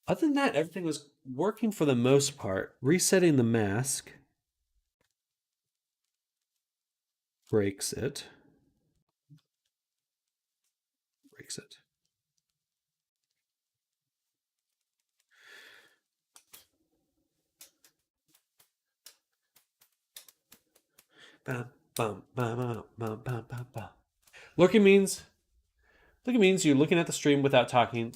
Other than that, everything was working for the most part. Resetting the mask breaks it. Breaks it. Bum, bum, bum, bum, bum, bum, bum, bum. Lurking means you're looking at the stream without talking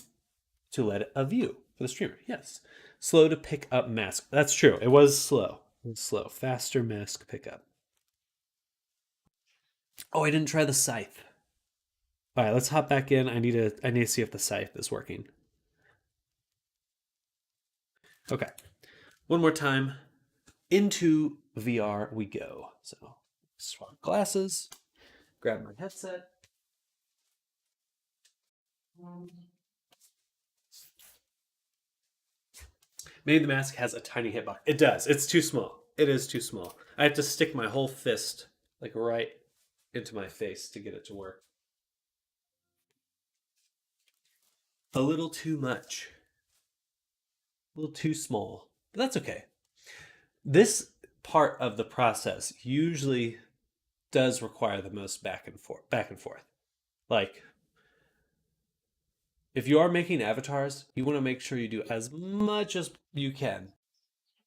to let a view for the streamer. Yes. Slow to pick up mask. That's true. It was slow. It was slow. Faster mask pickup. Oh, I didn't try the scythe. All right, let's hop back in. I need to see if the scythe is working. Okay. One more time. Into VR we go. So swap glasses, grab my headset. Maybe the mask has a tiny hitbox. It does. It's too small. It is too small. I have to stick my whole fist like right into my face to get it to work. A little too much. A little too small. But that's okay. This part of the process usually does require the most back and forth. Like if you are making avatars, you want to make sure you do as much as you can.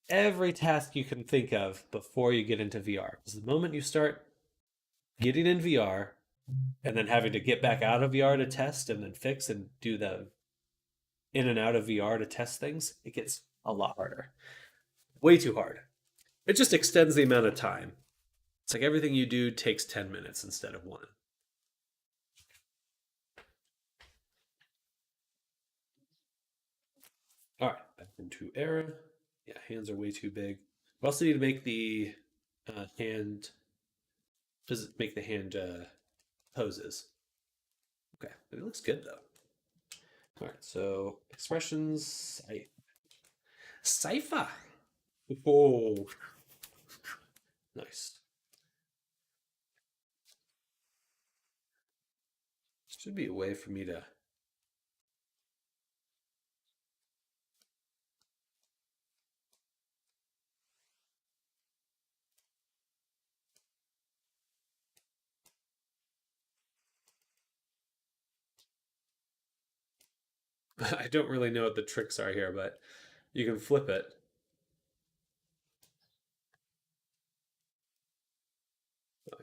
Every task you can think of before you get into VR. Because the moment you start getting in VR and then having to get back out of VR to test and then fix and do the in and out of VR to test things, it gets a lot harder. Way too hard. It just extends the amount of time. It's like everything you do takes 10 minutes instead of one. All right, back into era. Yeah, hands are way too big. We also need to make the hand. Does it make the hand poses? Okay, but it looks good though. All right, so expressions. Cipher. Oh, nice. Should be a way for me to. I don't really know what the tricks are here, but you can flip it.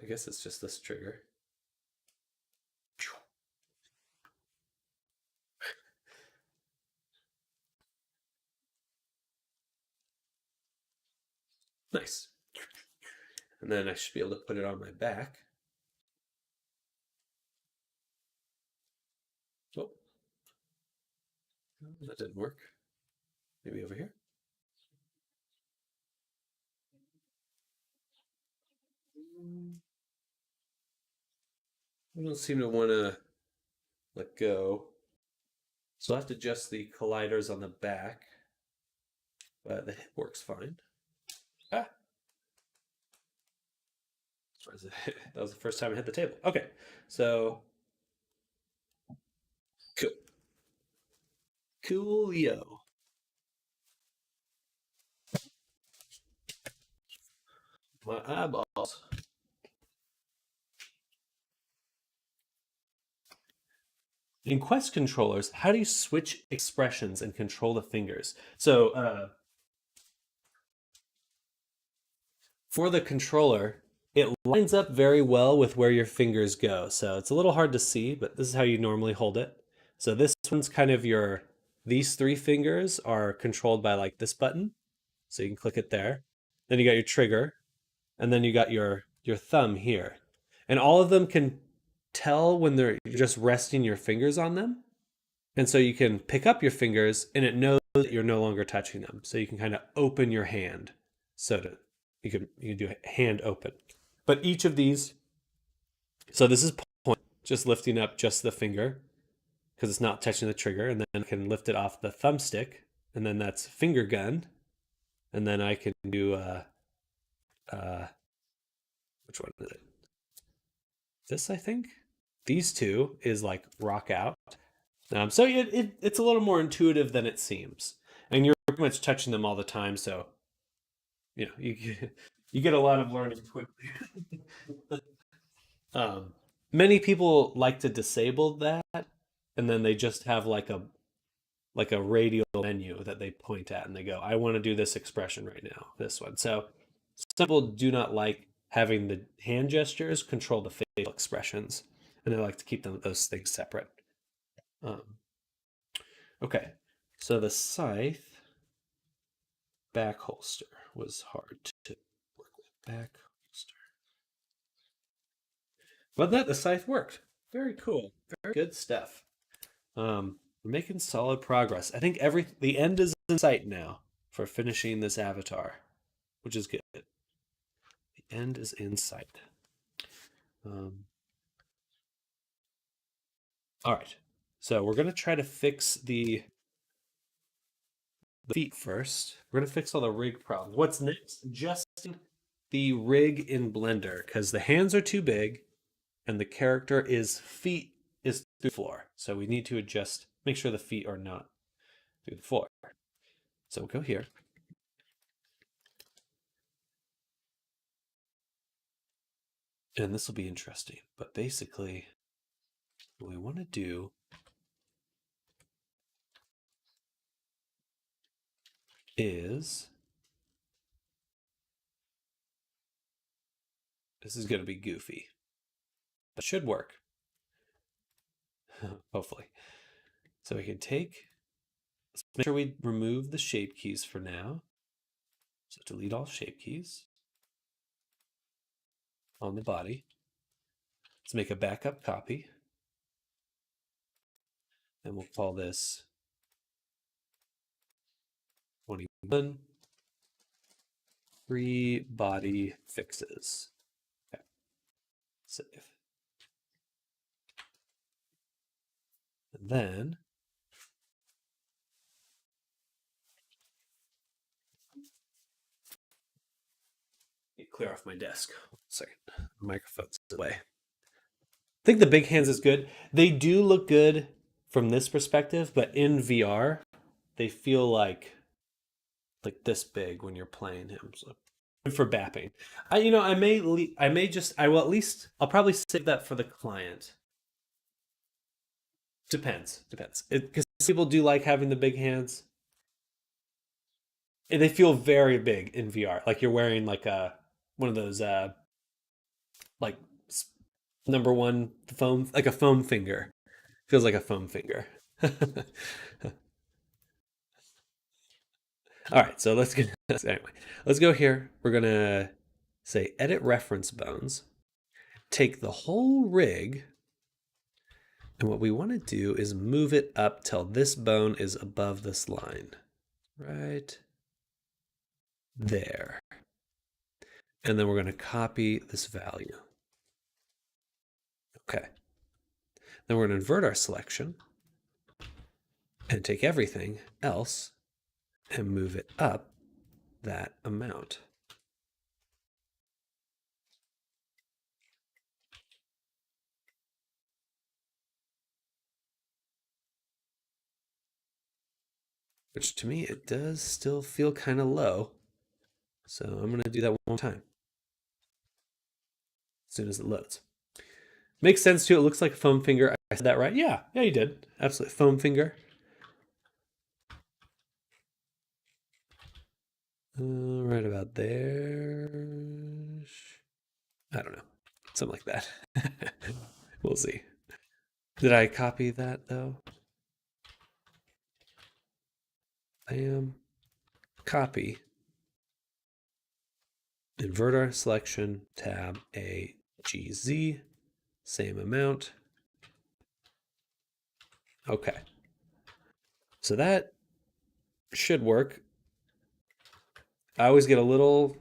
I guess it's just this trigger. Nice. And then I should be able to put it on my back. Oh, that didn't work. Maybe over here. I don't seem to want to let go. So I'll have to adjust the colliders on the back. But the hip works fine. Ah! That was the first time I hit the table. Okay, so cool. Coolio. My eyeballs. In Quest controllers, how do you switch expressions and control the fingers? So for the controller, it lines up very well with where your fingers go. So it's a little hard to see, but this is how you normally hold it. So this one's kind of these three fingers are controlled by like this button. So you can click it there. Then you got your trigger, and then you got your thumb here. And all of them can tell when you're just resting your fingers on them. And so you can pick up your fingers and it knows that you're no longer touching them. So you can kind of open your hand. You can do hand open. But each of these, so this is point, just lifting up just the finger because it's not touching the trigger, and then I can lift it off the thumbstick, and then that's finger gun, and then I can do which one is it? This, I think. These two is like rock out. So it's a little more intuitive than it seems, and you're pretty much touching them all the time. So you get a lot of learning quickly. Many people like to disable that, and then they just have like a radial menu that they point at, and they go, "I want to do this expression right now." This one. So some people do not like having the hand gestures control the facial expressions, and they like to keep those things separate. Okay, so the scythe back holster was hard to work with. Back holster. But the scythe worked. Very cool. Very good stuff. We're making solid progress. I think the end is in sight now for finishing this avatar, which is good. The end is in sight. All right. So we're going to try to fix the feet first. We're going to fix all the rig problems. What's next? Adjusting the rig in Blender, because the hands are too big and the character feet is through the floor. So we need to make sure the feet are not through the floor. So we'll go here. And this will be interesting. But basically, what we want to do is, this is going to be goofy, but should work. Hopefully. So we can let's make sure we remove the shape keys for now. So delete all shape keys on the body. Let's make a backup copy. And we'll call this 21 free body fixes. Okay. Save. And then clear off my desk. 1 second. The microphone's away. I think the big hands is good. They do look good from this perspective, but in VR, they feel like this big when you're playing him. So for bapping, I'll probably save that for the client. Depends. Because people do like having the big hands. And they feel very big in VR. Like you're wearing like one of those like number one foam, like a foam finger. Feels like a foam finger. All right, so let's go here. We're gonna say edit reference bones. Take the whole rig, and what we want to do is move it up till this bone is above this line. Right there. And then we're going to copy this value. Okay. Then we're going to invert our selection and take everything else and move it up that amount. Which to me, it does still feel kind of low. So I'm going to do that one more time. As soon as it loads. Makes sense too. It looks like a foam finger. I said that right? Yeah, you did. Absolutely. Foam finger. Right about there. I don't know. Something like that. We'll see. Did I copy that though? Copy. invert our selection, tab A, G, Z, same amount. Okay. So that should work. I always get a little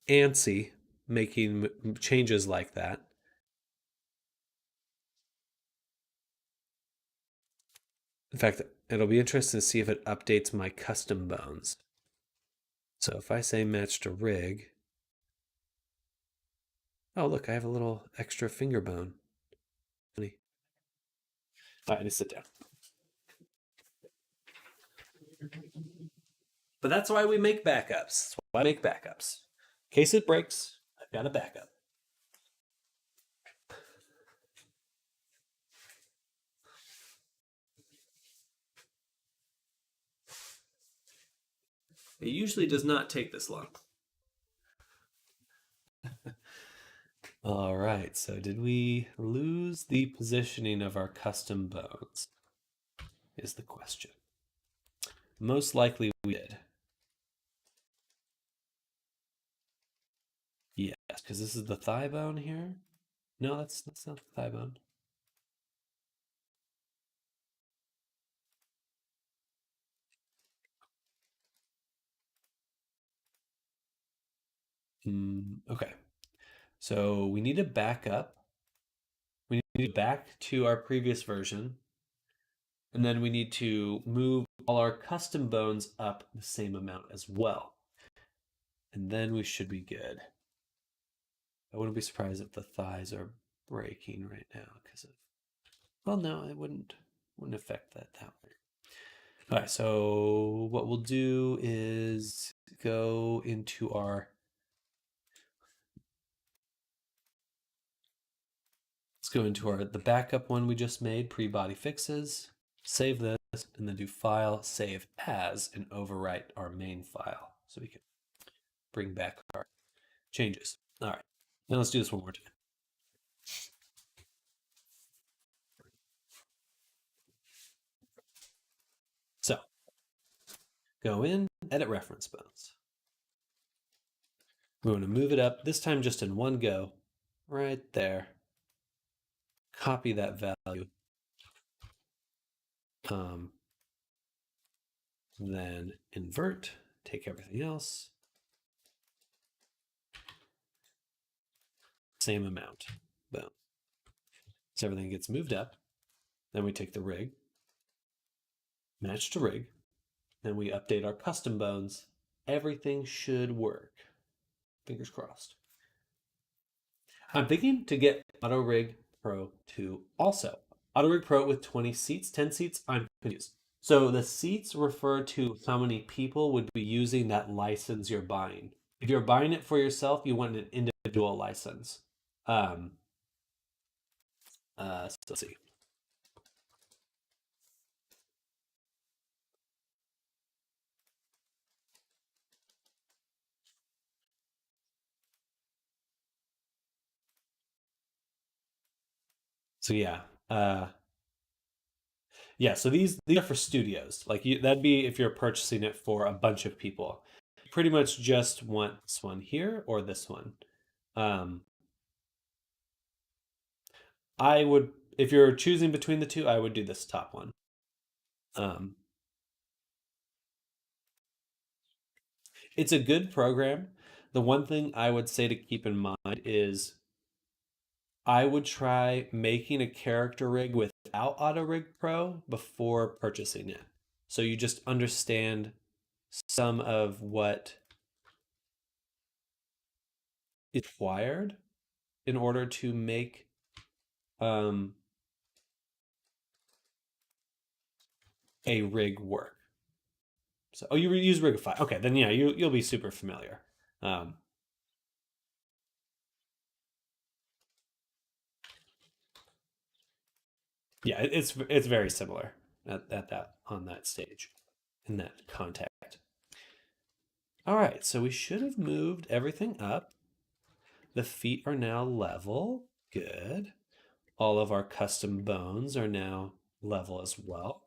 antsy making changes like that. In fact, it'll be interesting to see if it updates my custom bones. So if I say match to rig, oh, look, I have a little extra finger bone. Funny. All right, I need to sit down. But that's why we make backups. That's why I make backups. In case it breaks, I've got a backup. It usually does not take this long. All right, so did we lose the positioning of our custom bones? Is the question. Most likely we did. Yes, because this is the thigh bone here. No, that's not the thigh bone. Okay, so we need to back up. We need to back to our previous version. And then we need to move all our custom bones up the same amount as well. And then we should be good. I wouldn't be surprised if the thighs are breaking right now because of, well, no, it wouldn't affect that way. All right, so what we'll do is go into our, the backup one we just made, pre-body fixes, save this, and then do file, save as, and overwrite our main file so we can bring back our changes. All right, now let's do this one more time. So go in, edit reference bones. We want to move it up, this time just in one go, right there. Copy that value. Then invert, take everything else. Same amount. Boom. So everything gets moved up. Then we take the rig, match to rig. Then we update our custom bones. Everything should work. Fingers crossed. I'm thinking to get Auto Rig Pro 2 also. Auto Rig Pro with 20 seats, 10 seats, I'm confused. So the seats refer to how many people would be using that license you're buying. If you're buying it for yourself, you want an individual license. So let's see. So yeah, so these are for studios. Like that'd be if you're purchasing it for a bunch of people. You pretty much just want this one here or this one. I would, if you're choosing between the two, I would do this top one. It's a good program. The one thing I would say to keep in mind is I would try making a character rig without Auto Rig Pro before purchasing it. So you just understand some of what is required in order to make a rig work. So, oh, you use Rigify. Okay, then yeah, you'll be super familiar. Yeah, it's very similar at that on that stage, in that contact. All right, so we should have moved everything up. The feet are now level. Good. All of our custom bones are now level as well.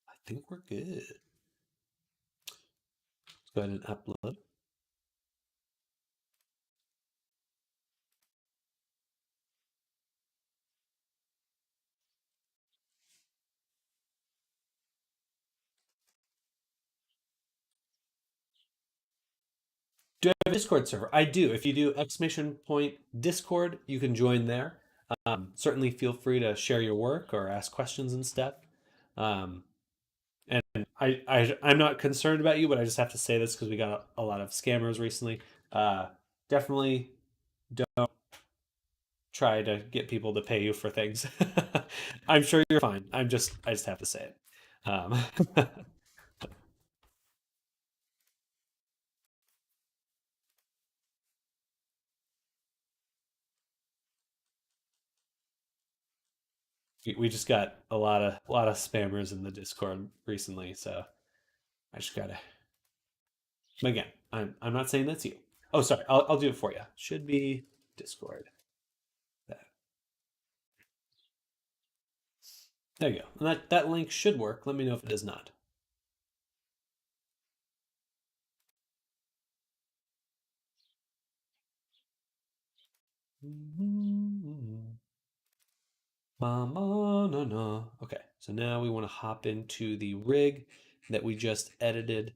I think we're good. Let's go ahead and upload. Do I have a Discord server? I do. If you do exclamation point Discord, you can join there. Certainly feel free to share your work or ask questions and stuff. Um, and I'm not concerned about you, but I just have to say this because we got a lot of scammers recently. Definitely don't try to get people to pay you for things. I'm sure you're fine. I just have to say it. We just got a lot of spammers in the Discord recently, so I just gotta. Again, I'm not saying that's you. Oh, sorry. I'll do it for you. Should be Discord. That. There you go. And that link should work. Let me know if it does not. Mama, no, no. Okay, so now we want to hop into the rig that we just edited.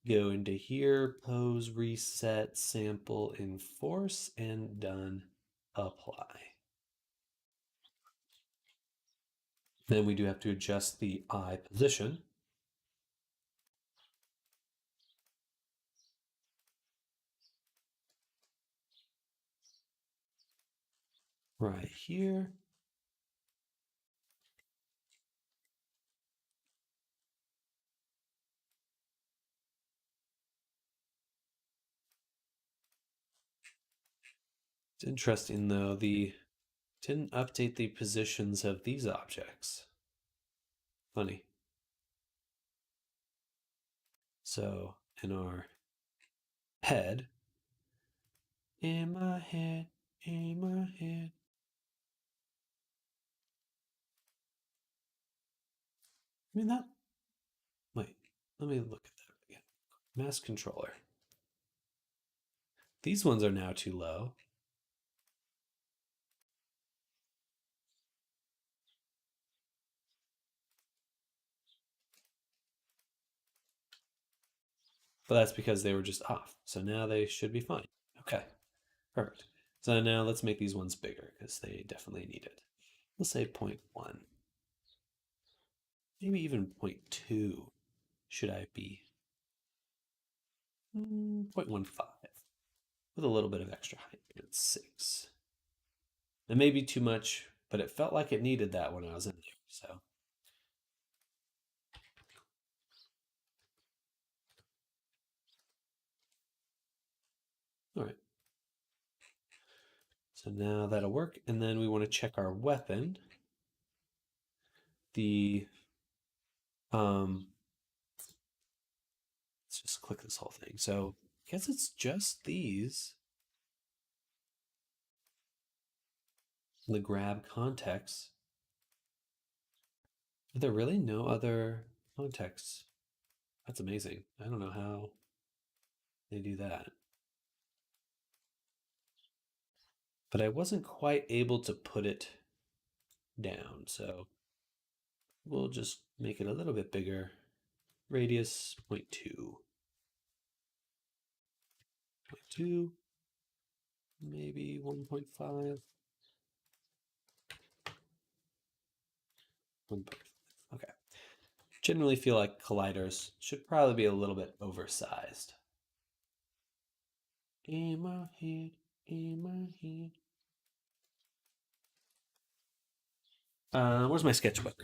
Go into here, pose, reset, sample, enforce, and done. Apply. Then we do have to adjust the eye position. Right here. It's interesting though, the didn't update the positions of these objects. Funny. So in our head, in my head, in my head. I mean that. Wait, let me look at that again. Mass controller. These ones are now too low. But that's because they were just off. So now they should be fine. Okay, perfect. So now let's make these ones bigger because they definitely need it. Let's say 0.1. Maybe even 0.2. Should I be 0.15 with a little bit of extra height? It's 6. It may be too much, but it felt like it needed that when I was in there. So all right. So now that'll work. And then we want to check our weapon. The let's just click this whole thing. So I guess it's just these. The grab context. Are there really no other contexts? That's amazing. I don't know how they do that. But I wasn't quite able to put it down, so we'll just make it a little bit bigger. Radius 0.2. 0.2, maybe 1.5. 1.5. Okay. Generally feel like colliders should probably be a little bit oversized. In my head, in my head. Where's my sketchbook?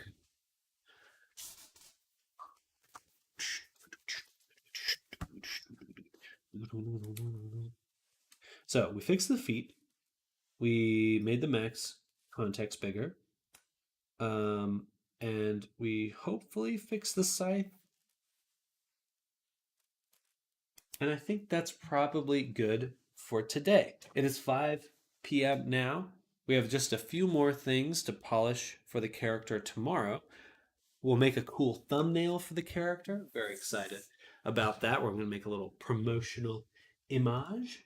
So we fixed the feet. We made the max context bigger. And we hopefully fix the scythe. And I think that's probably good for today. It is 5 p.m. now. We have just a few more things to polish for the character tomorrow. We'll make a cool thumbnail for the character. Very excited. about that, where I'm going to make a little promotional image.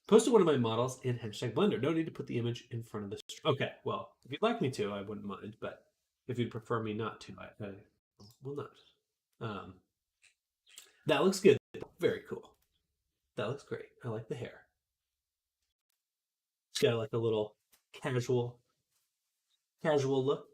Posted one of my models in hashtag Blender. No need to put the image in front of the stream. Okay, well, if you'd like me to, I wouldn't mind, but if you'd prefer me not to, I will not. That looks good. Very cool. That looks great. I like the hair. It's got like a little casual look.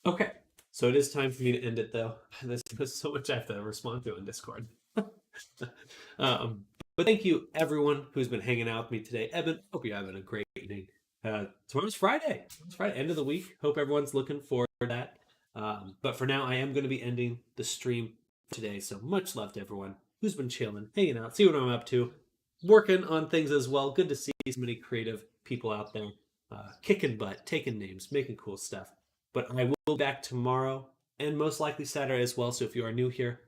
Okay, so it is time for me to end it though. There's so much I have to respond to in Discord. um, but thank you everyone who's been hanging out with me today. Evan, hope you're having a great evening. Tomorrow's Friday. It's Friday, end of the week. Hope everyone's looking forward to that. But for now, I am going to be ending the stream today. So much love to everyone who's been chilling, hanging out, see what I'm up to, working on things as well. Good to see so many creative people out there, kicking butt, taking names, making cool stuff. But I will be back tomorrow and most likely Saturday as well. So if you are new here,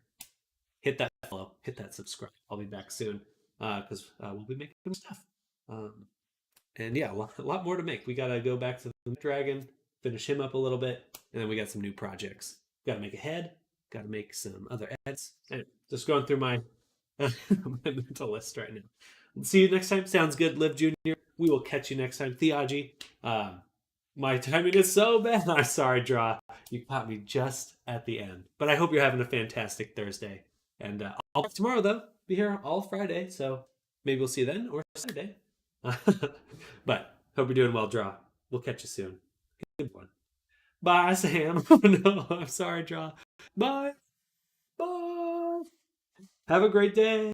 hit that follow, hit that subscribe. I'll be back soon because we'll be making some stuff. And yeah, a lot more to make. We got to go back to the dragon, finish him up a little bit, and then we got some new projects. Got to make a head, got to make some other edits. And just going through my, my mental list right now. See you next time. Sounds good, Liv Jr. We will catch you next time. Theology. My timing is so bad. I'm sorry, Draw. You caught me just at the end. But I hope you're having a fantastic Thursday. And I'll back tomorrow, though. Be here all Friday. So maybe we'll see you then or Saturday. But hope you're doing well, Draw. We'll catch you soon. Good one. Bye, Sam. Oh, no, I'm sorry, Draw. Bye. Bye. Have a great day.